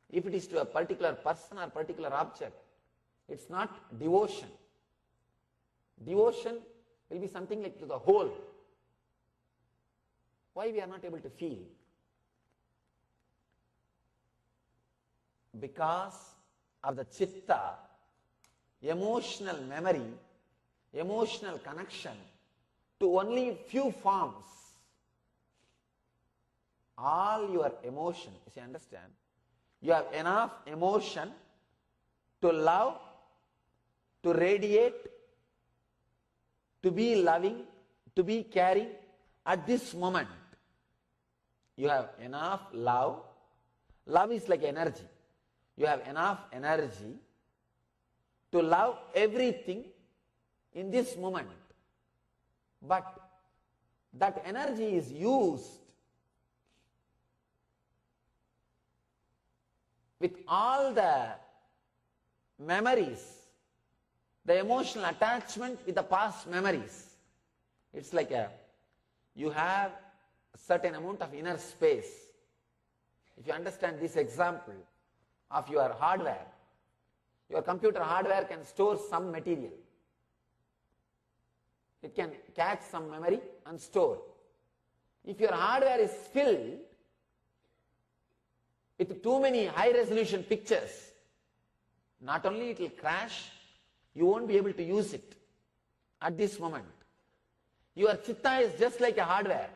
If it is to a particular person or particular object, it's not devotion. Devotion will be something like to the whole. Why we are not able to feel? Because of the chitta, emotional memory, emotional connection to only few forms. All your emotion, you understand? You have enough emotion to love, to radiate, to be loving, to be caring at this moment. You have enough love. Love is like energy. You have enough energy to love everything in this moment. But that energy is used with all the memories, the emotional attachment with the past memories. It's like you have a certain amount of inner space. If you understand this example of your hardware, your computer hardware can store some material. It can catch some memory and store. If your hardware is filled with too many high resolution pictures, not only it will crash, you won't be able to use it at this moment. Your chitta is just like a hardware.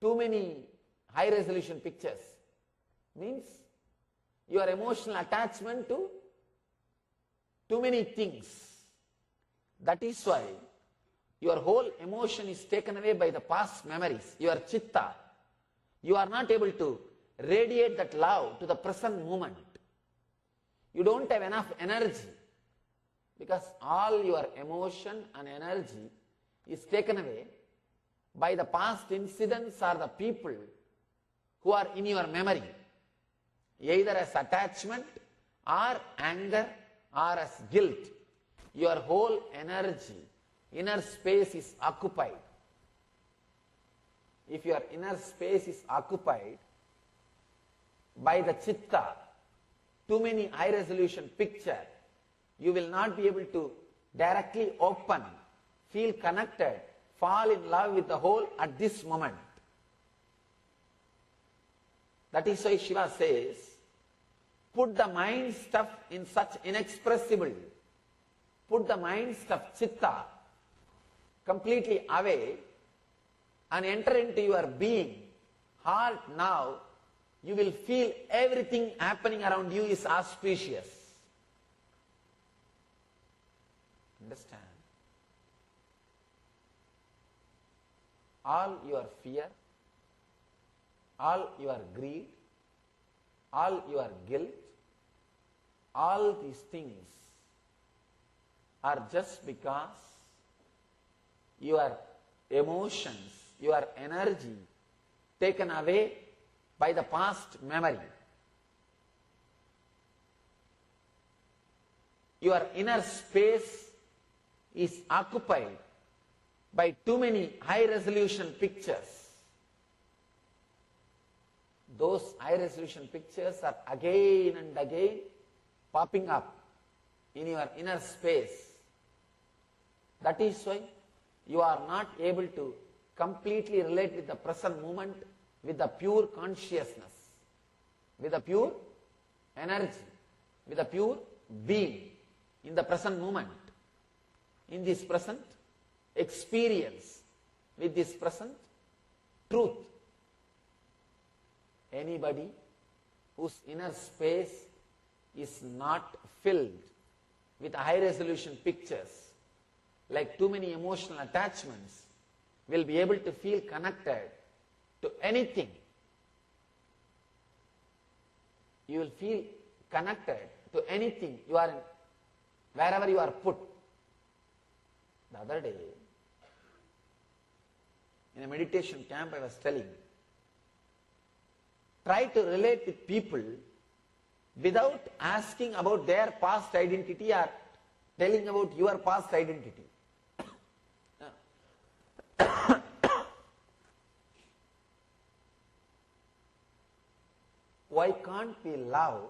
Too many high resolution pictures means your emotional attachment to too many things. That is why your whole emotion is taken away by the past memories, your chitta. You are not able to radiate that love to the present moment. You don't have enough energy because all your emotion and energy is taken away by the past incidents or the people who are in your memory, either as attachment or anger or as guilt. Your whole energy, inner space is occupied. If your inner space is occupied by the chitta, too many high resolution picture, you will not be able to directly open, feel connected, fall in love with the whole at this moment. That is why Shiva says, put the mind stuff in such inexpressible, put the mind stuff, chitta, completely away and enter into your being, heart. Now you will feel everything happening around you is auspicious. Understand? All your fear, all your greed, all your guilt, all these things are just because your emotions, your energy taken away by the past memory. Your inner space is occupied by too many high resolution pictures, those high resolution pictures are again and again popping up in your inner space. That is why you are not able to completely relate with the present moment, with the pure consciousness, with the pure energy, with the pure being in the present moment, in this present experience, with this present truth. Anybody whose inner space is not filled with high resolution pictures, like too many emotional attachments, will be able to feel connected to anything. You will feel connected to anything you are in, wherever you are put. The other day, in a meditation camp, I was telling, try to relate with people without asking about their past identity or telling about your past identity. Why can't we love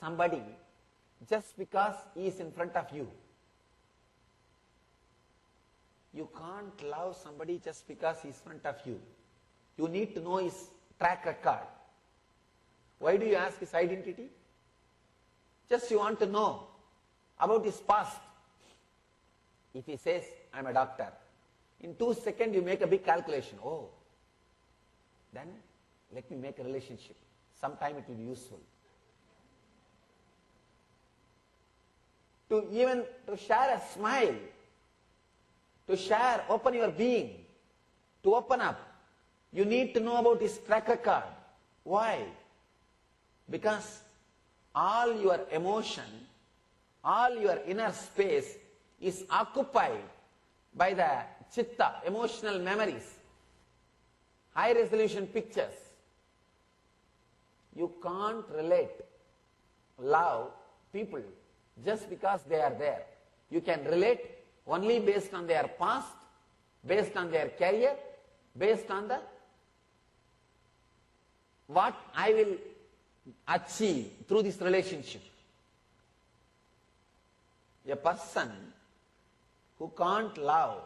somebody just because he is in front of you? You can't love somebody just because he is in front of you. You need to know his track record. Why do you ask his identity? Just you want to know about his past. If he says, I'm a doctor, in 2 seconds you make a big calculation. Oh, then let me make a relationship. Sometime it will be useful. To share a smile, to share, open your being, to open up, you need to know about his track record. Why? Because all your emotion, all your inner space is occupied by the chitta, emotional memories, high resolution pictures. You can't relate, love people just because they are there. You can relate only based on their past, based on their career, based on the what I will achieve through this relationship. A person who can't love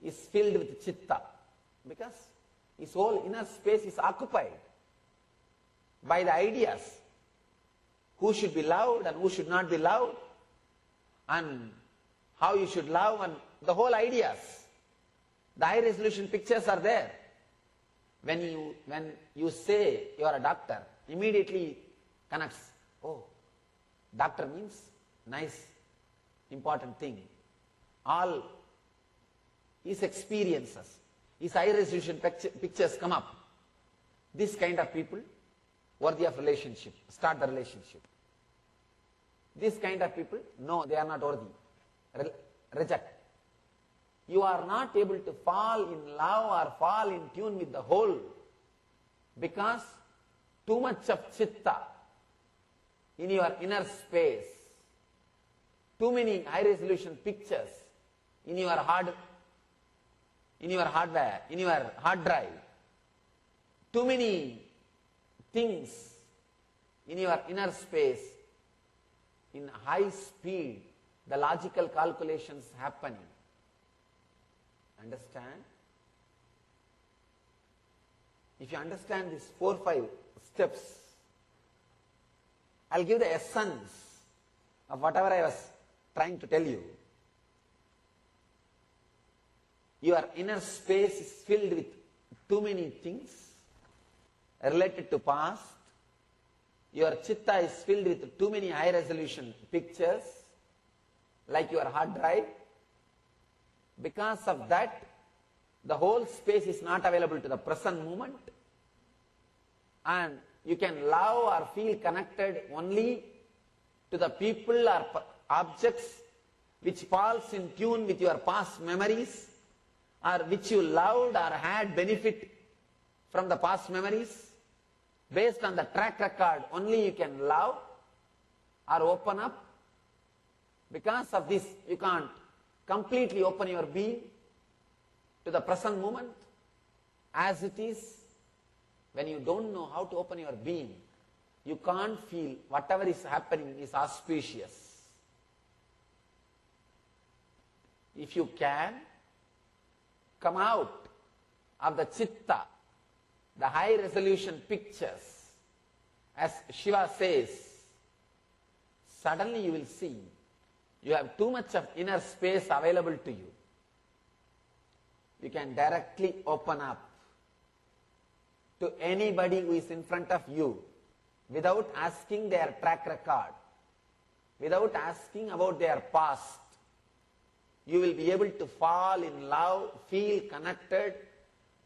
is filled with chitta because his whole inner space is occupied by the ideas who should be loved and who should not be loved, and how you should love, and the whole ideas. The high resolution pictures are there. When you say you are a doctor, immediately connects. Oh, doctor means nice, important thing. All his experiences, his high resolution pictures come up. This kind of people worthy of relationship, start the relationship. This kind of people, no, they are not worthy, reject. You are not able to fall in love or fall in tune with the whole because too much of chitta in your inner space, too many high resolution pictures in your hardware, in your hard drive, too many things in your inner space, in high speed, the logical calculations happening. Understand? If you understand these 4 or 5 steps, I'll give the essence of whatever I was trying to tell you. Your inner space is filled with too many things related to past. Your chitta is filled with too many high resolution pictures, like your hard drive. Because of that, the whole space is not available to the present moment, and you can love or feel connected only to the people or objects which falls in tune with your past memories, or which you loved or had benefit from the past memories. Based on the track record, only you can love or open up Because of this, you can't completely open your being to the present moment as it is. When you don't know how to open your being, you can't feel whatever is happening is auspicious. If you can come out of the chitta, the high resolution pictures, as Shiva says, suddenly you will see you have too much of inner space available to you. You can directly open up to anybody who is in front of you without asking their track record, without asking about their past. You will be able to fall in love, feel connected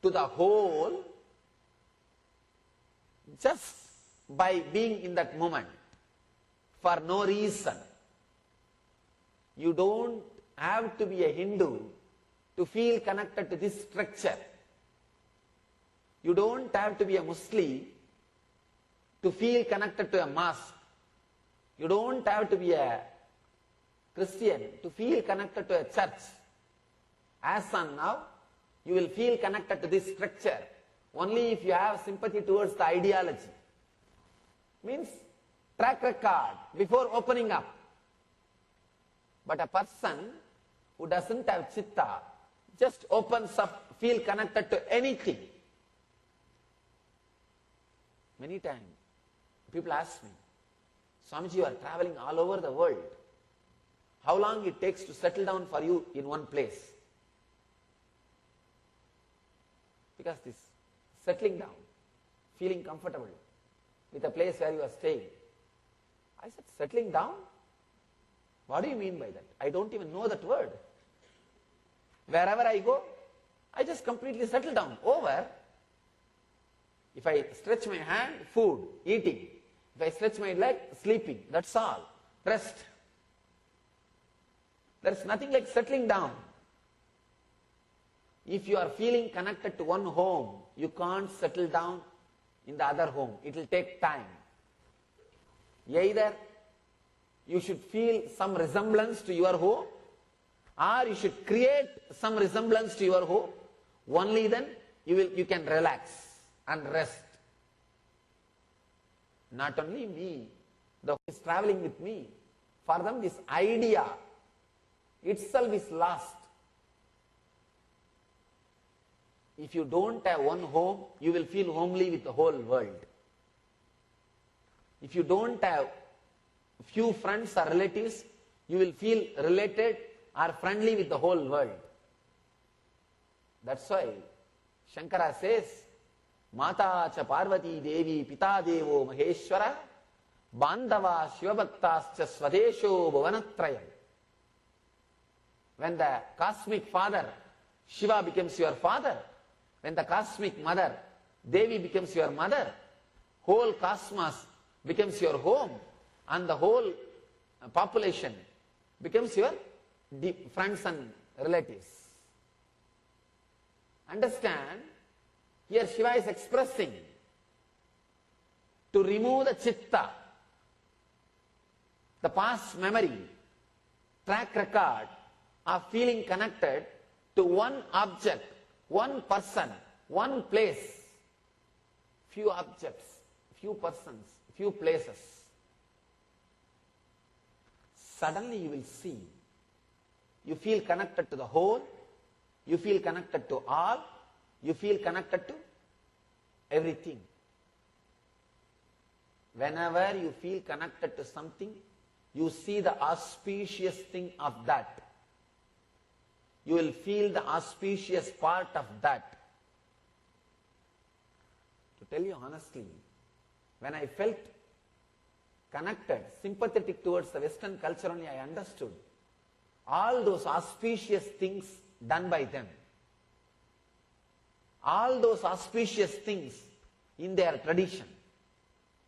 to the whole just by being in that moment for no reason. You don't have to be a Hindu to feel connected to this structure. You don't have to be a Muslim to feel connected to a mosque. You don't have to be a Christian to feel connected to a church. As on now, you will feel connected to this structure only if you have sympathy towards the ideology. Means track record before opening up. But a person who doesn't have chitta just opens up, feel connected to anything. Many times people ask me, Swamiji, you are traveling all over the world. How long it takes to settle down for you in one place? Because this settling down, feeling comfortable with the place where you are staying. I said, settling down? What do you mean by that? I don't even know that word. Wherever I go, I just completely settle down. Over. If I stretch my hand, food, eating. If I stretch my leg, sleeping. That's all. Rest. There's nothing like settling down. If you are feeling connected to one home, you can't settle down in the other home. It will take time. Either you should feel some resemblance to your home, or you should create some resemblance to your home. Only then you can relax and rest. Not only me, the who is traveling with me. For them, this idea itself is lost. If you don't have one home, you will feel homely with the whole world. If you don't have few friends or relatives, you will feel related or friendly with the whole world. That's why Shankara says, Mata cha Parvati Devi Pita Devo Maheshwara Bandava Shivabhaktascha Swadesho Bhuvanatrayam. When the cosmic father, Shiva becomes your father, when the cosmic mother, Devi becomes your mother, whole cosmos becomes your home, and the whole population becomes your friends and relatives. Understand, here Shiva is expressing to remove the chitta, the past memory, track record of feeling connected to one object, one person, one place, few objects, few persons, few places. Suddenly you will see, you feel connected to the whole, you feel connected to all, you feel connected to everything. Whenever you feel connected to something, you see the auspicious thing of that. You will feel the auspicious part of that. To tell you honestly, when I felt connected, sympathetic towards the Western culture only, I understood all those auspicious things done by them. All those auspicious things in their tradition,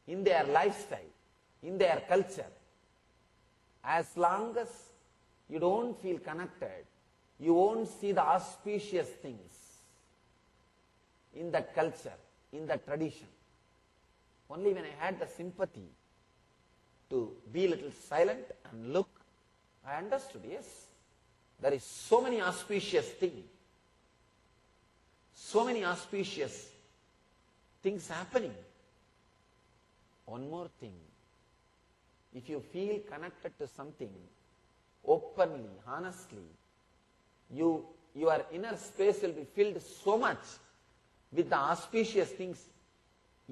in their lifestyle, in their culture. As long as you don't feel connected, you won't see the auspicious things in that culture, in that tradition. Only when I had the sympathy to be a little silent and look I understood, yes. There is so many auspicious things. So many auspicious things happening. One more thing. If you feel connected to something openly, honestly, your inner space will be filled so much with the auspicious things.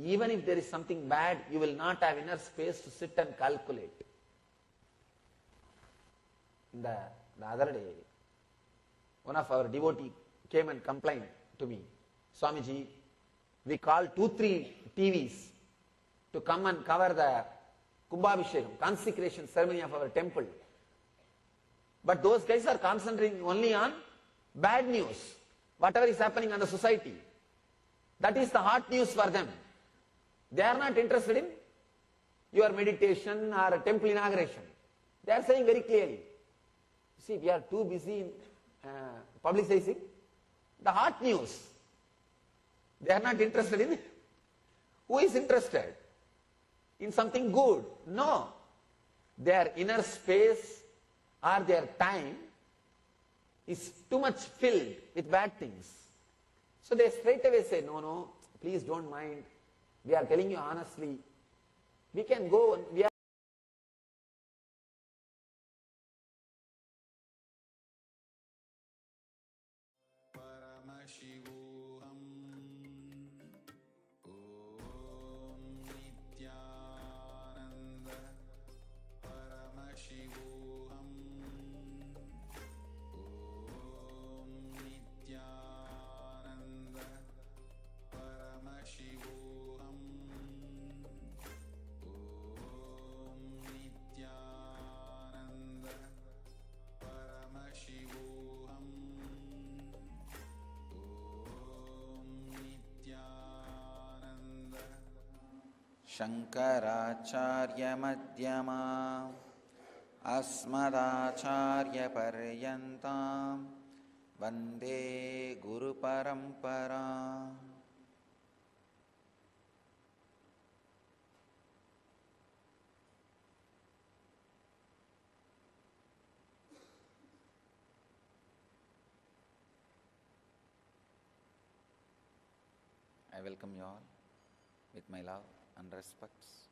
Even if there is something bad, you will not have inner space to sit and calculate. The other day, one of our devotees came and complained to me, Swamiji, we called 2-3 TVs to come and cover the Kumbhabhishekam, consecration ceremony of our temple. But those guys are concentrating only on bad news, whatever is happening in the society. That is the hot news for them. They are not interested in your meditation or temple inauguration. They are saying very clearly. See, we are too busy in publicizing the hot news. They are not interested in it. Who is interested in something good? No. Their inner space or their time is too much filled with bad things. So they straight away say, no, please don't mind. We are telling you honestly. We can go and we are Paramashivoham Om Nithyananda Paramashivoham Om Nithyananda Paramashivoham Om Nithyananda Paramashivoham Shankaracharya Madhyama Asmadacharya Paryantam Vande Guru Parampara. I welcome you all with my love and respects.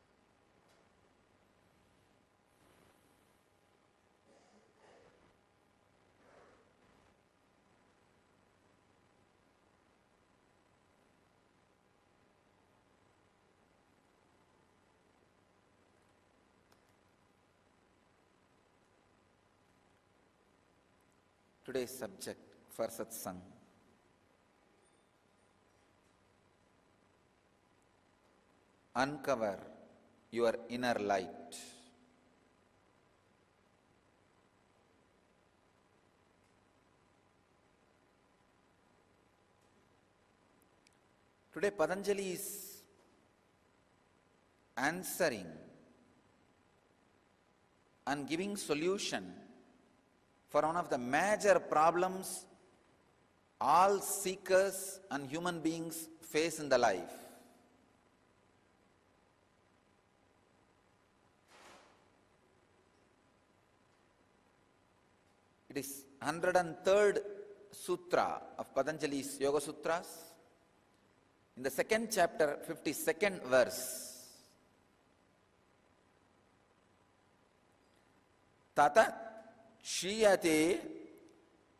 Today's subject for satsang: uncover your inner light. Today Patanjali is answering and giving solution for one of the major problems all seekers and human beings face in the life. It is 103rd Sutra of Patanjali's Yoga Sutras. In the second chapter, 52nd verse. Tata Shiyate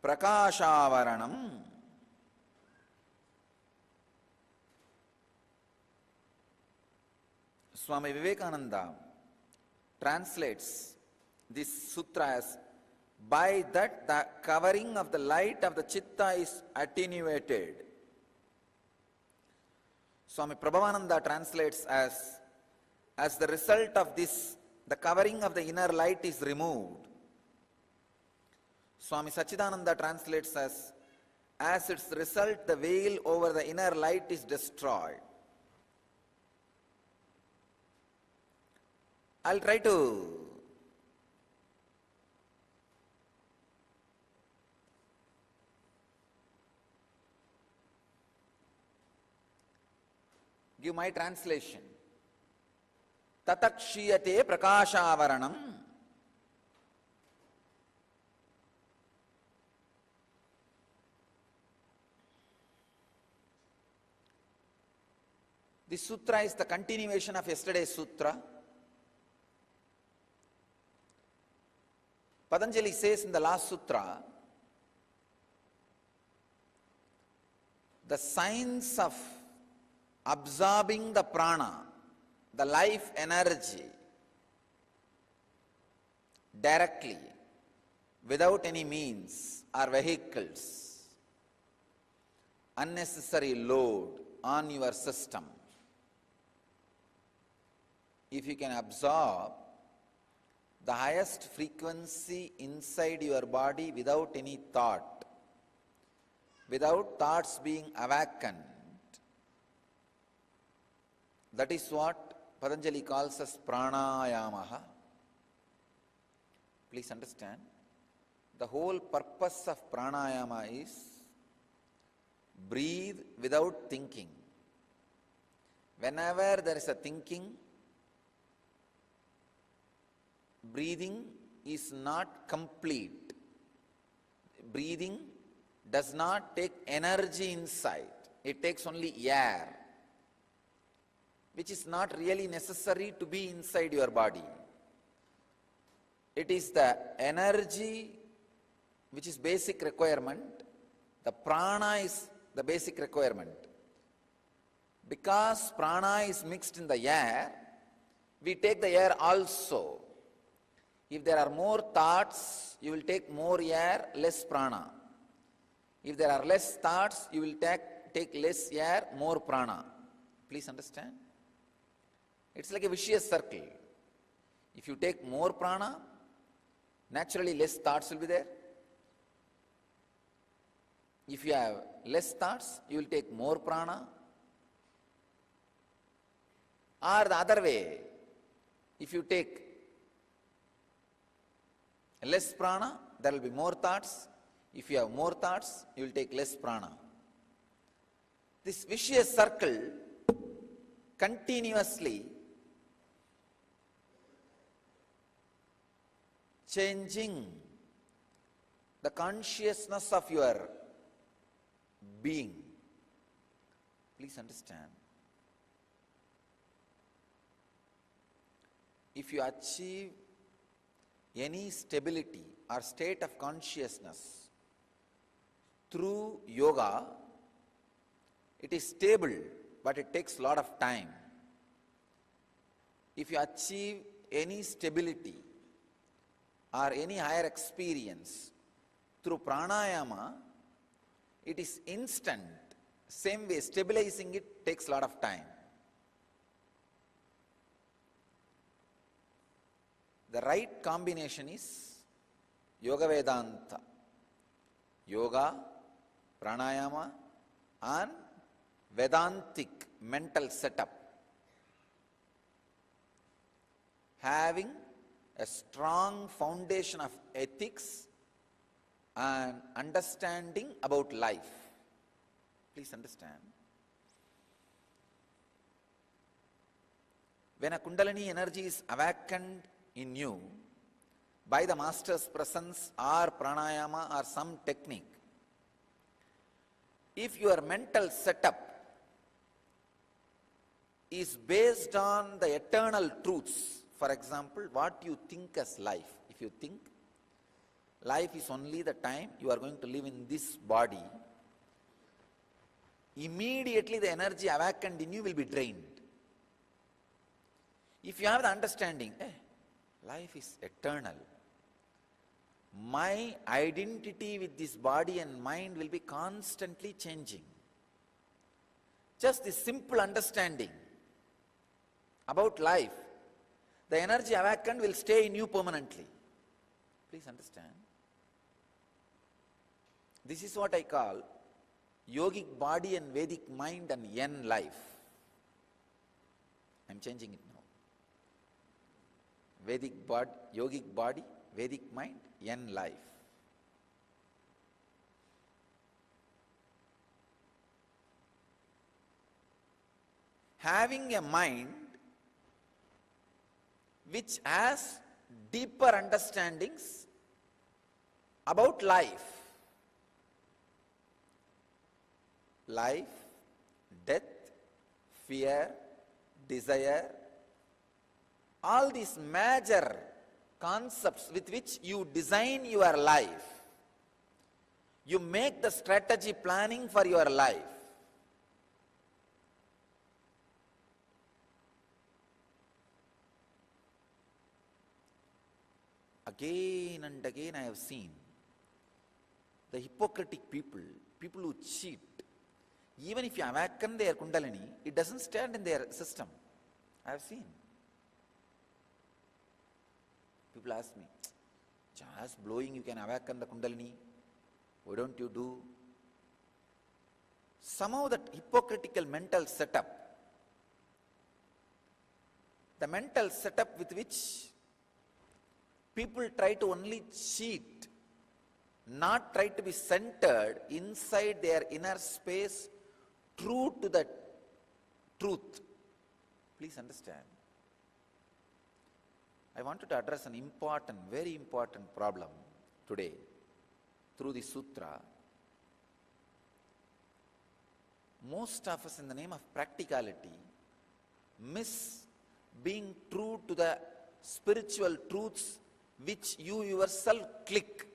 Prakashavaranam. Swami Vivekananda translates this sutra as, by that the covering of the light of the chitta is attenuated. Swami Prabhavananda translates as the result of this, the covering of the inner light is removed. Swami Sachidananda translates as its result, the veil over the inner light is destroyed. I'll try to give my translation. Tatakshiyate prakashavaranam. This sutra is the continuation of yesterday's sutra. Patanjali says in the last sutra, the science of absorbing the prana, the life energy, directly, without any means or vehicles, unnecessary load on your system. If you can absorb the highest frequency inside your body without any thought, without thoughts being awakened, that is what Patanjali calls as pranayamaha. Please understand, the whole purpose of pranayama is breathe without thinking. Whenever there is a thinking, breathing is not complete. Breathing does not take energy inside. It takes only air, which is not really necessary to be inside your body. It is the energy which is basic requirement. The prana is the basic requirement. Because prana is mixed in the air, we take the air also. If there are more thoughts, you will take more air, less prana. If there are less thoughts, you will take less air, more prana. Please understand? It's like a vicious circle. If you take more prana, naturally less thoughts will be there. If you have less thoughts, you will take more prana. Or the other way, if you take less prana, there will be more thoughts. If you have more thoughts, you will take less prana. This vicious circle continuously changing the consciousness of your being. Please understand. If you achieve any stability or state of consciousness through yoga, it is stable, but it takes a lot of time. If you achieve any stability or any higher experience through pranayama, it is instant. Same way, stabilizing it takes a lot of time. The right combination is Yoga Vedanta. Yoga, pranayama, and Vedantic mental setup. Having a strong foundation of ethics and understanding about life. Please understand. When a Kundalini energy is awakened in you by the master's presence or pranayama or some technique, if your mental setup is based on the eternal truths, for example, what you think as life. If you think life is only the time you are going to live in this body, immediately the energy awakened in you will be drained. If you have the understanding, life is eternal, my identity with this body and mind will be constantly changing. Just this simple understanding about life, the energy awakened will stay in you permanently. Please understand. This is what I call yogic body and Vedic mind and yen life. I am changing it now. Vedic body, yogic body, Vedic mind, yen life. Having a mind which has deeper understandings about life. Life, death, fear, desire, all these major concepts with which you design your life. You make the strategy planning for your life. Again and again I have seen the hypocritic people, people who cheat. Even if you awaken their kundalini, it doesn't stand in their system. I have seen. People ask me, just blowing you can awaken the kundalini. Why don't you do? Somehow that hypocritical mental setup, the mental setup with which people try to only cheat, not try to be centered inside their inner space, true to the truth. Please understand. I wanted to address an important, very important problem today through the sutra. Most of us, in the name of practicality, miss being true to the spiritual truths which you yourself click.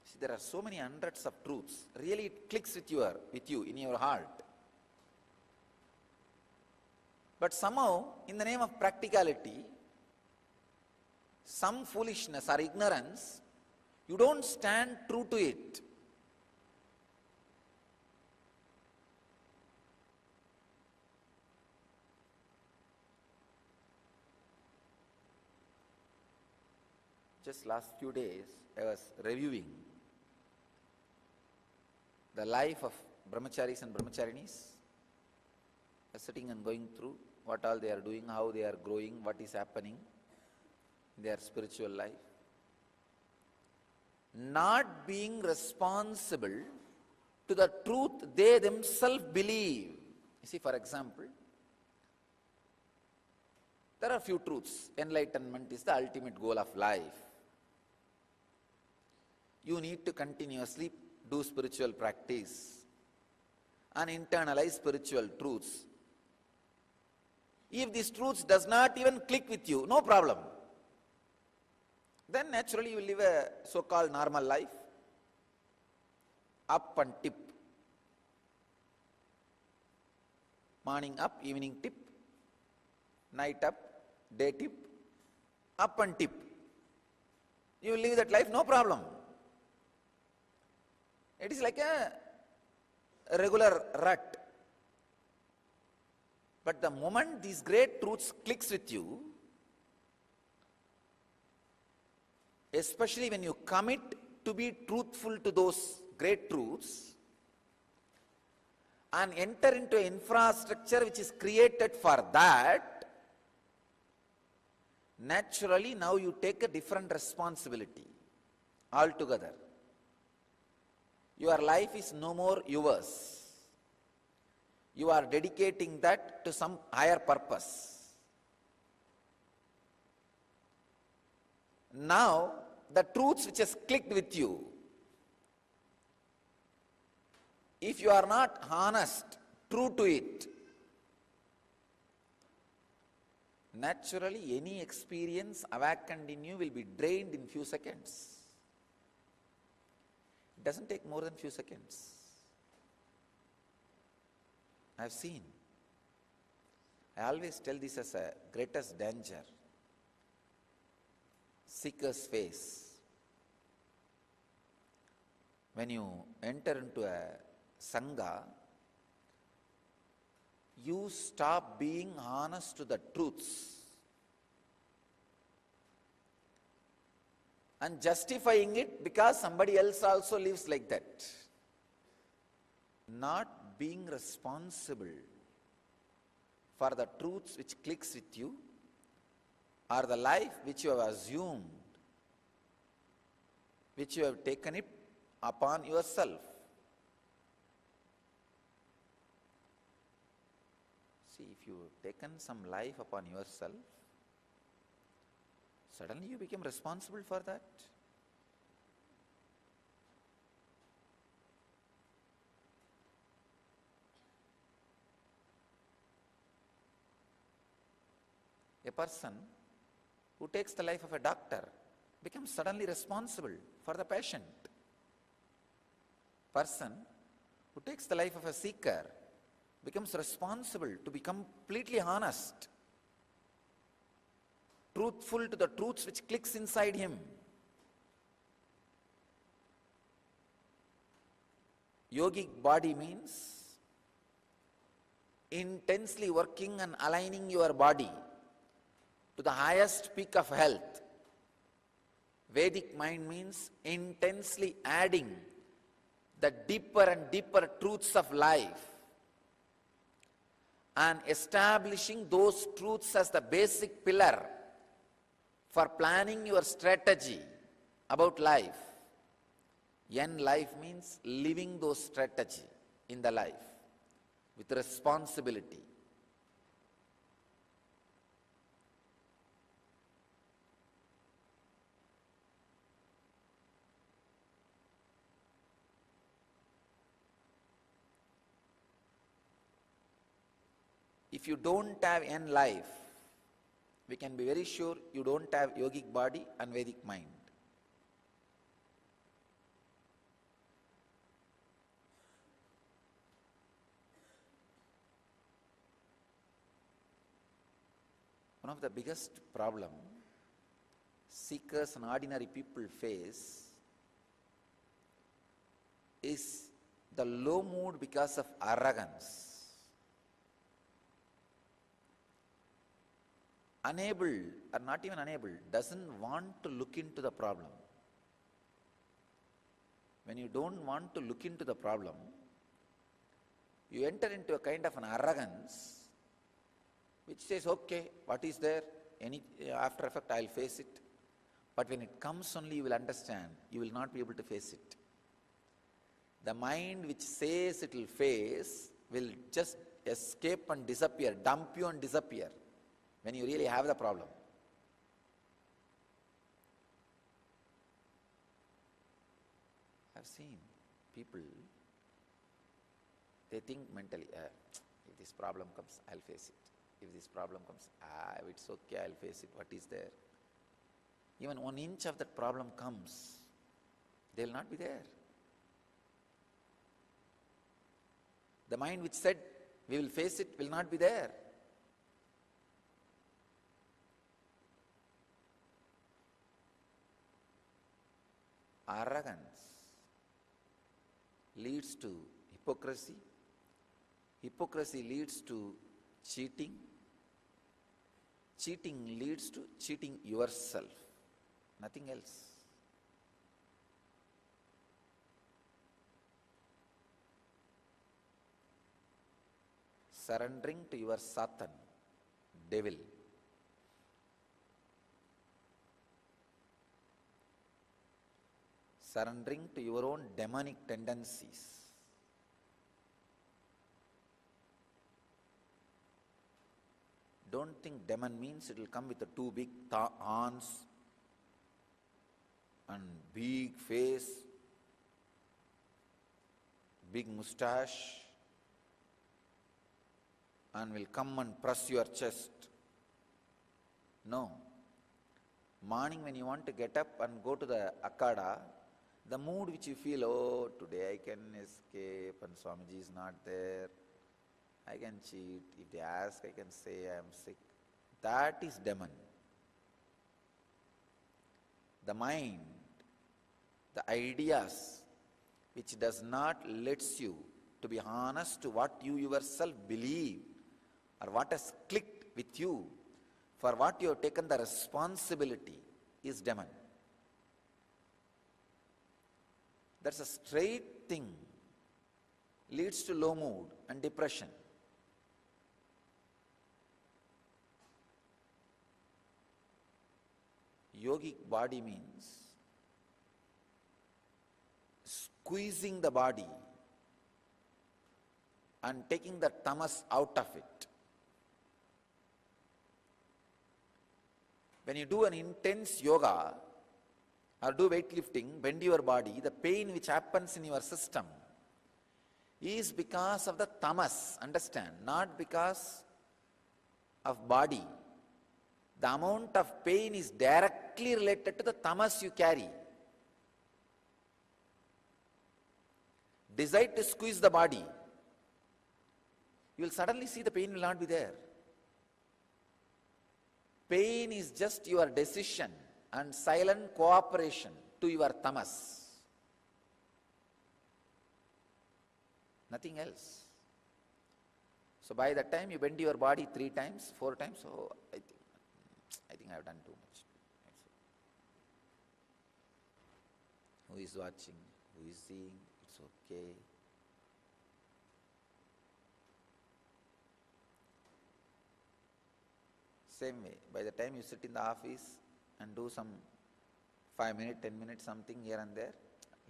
See, there are so many hundreds of truths. Really, it clicks with you in your heart. But somehow, in the name of practicality, some foolishness or ignorance, you don't stand true to it. Just last few days, I was reviewing the life of brahmacharis and brahmacharinis. I was sitting and going through what all they are doing, how they are growing, what is happening in their spiritual life. Not being responsible to the truth they themselves believe. You see, for example, there are few truths. Enlightenment is the ultimate goal of life. You need to continuously do spiritual practice and internalize spiritual truths. If these truths does not even click with you, no problem. Then naturally you will live a so-called normal life. Up and tip. Morning up, evening tip. Night up, day tip. Up and tip. You will live that life, no problem. It is like a regular rut. But the moment these great truths clicks with you, especially when you commit to be truthful to those great truths and enter into an infrastructure which is created for that, naturally now you take a different responsibility altogether. Your life is no more yours. You are dedicating that to some higher purpose. Now, the truths which has clicked with you, if you are not honest, true to it, naturally any experience awakened in you will be drained in few seconds. It doesn't take more than few seconds. I have seen. I always tell this as a greatest danger. Seeker's face. When you enter into a sangha, you stop being honest to the truths and justifying it because somebody else also lives like that. Not being responsible for the truths which clicks with you or the life which you have assumed, which you have taken it upon yourself. See, if you have taken some life upon yourself, suddenly you become responsible for that. A person who takes the life of a doctor becomes suddenly responsible for the patient. Person who takes the life of a seeker becomes responsible to be completely honest, truthful to the truths which clicks inside him. Yogic body means intensely working and aligning your body to the highest peak of health. Vedic mind means intensely adding the deeper and deeper truths of life and establishing those truths as the basic pillar for planning your strategy about life. Life means living those strategy in the life with responsibility. If you don't have N life, we can be very sure you don't have yogic body and Vedic mind. One of the biggest problem seekers and ordinary people face is the low mood because of arrogance. Unable, or not even unable, doesn't want to look into the problem. When you don't want to look into the problem, you enter into a kind of an arrogance which says, okay, what is there? Any after effect, I'll face it. But when it comes only, you will understand, you will not be able to face it. The mind which says it will face will just escape and disappear, dump you and disappear when you really have the problem. I've seen people, they think mentally, if this problem comes, I'll face it. If this problem comes, if it's okay, I'll face it. What is there? Even 1 inch of that problem comes, they will not be there. The mind which said, we will face it, will not be there. Arrogance leads to hypocrisy. Hypocrisy leads to cheating. Cheating leads to cheating yourself, nothing else. Surrendering to your Satan, devil. Surrendering to your own demonic tendencies. Don't think demon means it will come with the 2 big horns and big face, big moustache, and will come and press your chest. No. Morning when you want to get up and go to the Akada, the mood which you feel, oh, today I can escape and Swamiji is not there, I can cheat, if they ask I can say I am sick. That is demon. The mind, the ideas which does not lets you to be honest to what you yourself believe or what has clicked with you, for what you have taken the responsibility, is demon. That's a straight thing, leads to low mood and depression. Yogic body means squeezing the body and taking the tamas out of it. When you do an intense yoga or do weightlifting, bend your body, the pain which happens in your system is because of the tamas, understand, not because of body. the amount of pain is directly related to the tamas you carry. Decide to squeeze the body, you will suddenly see the pain will not be there. Pain is just your decision and silent cooperation to your tamas. Nothing else. So by the time you bend your body 3 times, 4 times, oh, I think I have done too much. Who is watching? Who is seeing? It's okay. Same way, by the time you sit in the office and do some 5 minutes, 10 minutes, something here and there,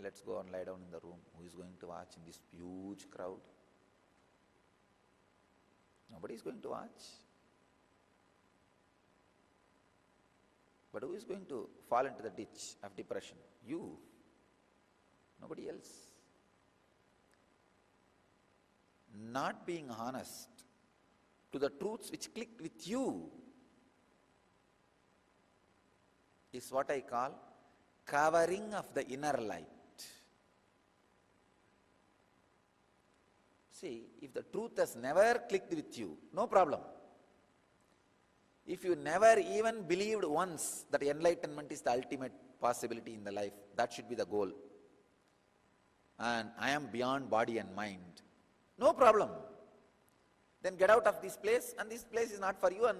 let's go and lie down in the room. Who is going to watch in this huge crowd? Nobody is going to watch. But who is going to fall into the ditch of depression? You. Nobody else. Not being honest to the truths which clicked with you is what I call covering of the inner light. See, if the truth has never clicked with you, no problem. If you never even believed once that enlightenment is the ultimate possibility in the life, that should be the goal. And I am beyond body and mind. No problem. Then get out of this place, and this place is not for you, and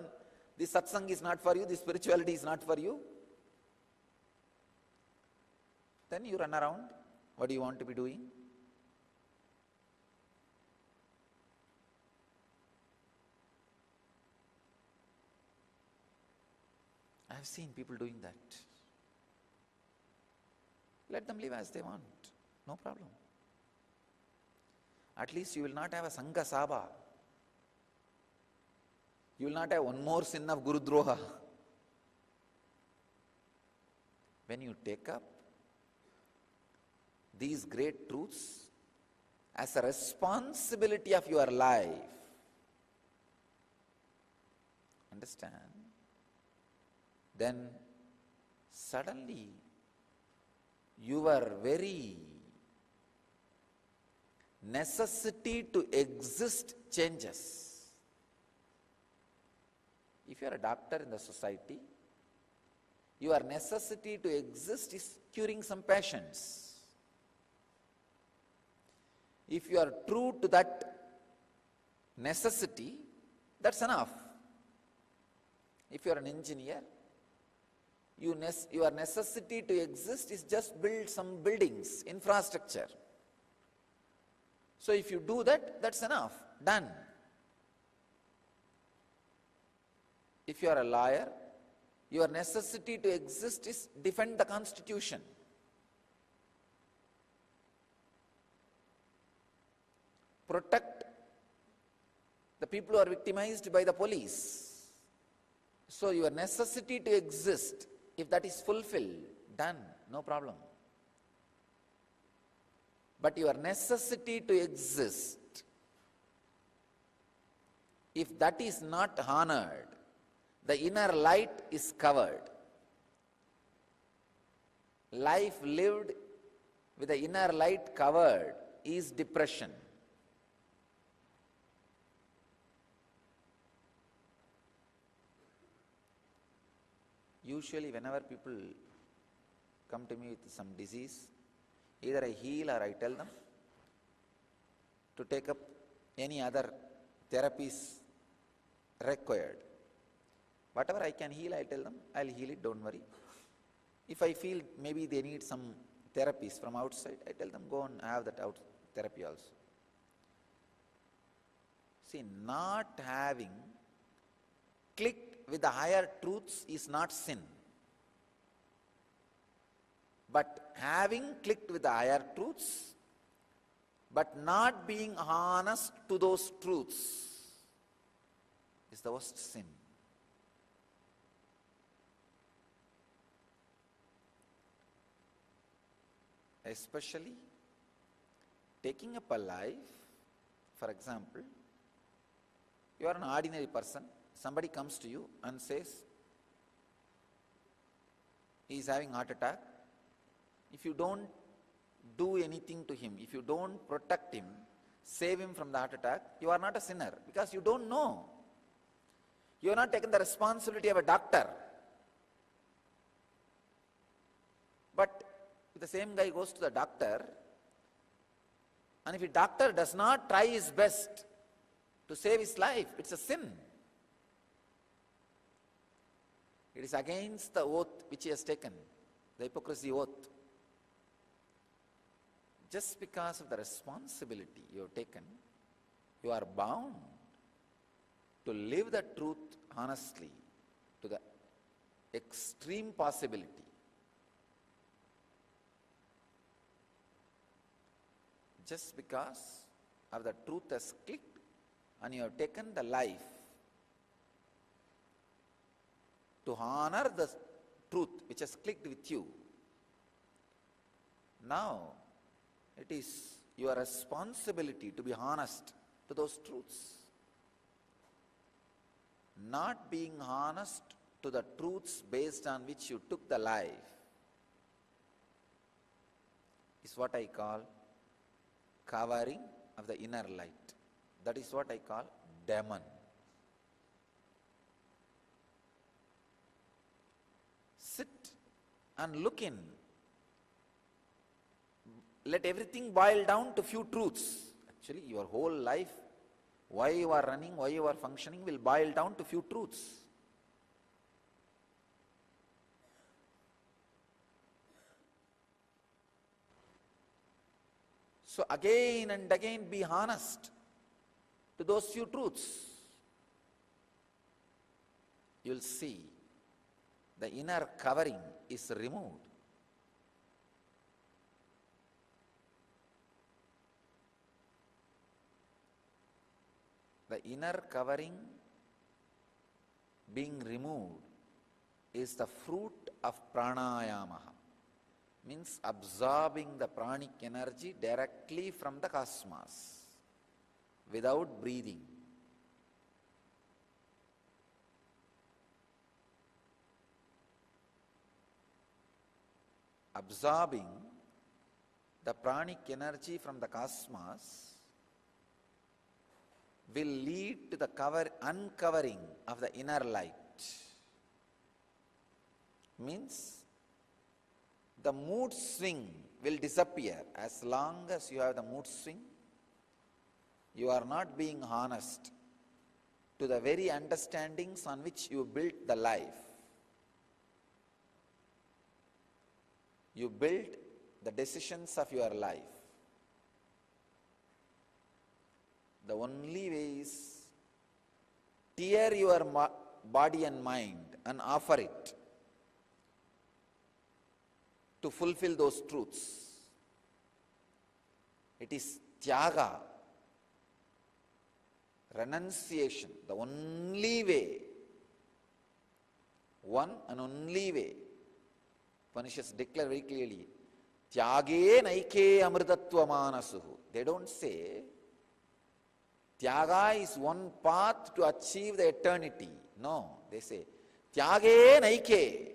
this satsang is not for you, this spirituality is not for you. Then you run around. What do you want to be doing? I have seen people doing that. Let them live as they want. No problem. At least you will not have a Sangha Sabha. You will not have one more sin of Guru Droha. When you take up these great truths as a responsibility of your life, understand? Then suddenly your very necessity to exist changes. If you are a doctor in the society, your necessity to exist is curing some patients. If you are true to that necessity, that's enough. If you are an engineer, your necessity to exist is just build some buildings, infrastructure. So if you do that, that's enough, done. If you are a lawyer, your necessity to exist is defend the Constitution. Protect the people who are victimized by the police. So your necessity to exist, if that is fulfilled, done, no problem. But your necessity to exist, if that is not honored, the inner light is covered. Life lived with the inner light covered is depression. Usually whenever people come to me with some disease, either I heal or I tell them to take up any other therapies required. Whatever I can heal, I tell them, I'll heal it, don't worry. If I feel maybe they need some therapies from outside, I tell them, go and have that therapy also. See, not having clicked with the higher truths is not sin. But having clicked with the higher truths, but not being honest to those truths is the worst sin. Especially taking up a life, for example, you are an ordinary person, somebody comes to you and says, he is having heart attack, if you don't do anything to him, if you don't protect him, save him from the heart attack, you are not a sinner because you don't know. You have not taken the responsibility of a doctor. But if the same guy goes to the doctor, and if the doctor does not try his best to save his life, it's a sin. It is against the oath which he has taken, the hypocrisy oath. Just because of the responsibility you have taken, you are bound to live the truth honestly to the extreme possibility. Just because of the truth has clicked and you have taken the life to honor the truth which has clicked with you. Now, it is your responsibility to be honest to those truths. Not being honest to the truths based on which you took the life is what I call covering of the inner light. That is what I call demon. Sit and look in. Let everything boil down to few truths. Actually, your whole life, why you are running, why you are functioning, will boil down to few truths. So again and again be honest to those few truths. You will see the inner covering is removed. The inner covering being removed is the fruit of pranayama, means absorbing the pranic energy directly from the cosmos without breathing. Absorbing the pranic energy from the cosmos will lead to the uncovering of the inner light. Means the mood swing will disappear. As long as you have the mood swing, you are not being honest to the very understandings on which you built the life. You built the decisions of your life. The only way is tear your body and mind and offer it to fulfill those truths. It is tyaga, renunciation, the only way, one and only way. Upanishads declare very clearly, tyage naike amritatva manasuhu. They don't say tyaga is one path to achieve the eternity. No, they say tyage naike,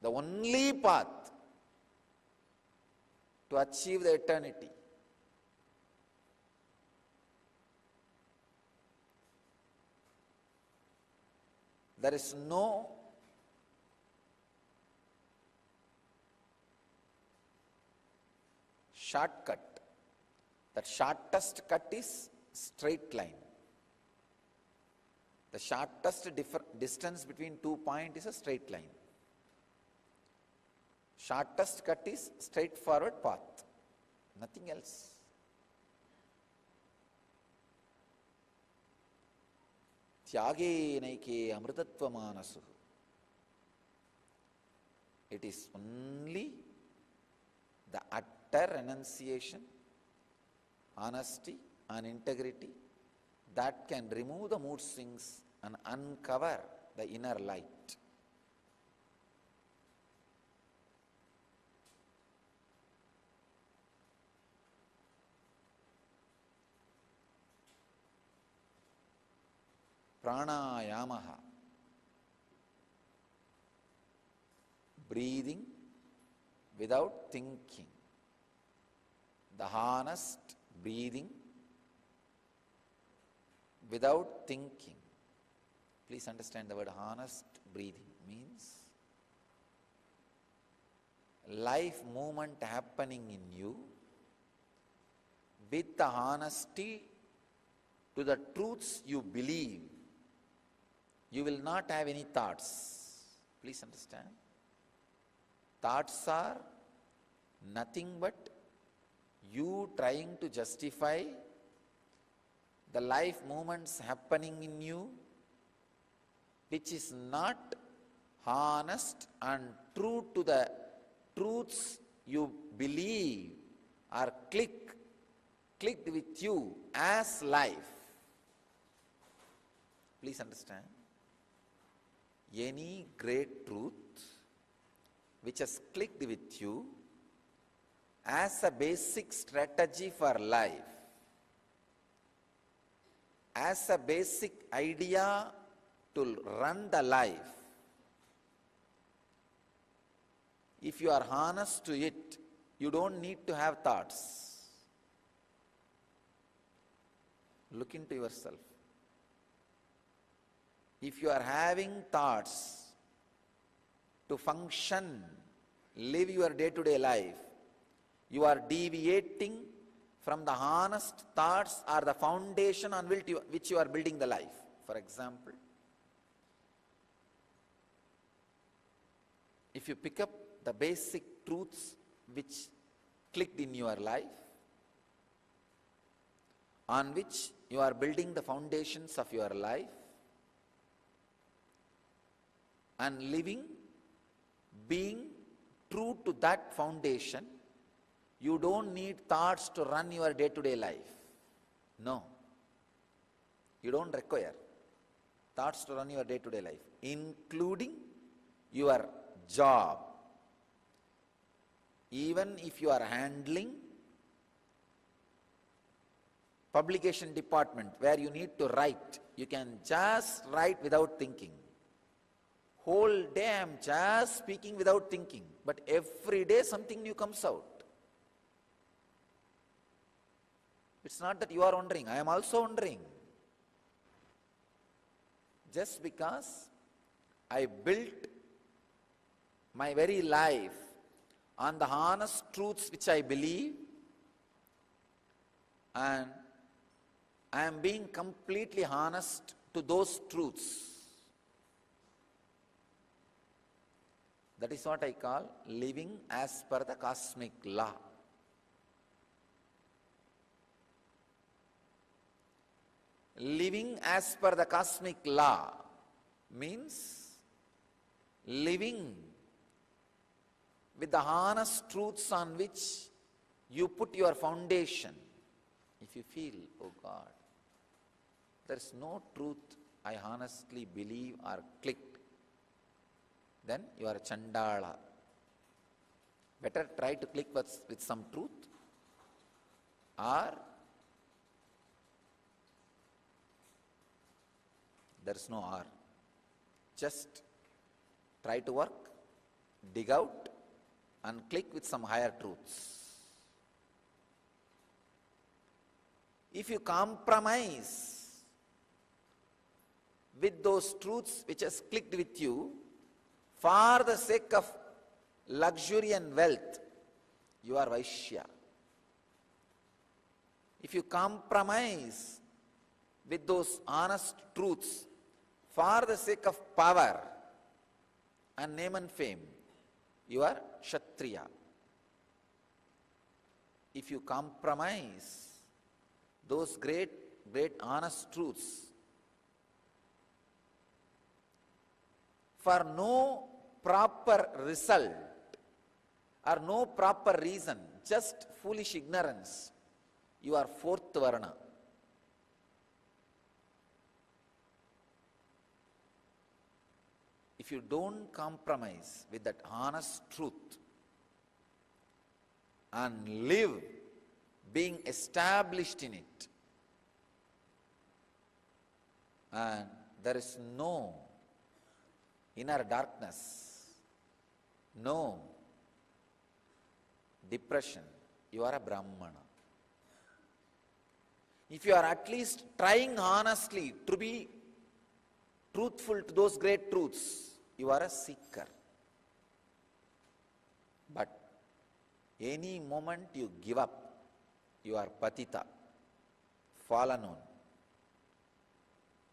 the only path to achieve the eternity. There is no shortcut. That shortest cut is straight line. The shortest distance between 2 points is a straight line. Shortest cut is straightforward path, nothing else. Tyage naike amritatva manasu. It is only the utter renunciation, honesty and integrity that can remove the mood swings and uncover the inner light. Pranayamaha, breathing without thinking. The honest breathing without thinking. Please understand the word honest breathing means life movement happening in you with the honesty to the truths you believe. You will not have any thoughts. Please understand. Thoughts are nothing but you trying to justify the life movements happening in you, which is not honest and true to the truths you believe are clicked with you as life. Please understand. Any great truth which has clicked with you as a basic strategy for life, as a basic idea to run the life, if you are honest to it, you don't need to have thoughts. Look into yourself. If you are having thoughts to function, live your day-to-day life, you are deviating from the honest thoughts or the foundation on which you are building the life. For example, if you pick up the basic truths which clicked in your life, on which you are building the foundations of your life, and living, being true to that foundation, you don't need thoughts to run your day-to-day life. No. You don't require thoughts to run your day-to-day life, including your job. Even if you are handling publication department where you need to write, you can just write without thinking. Whole day I am just speaking without thinking, but every day something new comes out. It's not that you are wondering, I am also wondering. Just because I built my very life on the honest truths which I believe, and I am being completely honest to those truths. That is what I call living as per the cosmic law. Living as per the cosmic law means living with the honest truths on which you put your foundation. If you feel, oh God, there is no truth I honestly believe or clicked, then you are a Chandala. Better try to click with some truth, or there is no or. Just try to work, dig out, and click with some higher truths. If you compromise with those truths which has clicked with you for the sake of luxury and wealth, you are Vaishya. If you compromise with those honest truths for the sake of power and name and fame, you are Kshatriya. If you compromise those great honest truths for no proper result or no proper reason, just foolish ignorance, you are fourth Varna. If you don't compromise with that honest truth and live being established in it, and there is no inner darkness, no depression, you are a Brahmana. If you are at least trying honestly to be truthful to those great truths, you are a seeker. But any moment you give up, you are patita, fallen on.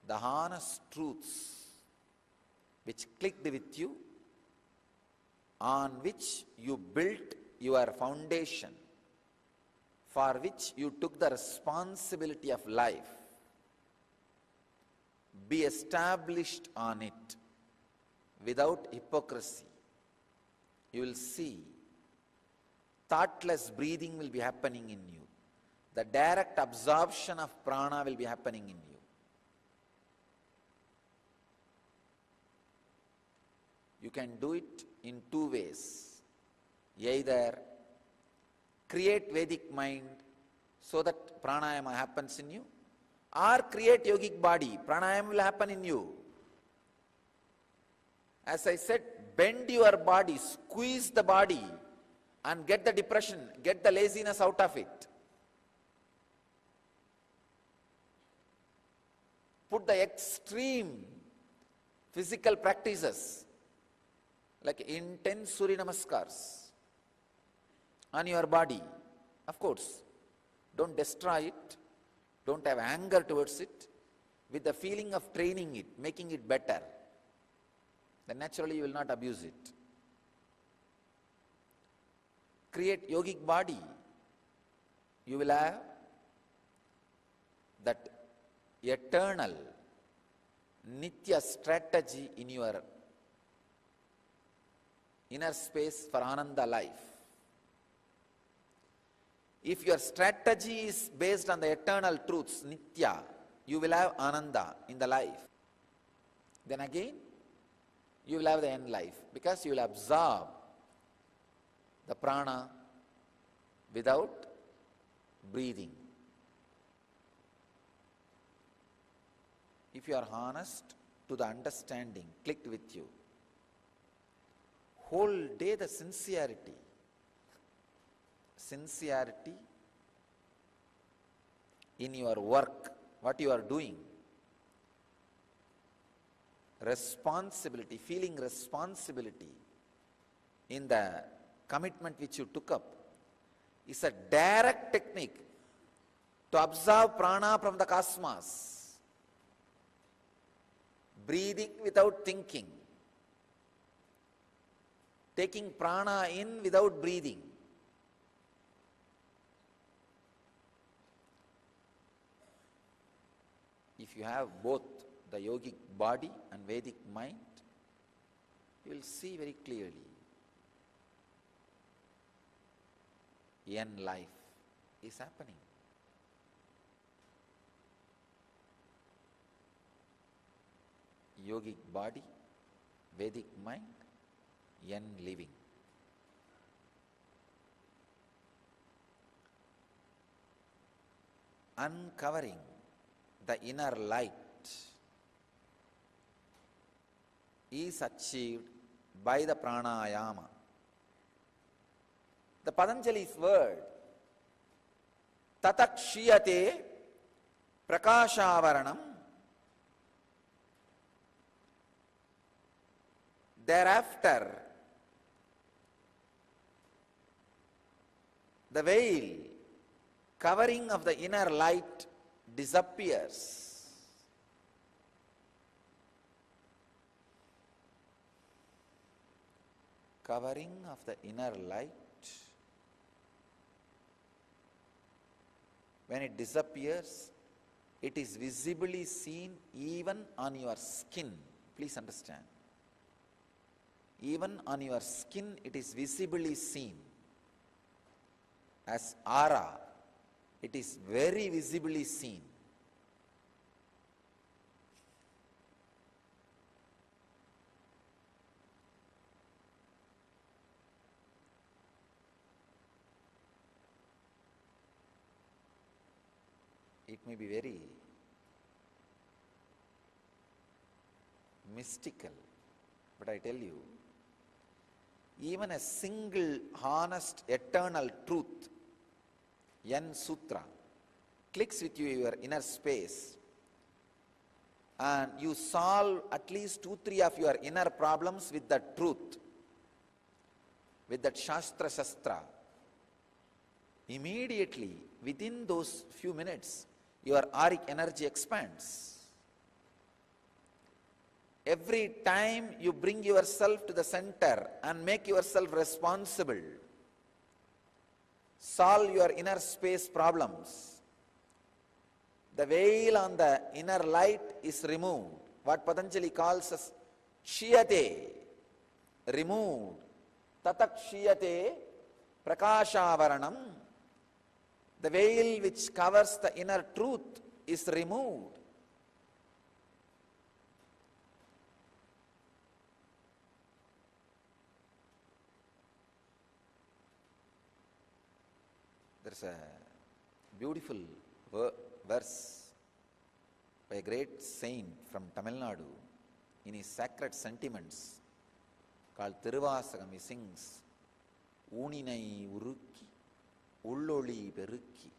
The honest truths which clicked with you, on which you built your foundation, for which you took the responsibility of life, be established on it without hypocrisy. You will see thoughtless breathing will be happening in you. The direct absorption of prana will be happening in you. You can do it in two ways. Either create Vedic mind so that pranayama happens in you, or create yogic body, pranayama will happen in you. As I said, bend your body, squeeze the body and get the depression, get the laziness out of it. Put the extreme physical practices like intense Surya Namaskars on your body. Of course, don't destroy it, don't have anger towards it, with the feeling of training it, making it better. Then naturally you will not abuse it. Create yogic body. You will have that eternal Nitya strategy in your inner space for Ananda life. If your strategy is based on the eternal truths, Nitya, you will have Ananda in the life. Then again, you will have the end life, because you will absorb the prana without breathing. If you are honest to the understanding clicked with you, whole day the sincerity in your work, what you are doing, responsibility, feeling responsibility in the commitment which you took up, is a direct technique to absorb prana from the cosmos. Breathing without thinking, taking prana in without breathing. If you have both the yogic body and Vedic mind, you will see very clearly. End life is happening. Yogic body, Vedic mind, end living. Uncovering the inner light is achieved by the pranayama. The Patanjali's word, tatakshiyate prakashavaranam, thereafter the veil covering of the inner light disappears. Covering of the inner light, when it disappears, it is visibly seen even on your skin. Please understand. Even on your skin, it is visibly seen. As aura, it is very visibly seen. It may be very mystical, but I tell you, even a single honest eternal truth, N Sutra, clicks with you your inner space, and you solve at least 2-3 of your inner problems with that truth, with that Shastra, immediately within those few minutes, your auric energy expands. Every time you bring yourself to the center and make yourself responsible, solve your inner space problems, the veil on the inner light is removed. What Patanjali calls as Kshiyate, removed. Tatak Kshiyate Prakashavaranam. The veil which covers the inner truth is removed. There's a beautiful verse by a great saint from Tamil Nadu in his sacred sentiments called Thiruvasagam. He sings, Uninai Urukki, Ulloli Perukki.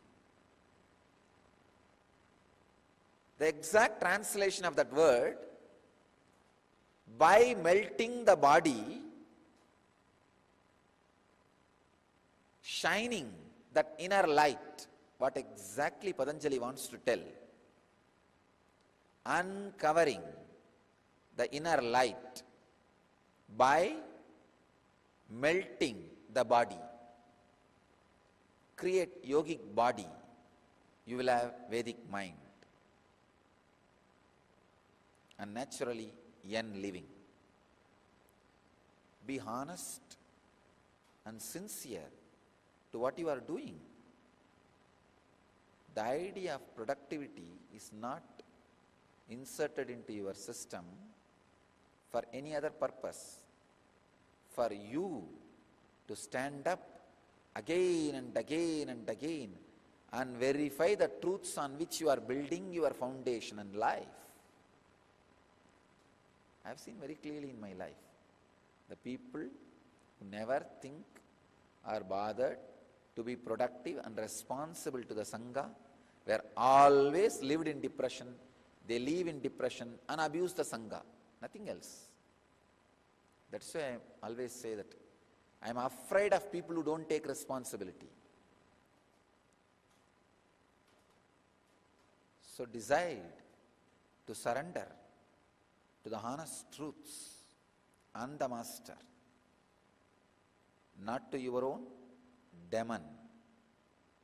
The exact translation of that word, by melting the body, shining that inner light, what exactly Patanjali wants to tell, uncovering the inner light by melting the body. Create yogic body, you will have Vedic mind, and naturally yen living. Be honest and sincere to what you are doing. The idea of productivity is not inserted into your system for any other purpose. For you to stand up again and again and again and verify the truths on which you are building your foundation and life. I have seen very clearly in my life, the people who never think or bothered to be productive and responsible to the Sangha were always lived in depression. They live in depression and abuse the Sangha, nothing else. That's why I always say that I am afraid of people who don't take responsibility. So decide to surrender to the honest truths and the Master, not to your own demon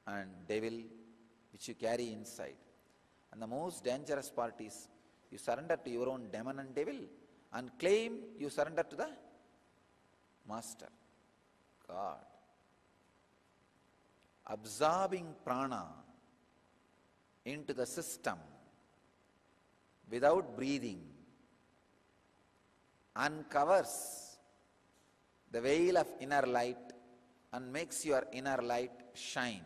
and devil which you carry inside. And the most dangerous part is you surrender to your own demon and devil and claim you surrender to the Master, God. Absorbing prana into the system without breathing uncovers the veil of inner light and makes your inner light shine.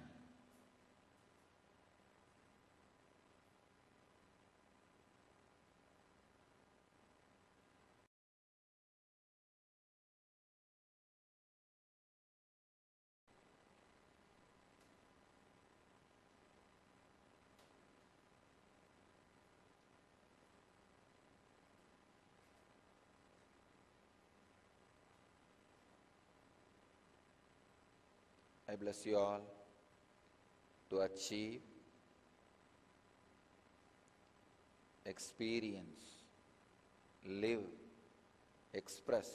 I bless you all to achieve, experience, live, express,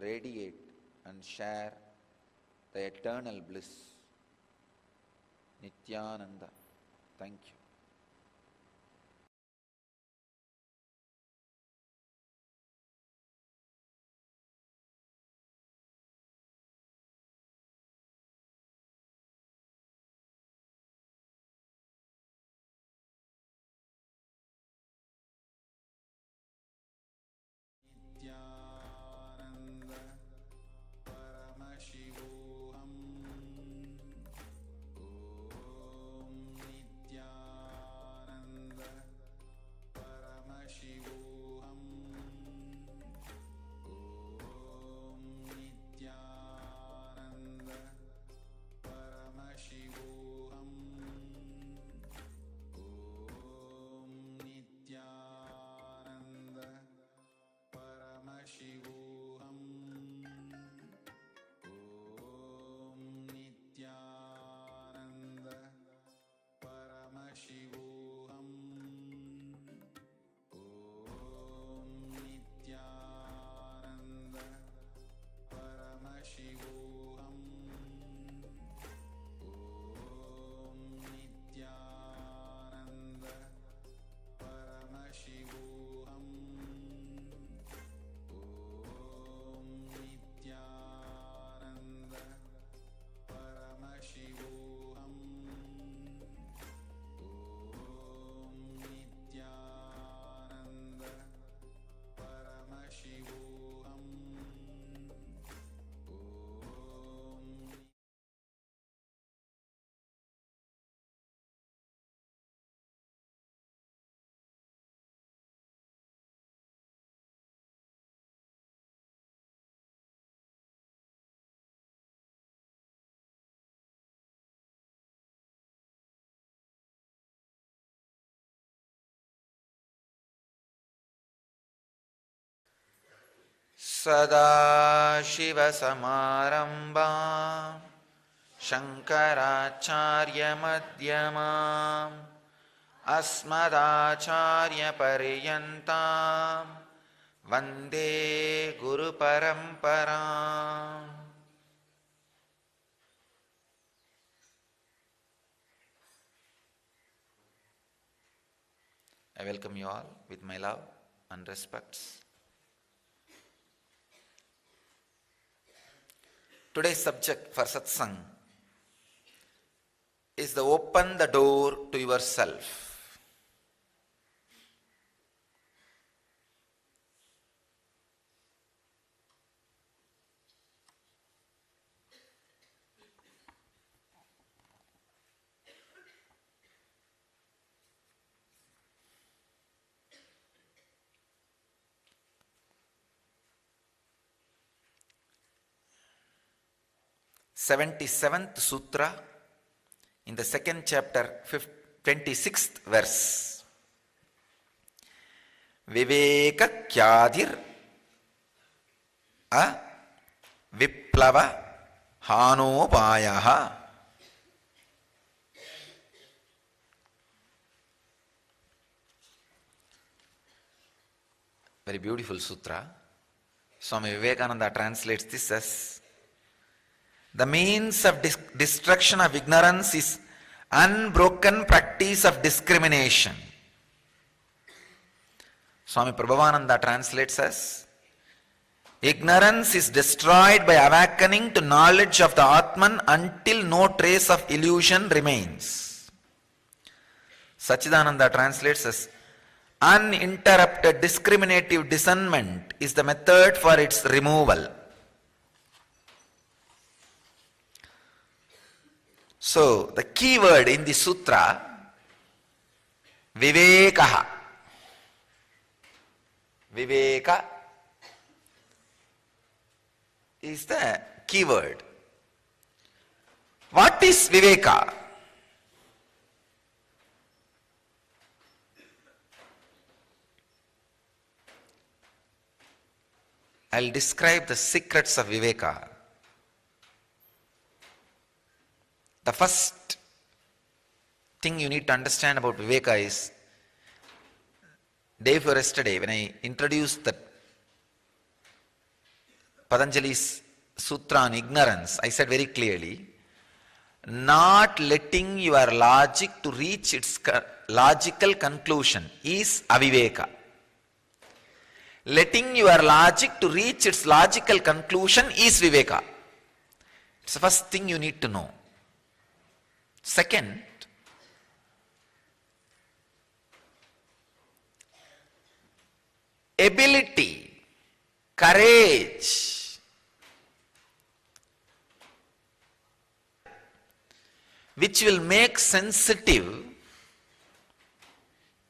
radiate and share the eternal bliss. Nithyananda. Thank you. Nithyananda Paramashivoham Om Nithyananda Paramashivoham Om Nithyananda Sadashivasamarambam Shankaracharya-madhyamam Asmadacharya-paryantam Vande Guru-paramparam. I welcome you all with my love and respects. Today's subject for satsang is the open the door to yourself. Seventy-seventh Sutra in the second chapter, 26th verse. Viveka kyadir a viplava hanopayaha. Very beautiful sutra. Swami Vivekananda translates this as: the means of destruction of ignorance is unbroken practice of discrimination. Swami Prabhavananda translates as: ignorance is destroyed by awakening to knowledge of the Atman until no trace of illusion remains. Sachidananda translates as: uninterrupted discriminative discernment is the method for its removal. So, the key word in the sutra, vivekaha. Viveka is the key word. What is viveka? I'll describe the secrets of viveka. The first thing you need to understand about Viveka is, day before yesterday, when I introduced the Patanjali's Sutra on ignorance, I said very clearly, not letting your logic to reach its logical conclusion is aviveka. Letting your logic to reach its logical conclusion is Viveka. It's the first thing you need to know. Second, ability, courage, which will make sensitive,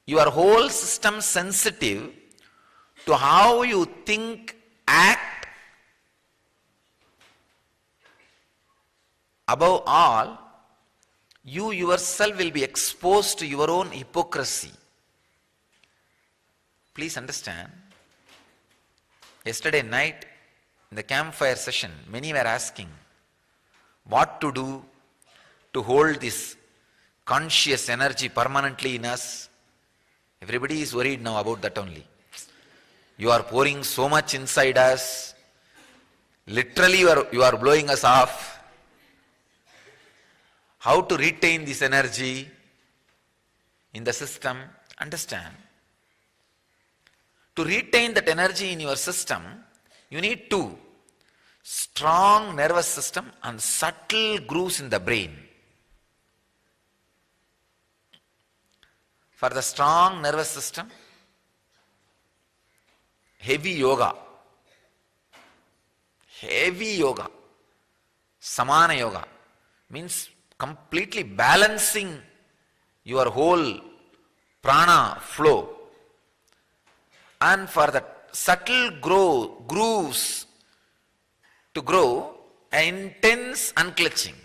your whole system sensitive to how you think, act. Above all, you yourself will be exposed to your own hypocrisy. Please understand, yesterday night in the campfire session, many were asking what to do to hold this conscious energy permanently in us. Everybody is worried now about that only. You are pouring so much inside us, literally you are blowing us off. How to retain this energy in the system? Understand. To retain that energy in your system, you need two: strong nervous system and subtle grooves in the brain. For the strong nervous system, heavy yoga, samana yoga, means completely balancing your whole prana flow. And for the subtle grooves to grow, intense unclutching.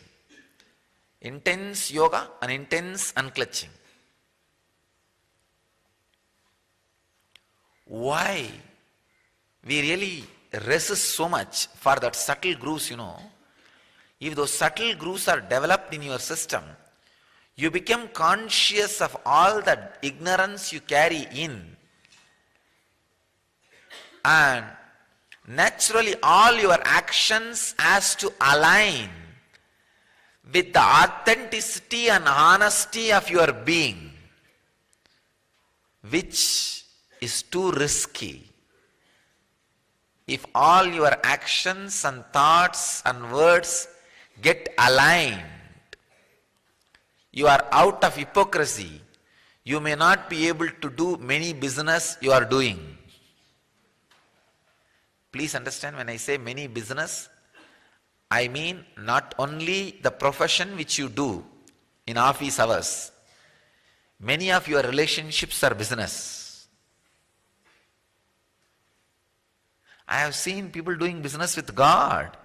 Intense yoga and intense unclutching. Why we really resist so much for that subtle grooves, if those subtle grooves are developed in your system, you become conscious of all that ignorance you carry in. And naturally all your actions has to align with the authenticity and honesty of your being, which is too risky. If all your actions and thoughts and words get aligned, you are out of hypocrisy. You may not be able to do many business you are doing. Please understand, when I say many business, I mean not only the profession which you do in office hours. Many of your relationships are business. I have seen people doing business with God.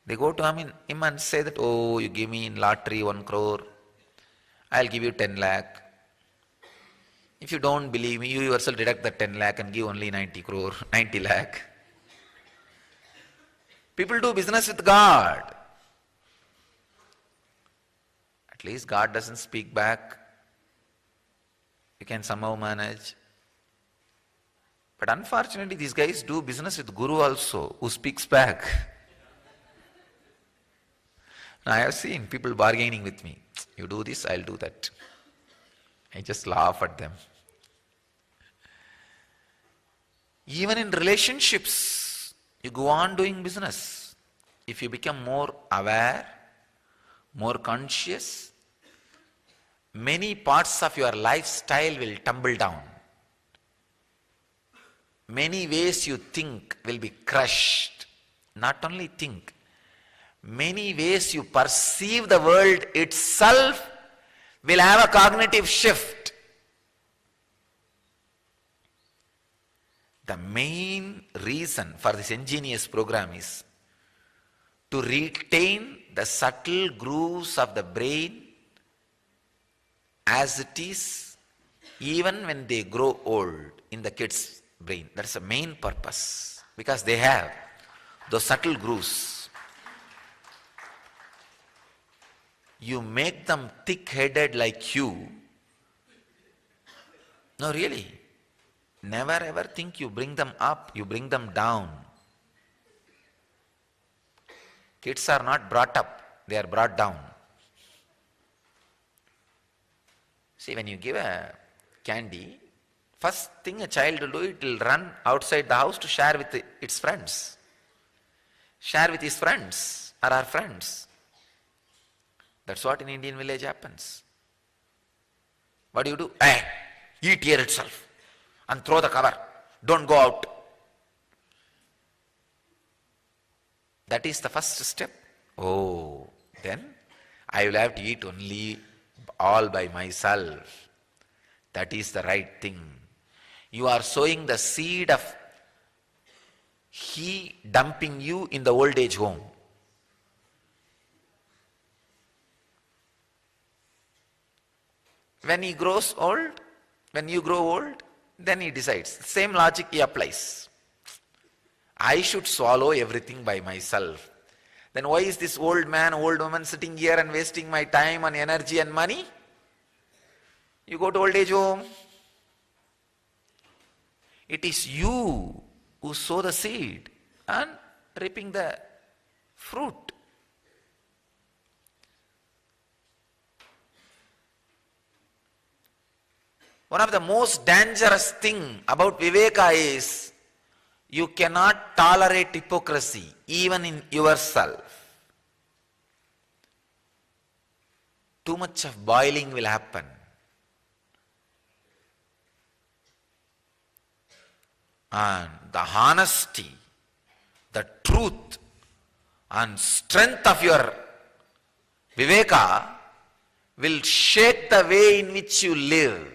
They go to him and say that, oh, you give me in lottery 1 crore, I'll give you 10 lakh. If you don't believe me, you yourself deduct the 10 lakh and give only 90 lakh. People do business with God. At least God doesn't speak back. You can somehow manage. But unfortunately, these guys do business with Guru also, who speaks back. Now, I have seen people bargaining with me. You do this, I'll do that. I just laugh at them. Even in relationships, you go on doing business. If you become more aware, more conscious, many parts of your lifestyle will tumble down. Many ways you think will be crushed. Not only think, many ways you perceive the world itself will have a cognitive shift. The main reason for this ingenious program is to retain the subtle grooves of the brain as it is, even when they grow old in the kids' brain. That's the main purpose, because they have those subtle grooves. You make them thick-headed like you. No, really. Never ever think you bring them up, you bring them down. Kids are not brought up, they are brought down. See, when you give a candy, first thing a child will do, it will run outside the house to share with its friends. Share with his friends or our friends. That's what in Indian village happens. What do? Hey, eat here itself and throw the cover. Don't go out. That is the first step. Oh, then I will have to eat only all by myself. That is the right thing. You are sowing the seed of he dumping you in the old age home. When he grows old, when you grow old, then he decides. Same logic he applies. I should swallow everything by myself. Then why is this old man, old woman sitting here and wasting my time and energy and money? You go to old age home. It is you who sow the seed and reaping the fruit. One of the most dangerous thing about Viveka is you cannot tolerate hypocrisy even in yourself. Too much of boiling will happen. And the honesty, the truth and strength of your Viveka will shake the way in which you live.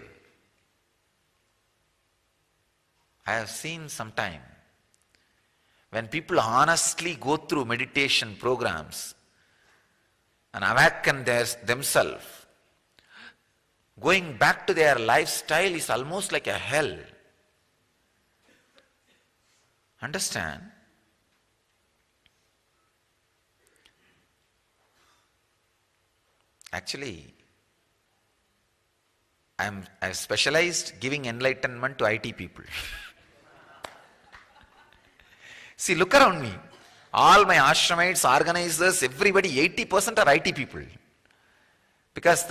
I have seen sometime when people honestly go through meditation programs and awaken themselves, going back to their lifestyle is almost like a hell. understand actually I've specialized giving enlightenment to IT people. See, look around me. All my ashramites, organizers, everybody, 80% are IT people. Because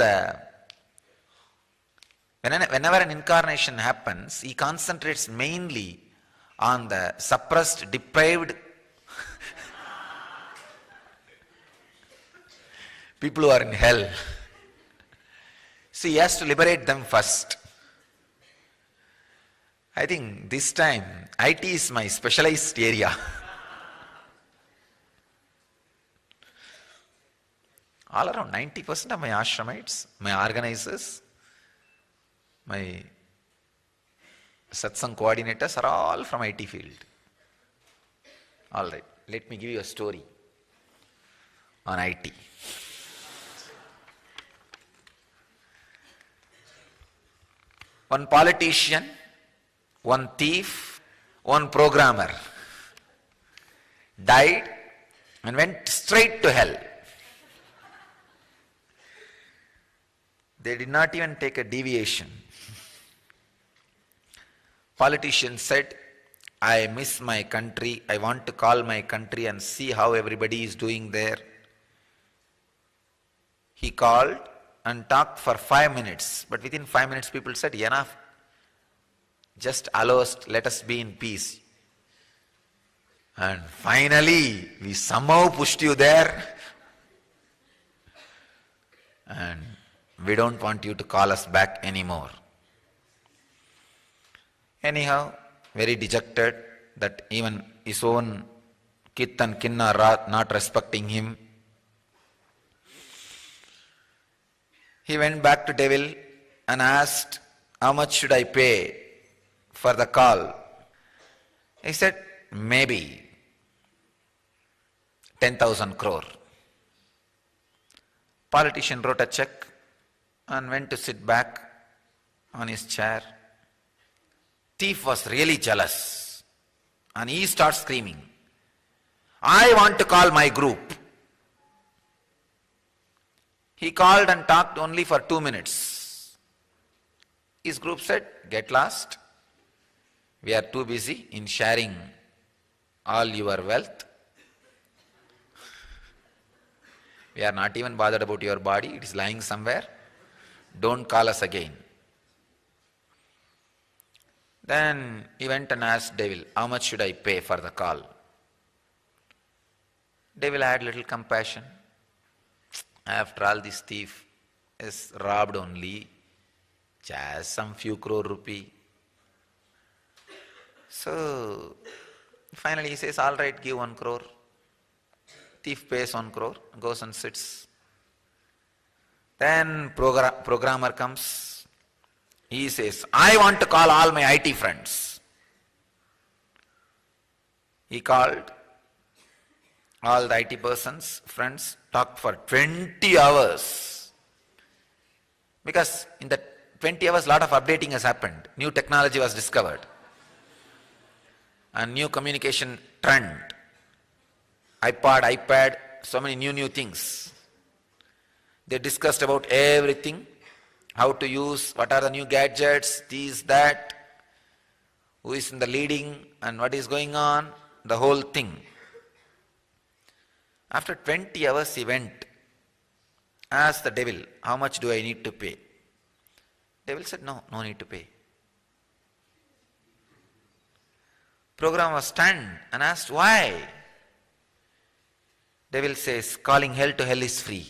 whenever an incarnation happens, he concentrates mainly on the suppressed, deprived people who are in hell. So he has to liberate them first. I think this time IT is my specialized area. All around 90% of my ashramites, my organizers, my satsang coordinators are all from IT field. All right, let me give you a story on IT. One politician, one thief, one programmer died and went straight to hell. They did not even take a deviation. Politician said, I miss my country, I want to call my country and see how everybody is doing there. He called and talked for 5 minutes, but within 5 minutes people said, enough, just allow us, let us be in peace. And finally, we somehow pushed you there, and we don't want you to call us back anymore. Anyhow, very dejected that even his own kith and kin are not respecting him. He went back to devil and asked, how much should I pay for the call? He said, maybe 10,000 crore. Politician wrote a check and went to sit back on his chair. Thief was really jealous and he starts screaming, I want to call my group. He called and talked only for 2 minutes. His group said, get lost. We are too busy in sharing all your wealth. We are not even bothered about your body. It is lying somewhere. Don't call us again. Then he went and asked devil, how much should I pay for the call? Devil had little compassion. After all, this thief is robbed only just some few crore rupee. So finally he says, all right, give 1 crore. Thief pays 1 crore, goes and sits. Then programmer comes. He says, I want to call all my IT friends. He called all the IT persons, friends, talked for 20 hours. Because in the 20 hours, a lot of updating has happened. New technology was discovered. A new communication trend. iPad, so many new things. They discussed about everything. How to use, what are the new gadgets, these, that. Who is in the leading and what is going on. The whole thing. After 20 hours he went, asked the devil, how much do I need to pay? Devil said, no need to pay. Programmer was stunned and asked, why? Devil says, calling hell to hell is free.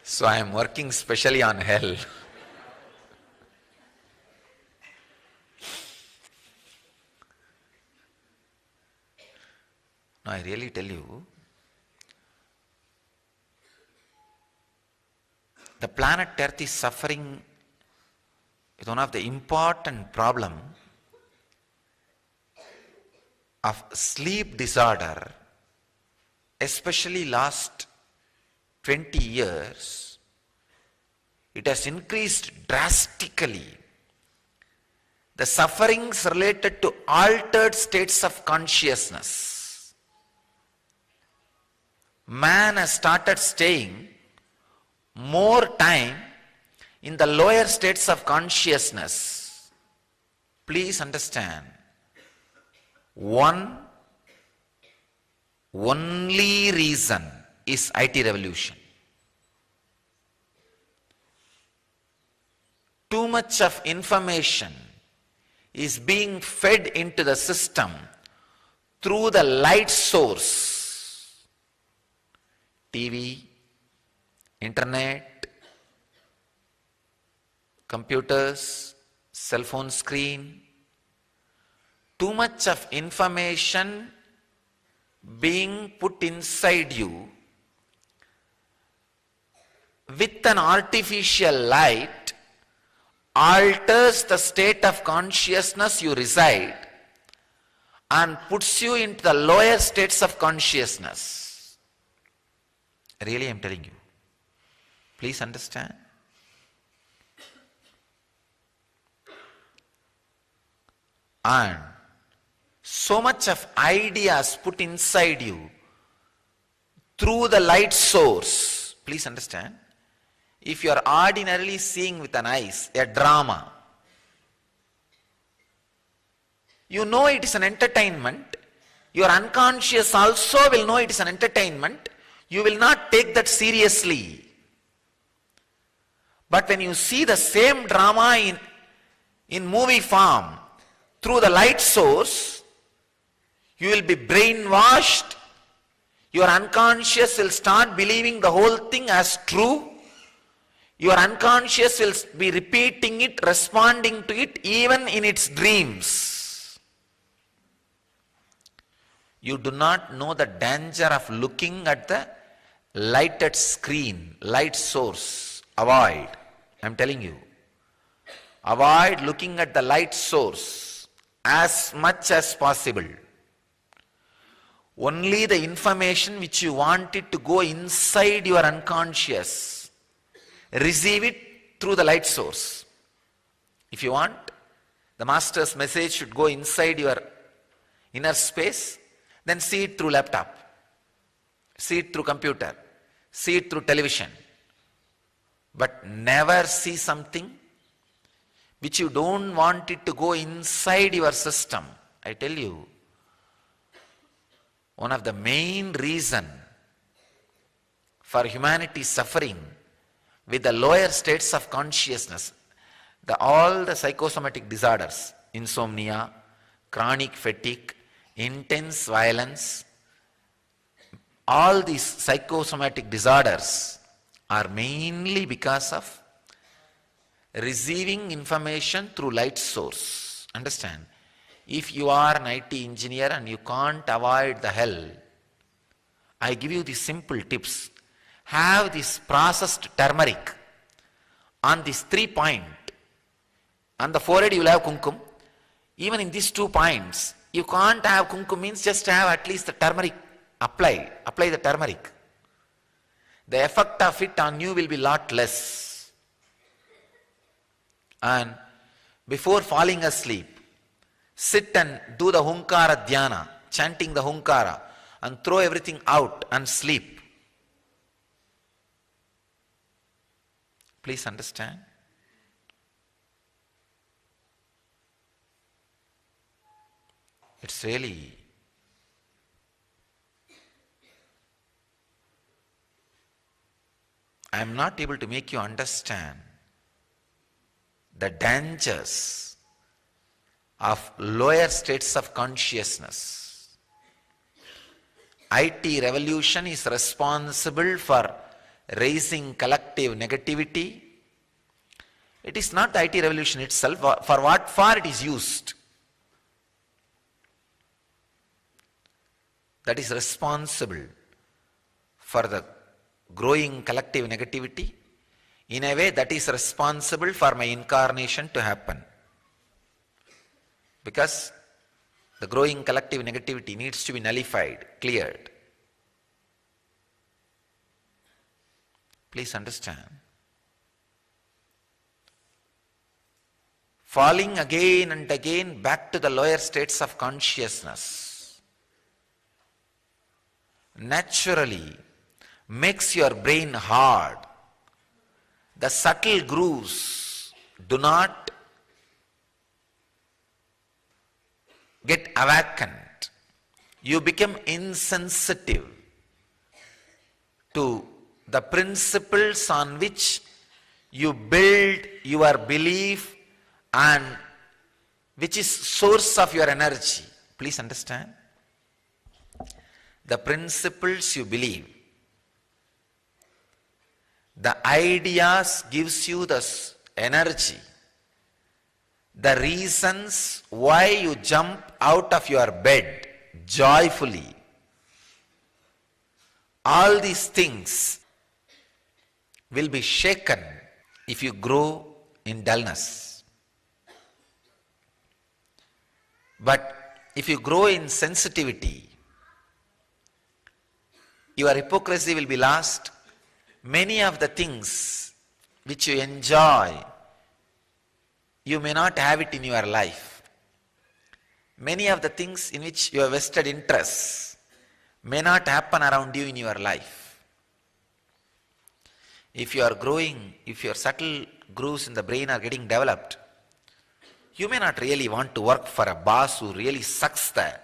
So I am working specially on hell. No, I really tell you, the planet Earth is suffering with one of the important problem of sleep disorder, especially last 20 years, it has increased drastically. The sufferings related to altered states of consciousness. Man has started staying more time in the lower states of consciousness. Please understand, one only reason is IT revolution. Too much of information is being fed into the system through the light source. TV, internet, computers, cell phone screen. Too much of information being put inside you with an artificial light alters the state of consciousness you reside and puts you into the lower states of consciousness. Really, I am telling you. Please understand. And so much of ideas put inside you through the light source. Please understand. If you are ordinarily seeing with an eyes a drama, you know it is an entertainment. Your unconscious also will know it is an entertainment. You will not take that seriously. But when you see the same drama in movie form through the light source, you will be brainwashed. Your unconscious will start believing the whole thing as true. Your unconscious will be repeating it, responding to it even in its dreams. You do not know the danger of looking at the lighted screen, light source. Avoid. I am telling you. Avoid looking at the light source as much as possible. Only the information which you want it to go inside your unconscious, receive it through the light source. If you want, the master's message should go inside your inner space, then see it through laptop, see it through computer, see it through television. But never see something which you don't want it to go inside your system. I tell you, one of the main reason for humanity suffering with the lower states of consciousness, all the psychosomatic disorders, insomnia, chronic fatigue, intense violence, all these psychosomatic disorders are mainly because of receiving information through light source. Understand? If you are an IT engineer and you can't avoid the hell, I give you these simple tips. Have this processed turmeric on this 3 point. On the forehead you will have kumkum. Even in these 2 points, you can't have kumkum, means just have at least the turmeric. Apply the turmeric. The effect of it on you will be lot less. And before falling asleep, sit and do the hunkara dhyana, chanting the hunkara, and throw everything out and sleep. Please understand. It's really I am not able to make you understand the dangers of lower states of consciousness. IT revolution is responsible for raising collective negativity. It is not the IT revolution itself, for what for it is used. That is responsible for the growing collective negativity. In a way, that is responsible for my incarnation to happen. Because the growing collective negativity needs to be nullified, cleared. Please understand. Falling again and again back to the lower states of consciousness naturally makes your brain hard. The subtle grooves do not get awakened. You become insensitive to the principles on which you build your belief and which is source of your energy. Please understand. The principles you believe, the ideas gives you the energy, the reasons why you jump out of your bed joyfully. All these things will be shaken if you grow in dullness. But if you grow in sensitivity, your hypocrisy will be lost. Many of the things which you enjoy, you may not have it in your life. Many of the things in which you have vested interest may not happen around you in your life. If you are growing, if your subtle grooves in the brain are getting developed, you may not really want to work for a boss who really sucks the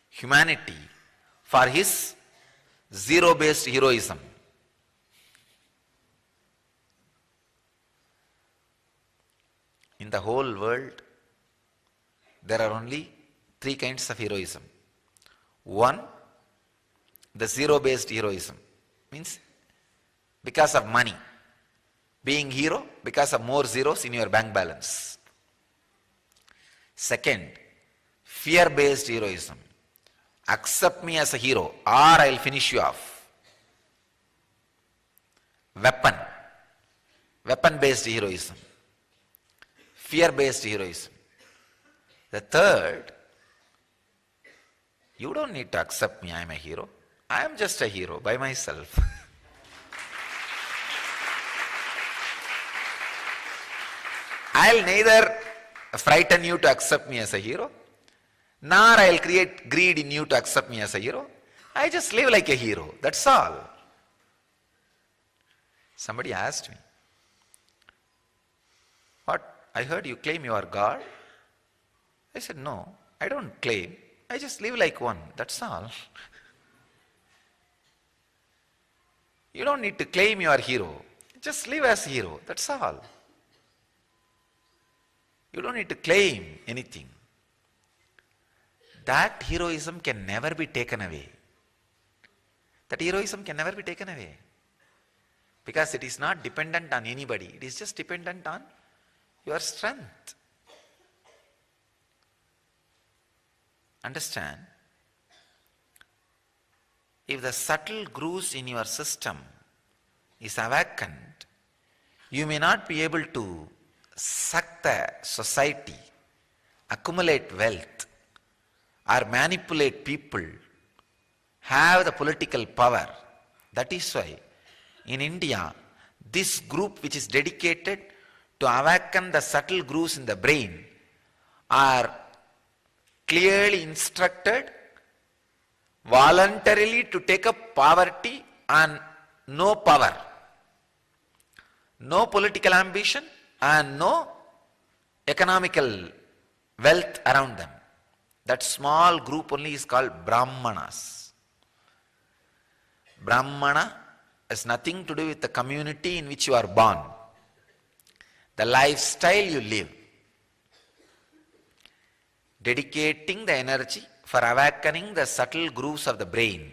humanity for his zero-based heroism. In the whole world, there are only three kinds of heroism. One, the zero-based heroism, means because of money. Being hero because of more zeros in your bank balance. Second, fear-based heroism. Accept me as a hero or I'll finish you off. Weapon-based heroism. Fear-based heroism. The third, you don't need to accept me, I am a hero. I am just a hero by myself. I'll neither frighten you to accept me as a hero, nor I'll create greed in you to accept me as a hero. I just live like a hero, that's all. Somebody asked me, what? I heard you claim you are God. I said, no, I don't claim. I just live like one, that's all. You don't need to claim you are hero. Just live as hero, that's all. You don't need to claim anything. That heroism can never be taken away. That heroism can never be taken away. Because it is not dependent on anybody. It is just dependent on your strength. Understand? If the subtle grooves in your system is awakened, you may not be able to suck the society, accumulate wealth, or manipulate people, have the political power. That is why in India, this group which is dedicated to awaken the subtle grooves in the brain are clearly instructed voluntarily to take up poverty and no power, no political ambition and no economical wealth around them. That small group only is called Brahmanas. Brahmana has nothing to do with the community in which you are born, the lifestyle you live. Dedicating the energy for awakening the subtle grooves of the brain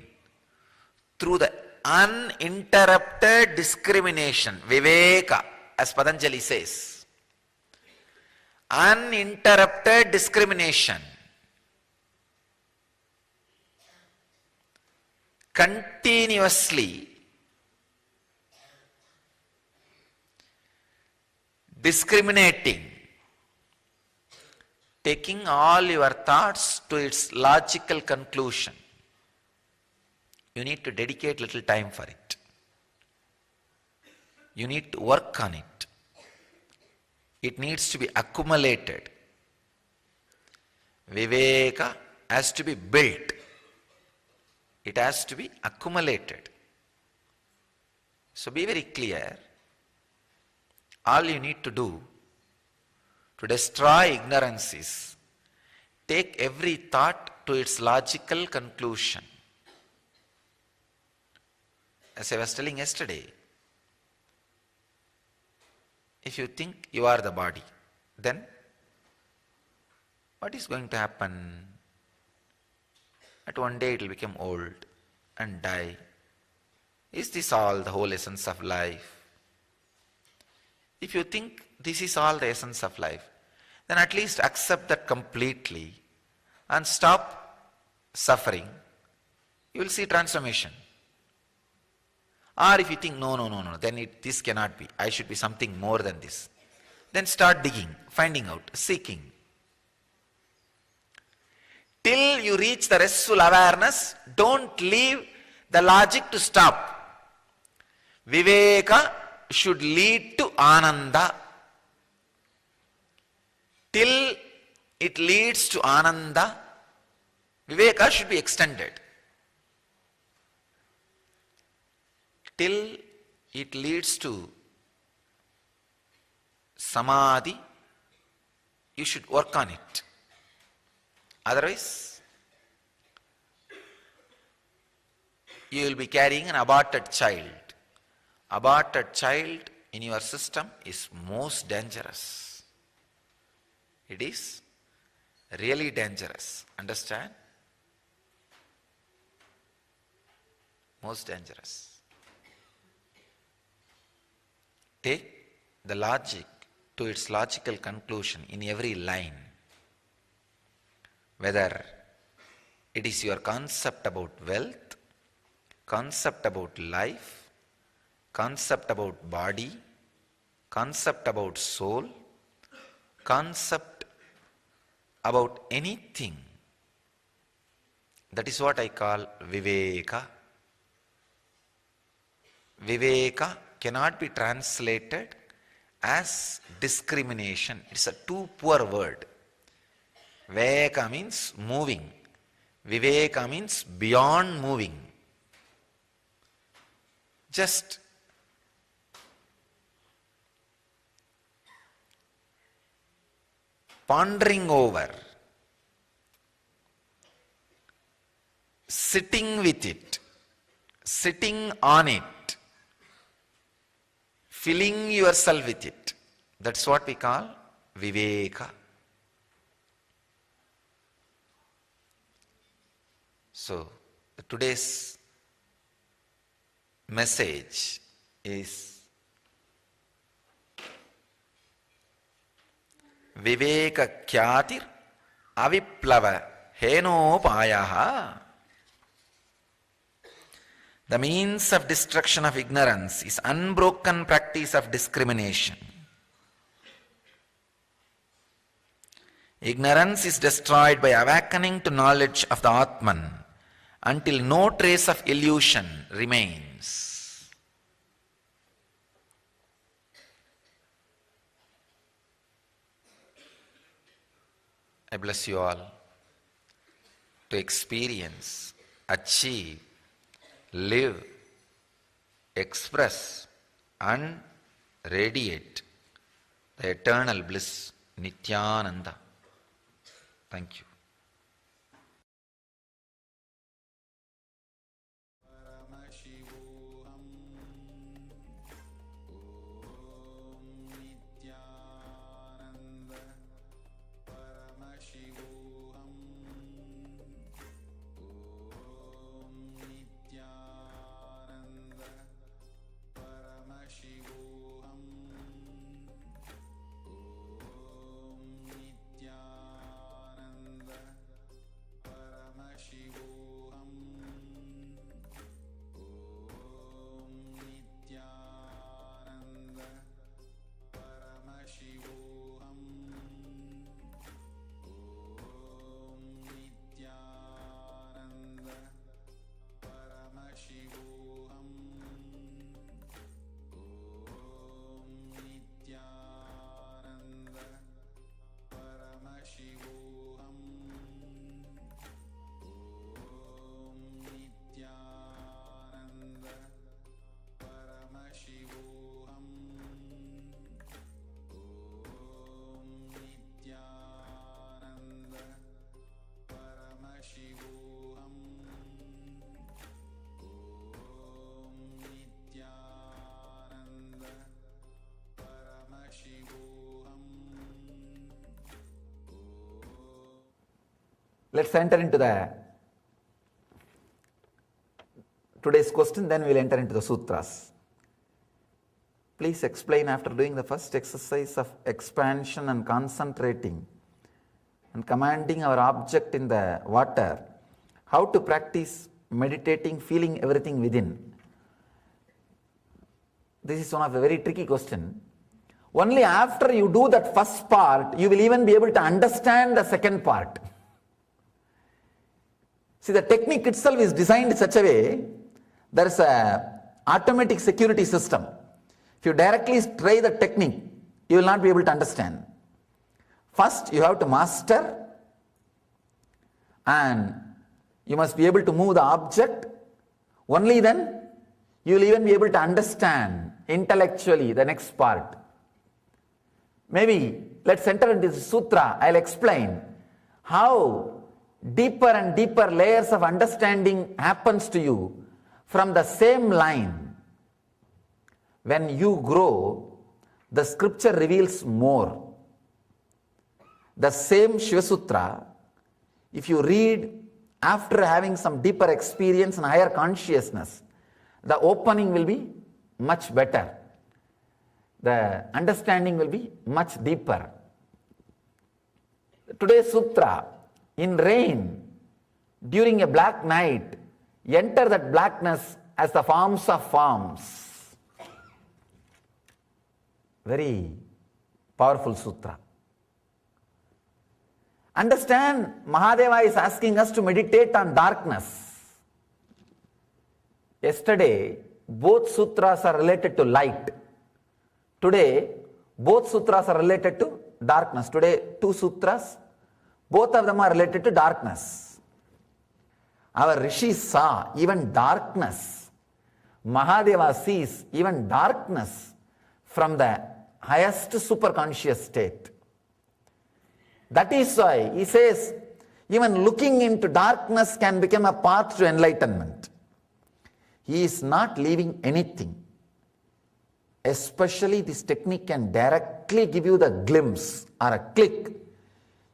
through the uninterrupted discrimination, Viveka, as Patanjali says. Uninterrupted discrimination. Continuously discriminating, taking all your thoughts to its logical conclusion, you need to dedicate little time for it. You need to work on it. It needs to be accumulated. Viveka has to be built. It has to be accumulated. So be very clear. All you need to do to destroy ignorance is take every thought to its logical conclusion. As I was telling yesterday, if you think you are the body, then what is going to happen? At one day it will become old and die. Is this all the whole essence of life? If you think this is all the essence of life, then at least accept that completely and stop suffering. You will see transformation. Or if you think, no, then this cannot be. I should be something more than this. Then start digging, finding out, seeking. Till you reach the restful awareness, don't leave the logic to stop. Viveka should lead to Ananda. Till it leads to Ananda, Viveka should be extended. Till it leads to Samadhi, you should work on it. Otherwise, you will be carrying an aborted child. Aborted child in your system is most dangerous. It is really dangerous. Understand? Most dangerous. Take the logic to its logical conclusion in every line. Whether it is your concept about wealth, concept about life, concept about body, concept about soul, concept about anything. That is what I call Viveka. Viveka cannot be translated as discrimination. It's a too poor word. Viveka means moving. Viveka means beyond moving. Just pondering over, sitting with it, sitting on it, filling yourself with it. That's what we call Viveka. So, today's message is Viveka Kyatir Aviplava Henopayaha. The means of destruction of ignorance is unbroken practice of discrimination. Ignorance is destroyed by awakening to knowledge of the Atman until no trace of illusion remains. I bless you all to experience, achieve, live, express and radiate the eternal bliss, Nithyananda. Thank you. Paramashivoham Nithyananda. Paramashivoham Nithyananda. Paramashivoham Nithyananda. Let's enter into the today's question, then we'll enter into the sutras. Please explain, after doing the first exercise of expansion and concentrating and commanding our object in the water, how to practice meditating, feeling everything within. This is one of the very tricky question. Only after you do that first part, you will even be able to understand the second part. See, the technique itself is designed in such a way, there is a automatic security system. If you directly try the technique, you will not be able to understand. First, you have to master, and you must be able to move the object. Only then you will even be able to understand intellectually the next part. Maybe let's enter into this sutra. I'll explain how deeper and deeper layers of understanding happens to you from the same line. When you grow, the scripture reveals more. The same Shiva Sutra, if you read after having some deeper experience and higher consciousness, the opening will be much better. The understanding will be much deeper. Today's sutra, in rain, during a black night, enter that blackness as the forms of forms. Very powerful sutra. Understand, Mahadeva is asking us to meditate on darkness. Yesterday, both sutras are related to light. Today, both sutras are related to darkness. Today, two sutras, both of them are related to darkness. Our rishis saw even darkness. Mahadeva sees even darkness from the highest superconscious state. That is why he says, even looking into darkness can become a path to enlightenment. He is not leaving anything. Especially this technique can directly give you the glimpse or a click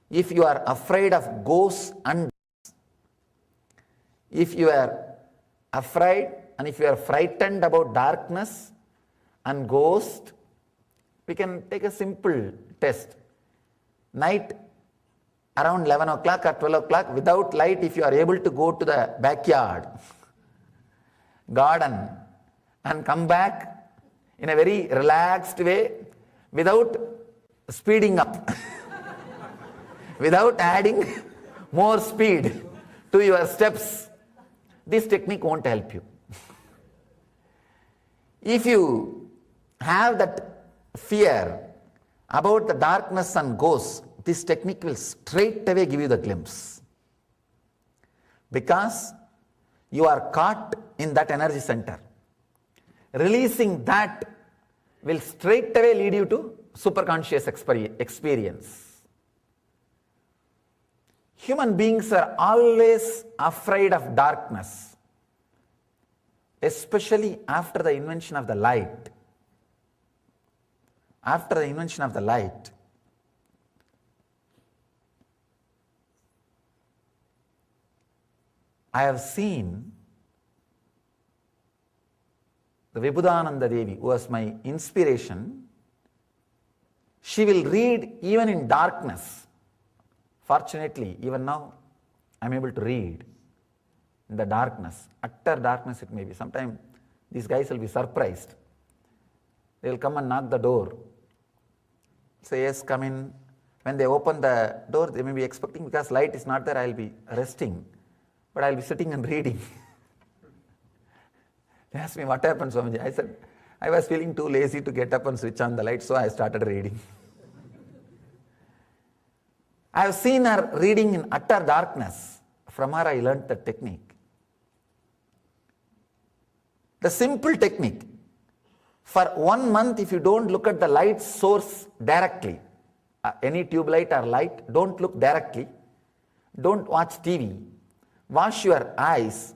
if you are afraid of ghosts and if you are afraid and if you are frightened about darkness and ghost, we can take a simple test. Night around 11 o'clock or 12 o'clock, without light, if you are able to go to the backyard, garden, and come back in a very relaxed way, without speeding up, without adding more speed to your steps, this technique won't help you. If you have that fear about the darkness and ghosts, this technique will straight away give you the glimpse. Because you are caught in that energy center. Releasing that will straight away lead you to superconscious experience. Human beings are always afraid of darkness, especially after the invention of the light. After the invention of the light, I have seen the Vibhudananda Devi, who was my inspiration. She will read even in darkness. Fortunately, even now, I am able to read in the darkness. Utter darkness it may be. Sometimes these guys will be surprised. They will come and knock the door. Say, yes, come in. When they open the door, they may be expecting, because light is not there, I will be resting. But I will be sitting and reading. They asked me, what happened, Swamiji? I said, I was feeling too lazy to get up and switch on the light, so I started reading. I have seen her reading in utter darkness. From her I learnt the technique. The simple technique. For 1 month, if you don't look at the light source directly, any tube light or light, don't look directly. Don't watch TV. Wash your eyes.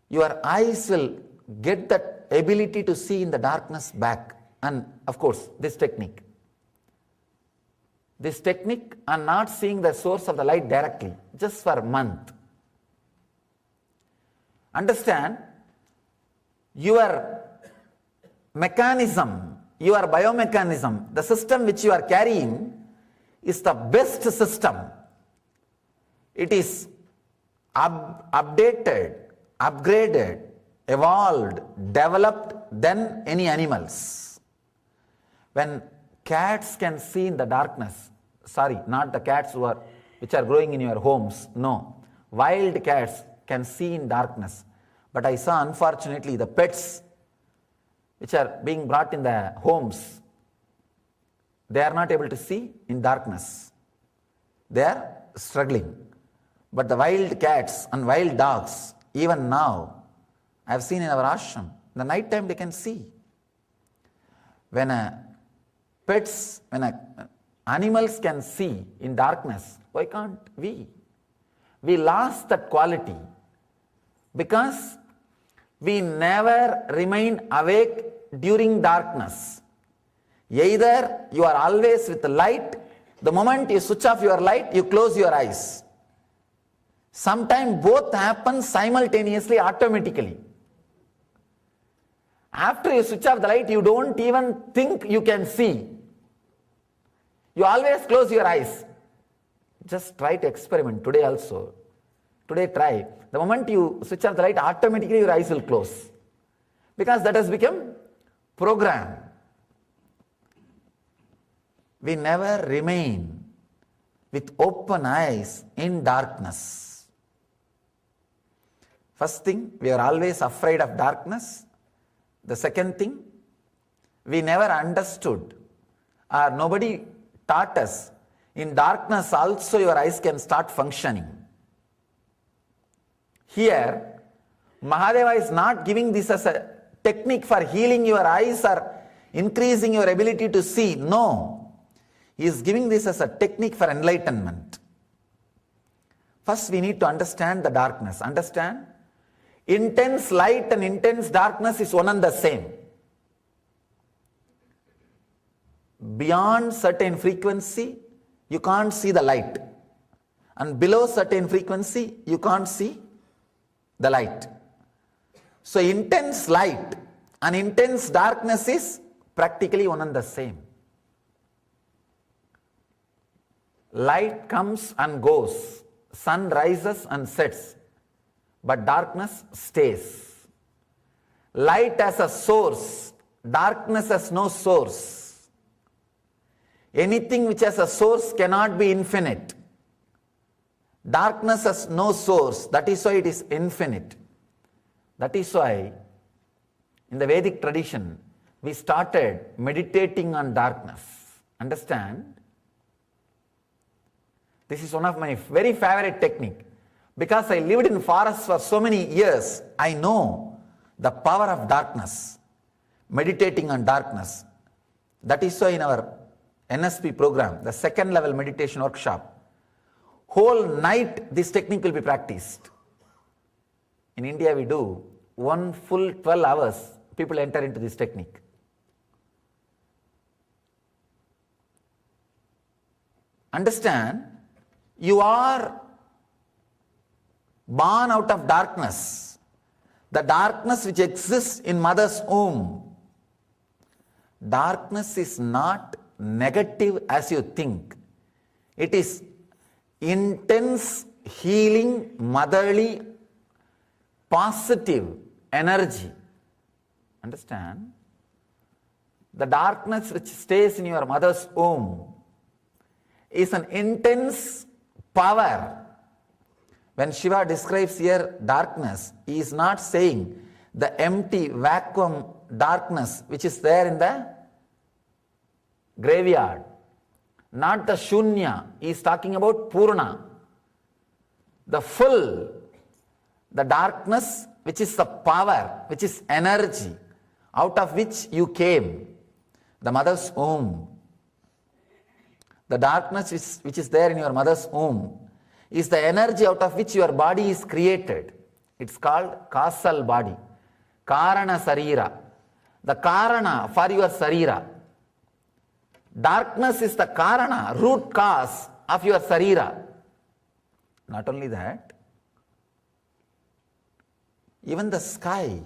Your eyes will get that ability to see in the darkness back. And of course, this technique. this technique and not seeing the source of the light directly, just for a month. Understand, your mechanism, your biomechanism, the system which you are carrying is the best system. It is updated, upgraded, evolved, developed than any animals. When cats can see in the darkness, sorry, not the cats which are growing in your homes, no, wild cats can see in darkness. But I saw, unfortunately, the pets which are being brought in the homes, they are not able to see in darkness. They are struggling. But the wild cats and wild dogs, even now, I have seen in our ashram, in the night time they can see. When animals can see in darkness, why can't we? We lost that quality because we never remain awake during darkness. Either you are always with the light, the moment you switch off your light, you close your eyes. Sometimes both happen simultaneously, automatically. After you switch off the light, you don't even think you can see. You always close your eyes. Just try to experiment today also. Today try. The moment you switch off the light, automatically your eyes will close. Because that has become program. We never remain with open eyes in darkness. First thing, we are always afraid of darkness. The second thing, we never understood or nobody taught us, in darkness also your eyes can start functioning. Here, Mahadeva is not giving this as a technique for healing your eyes or increasing your ability to see. No. He is giving this as a technique for enlightenment. First, we need to understand the darkness. Understand? Intense light and intense darkness is one and the same. Beyond certain frequency, you can't see the light. And below certain frequency, you can't see the light. So intense light and intense darkness is practically one and the same. Light comes and goes, sun rises and sets, but darkness stays. Light has a source, darkness has no source. Anything which has a source cannot be infinite. Darkness has no source, that is why it is infinite. That is why in the Vedic tradition we started meditating on darkness. Understand? This is one of my very favorite technique. Because I lived in forests for so many years, I know the power of darkness, meditating on darkness. That is why in our NSP program, the second level meditation workshop, whole night this technique will be practiced. In India we do one full 12 hours, people enter into this technique. Understand, you are born out of darkness. The darkness which exists in mother's womb. Darkness is not negative as you think. It is intense, healing, motherly, positive energy. Understand? The darkness which stays in your mother's womb is an intense power. When Shiva describes here darkness, he is not saying the empty vacuum darkness which is there in the graveyard. Not the Shunya, he is talking about Purna. The full, the darkness which is the power, which is energy, out of which you came, the mother's womb. The darkness which is there in your mother's womb is the energy out of which your body is created. It's called causal body. Karana Sarira. The Karana for your Sarira. Darkness is the karana, root cause of your sarira. Not only that, even the sky,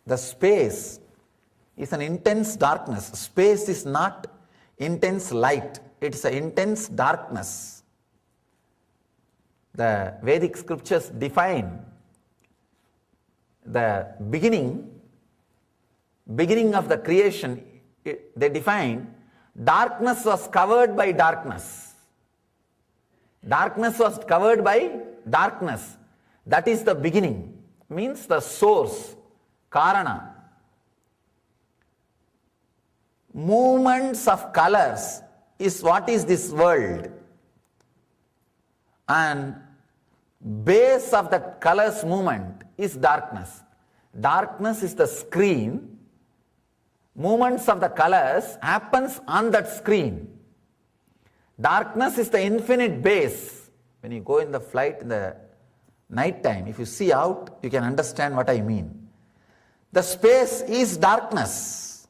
the space is an intense darkness. Space is not intense light, it's an intense darkness. The Vedic scriptures define the beginning of the creation. They define darkness was covered by darkness. Darkness was covered by darkness. That is the beginning, means the source, karana. Movements of colors is what is this world, and base of the colors movement is darkness. Darkness is the screen. Movements of the colors happens on that screen. Darkness is the infinite base. When you go in the flight in the night time, if you see out, you can understand what I mean. The space is darkness.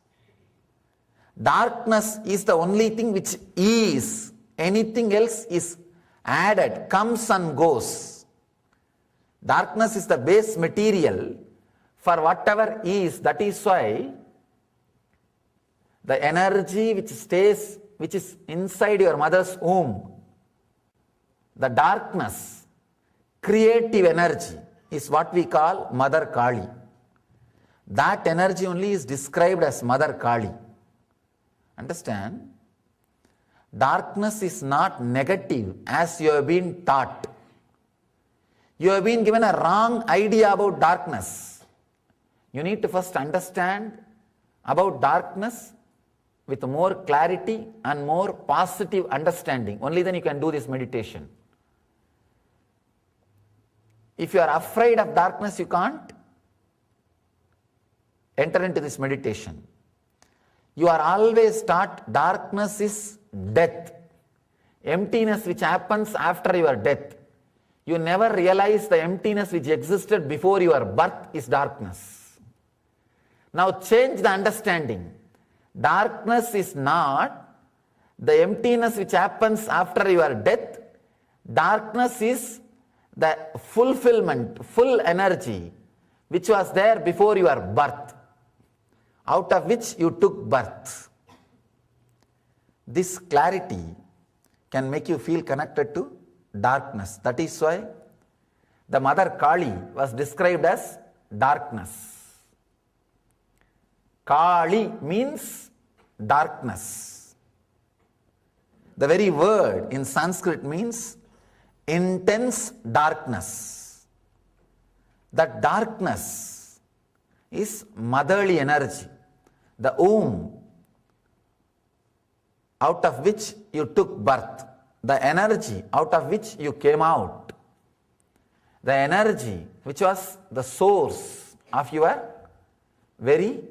Darkness is the only thing which is. Anything else is added, comes and goes. Darkness is the base material for whatever is. That is why the energy which stays, which is inside your mother's womb, the darkness, creative energy, is what we call Mother Kali. That energy only is described as Mother Kali. Understand? Darkness is not negative as you have been taught. You have been given a wrong idea about darkness. You need to first understand about darkness with more clarity and more positive understanding. Only then you can do this meditation. If you are afraid of darkness, you can't enter into this meditation. You are always taught darkness is death, emptiness which happens after your death. You never realize the emptiness which existed before your birth is darkness. Now change the understanding. Darkness is not the emptiness which happens after your death. Darkness is the fulfillment, full energy which was there before your birth, out of which you took birth. This clarity can make you feel connected to darkness. That is why the Mother Kali was described as darkness. Kali means darkness. The very word in Sanskrit means intense darkness. That darkness is motherly energy, the womb out of which you took birth, the energy out of which you came out, the energy which was the source of your very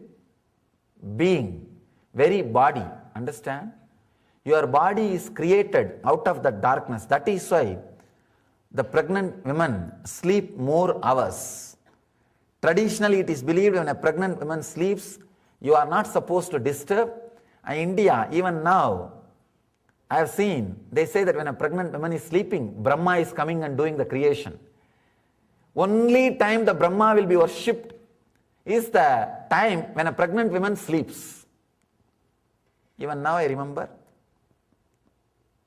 being, very body. Understand? Your body is created out of the darkness. That is why the pregnant women sleep more hours. Traditionally, it is believed when a pregnant woman sleeps, you are not supposed to disturb. In India, even now, I have seen, they say that when a pregnant woman is sleeping, Brahma is coming and doing the creation. Only time the Brahma will be worshipped is the time when a pregnant woman sleeps. Even now I remember,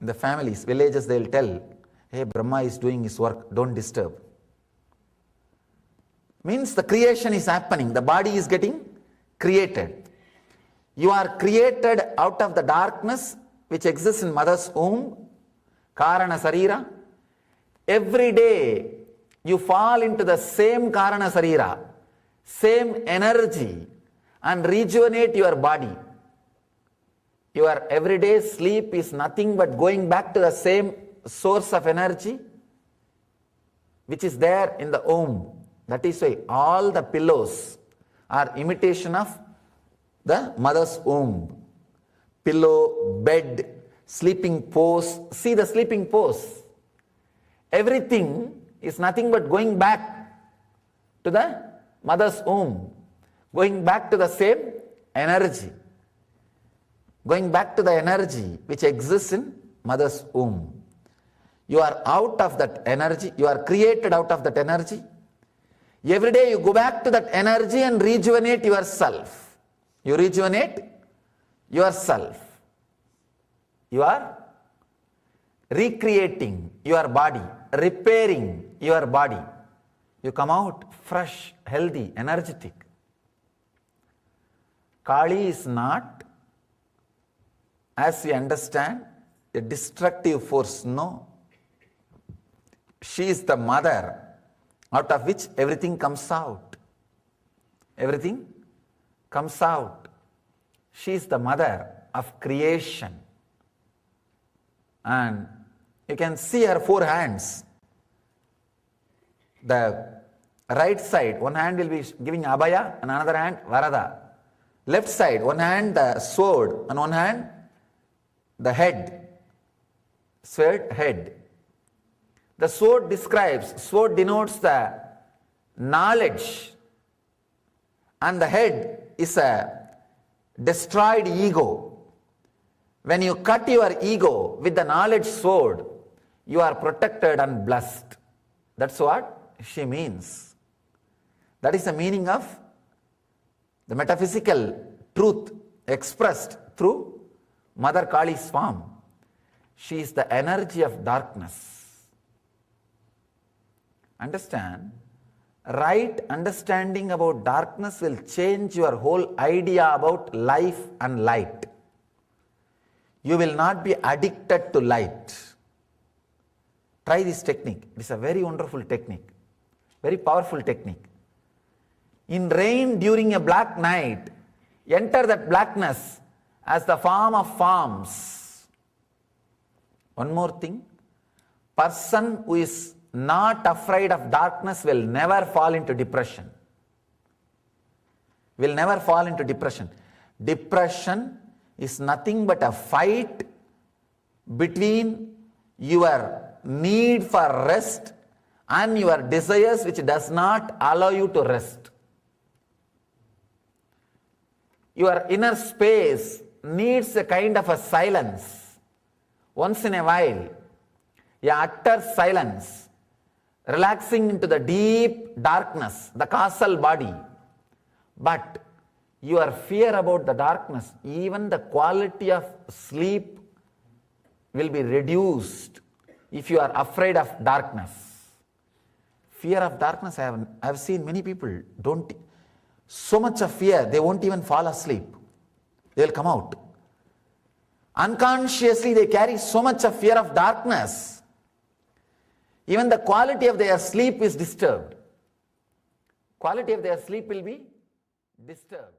in the families, villages, they will tell, hey, Brahma is doing his work, don't disturb. Means the creation is happening, the body is getting created. You are created out of the darkness which exists in mother's womb, Karana Sarira. Every day you fall into the same Karana Sarira, same energy, and rejuvenate your body. Your everyday sleep is nothing but going back to the same source of energy which is there in the womb. That is why all the pillows are imitation of the mother's womb. Pillow, bed, sleeping pose. See the sleeping pose. Everything is nothing but going back to the mother's womb, going back to the same energy. going back to the energy which exists in mother's womb. You are out of that energy, you are created out of that energy. Every day you go back to that energy and rejuvenate yourself. You rejuvenate yourself. You are recreating your body, repairing your body. You come out fresh, healthy, energetic. Kali is not, as we understand, a destructive force. No. She is the mother out of which everything comes out. Everything comes out. She is the mother of creation. And you can see her 4 hands. The right side, one hand will be giving Abhaya and another hand Varada. Left side, one hand the sword and one hand the head. Sword, head. The sword denotes the knowledge, and the head is a destroyed ego. When you cut your ego with the knowledge sword, you are protected and blessed. That's what she means. That is the meaning of the metaphysical truth expressed through Mother Kali's form. She is the energy of darkness. Understand? Right understanding about darkness will change your whole idea about life and light. You will not be addicted to light. Try this technique. It is a very wonderful technique, very powerful technique. In rain during a black night, enter that blackness as the form of forms. One more thing, person who is not afraid of darkness will never fall into depression. Will never fall into depression. Depression is nothing but a fight between your need for rest and your desires which does not allow you to rest. Your inner space needs a kind of a silence. Once in a while, a utter silence, relaxing into the deep darkness, the causal body. But your fear about the darkness, even the quality of sleep will be reduced if you are afraid of darkness. Fear of darkness, I have seen many people don't, so much of fear, they won't even fall asleep. They will come out. Unconsciously, they carry so much of fear of darkness. Even the quality of their sleep is disturbed. Quality of their sleep will be disturbed.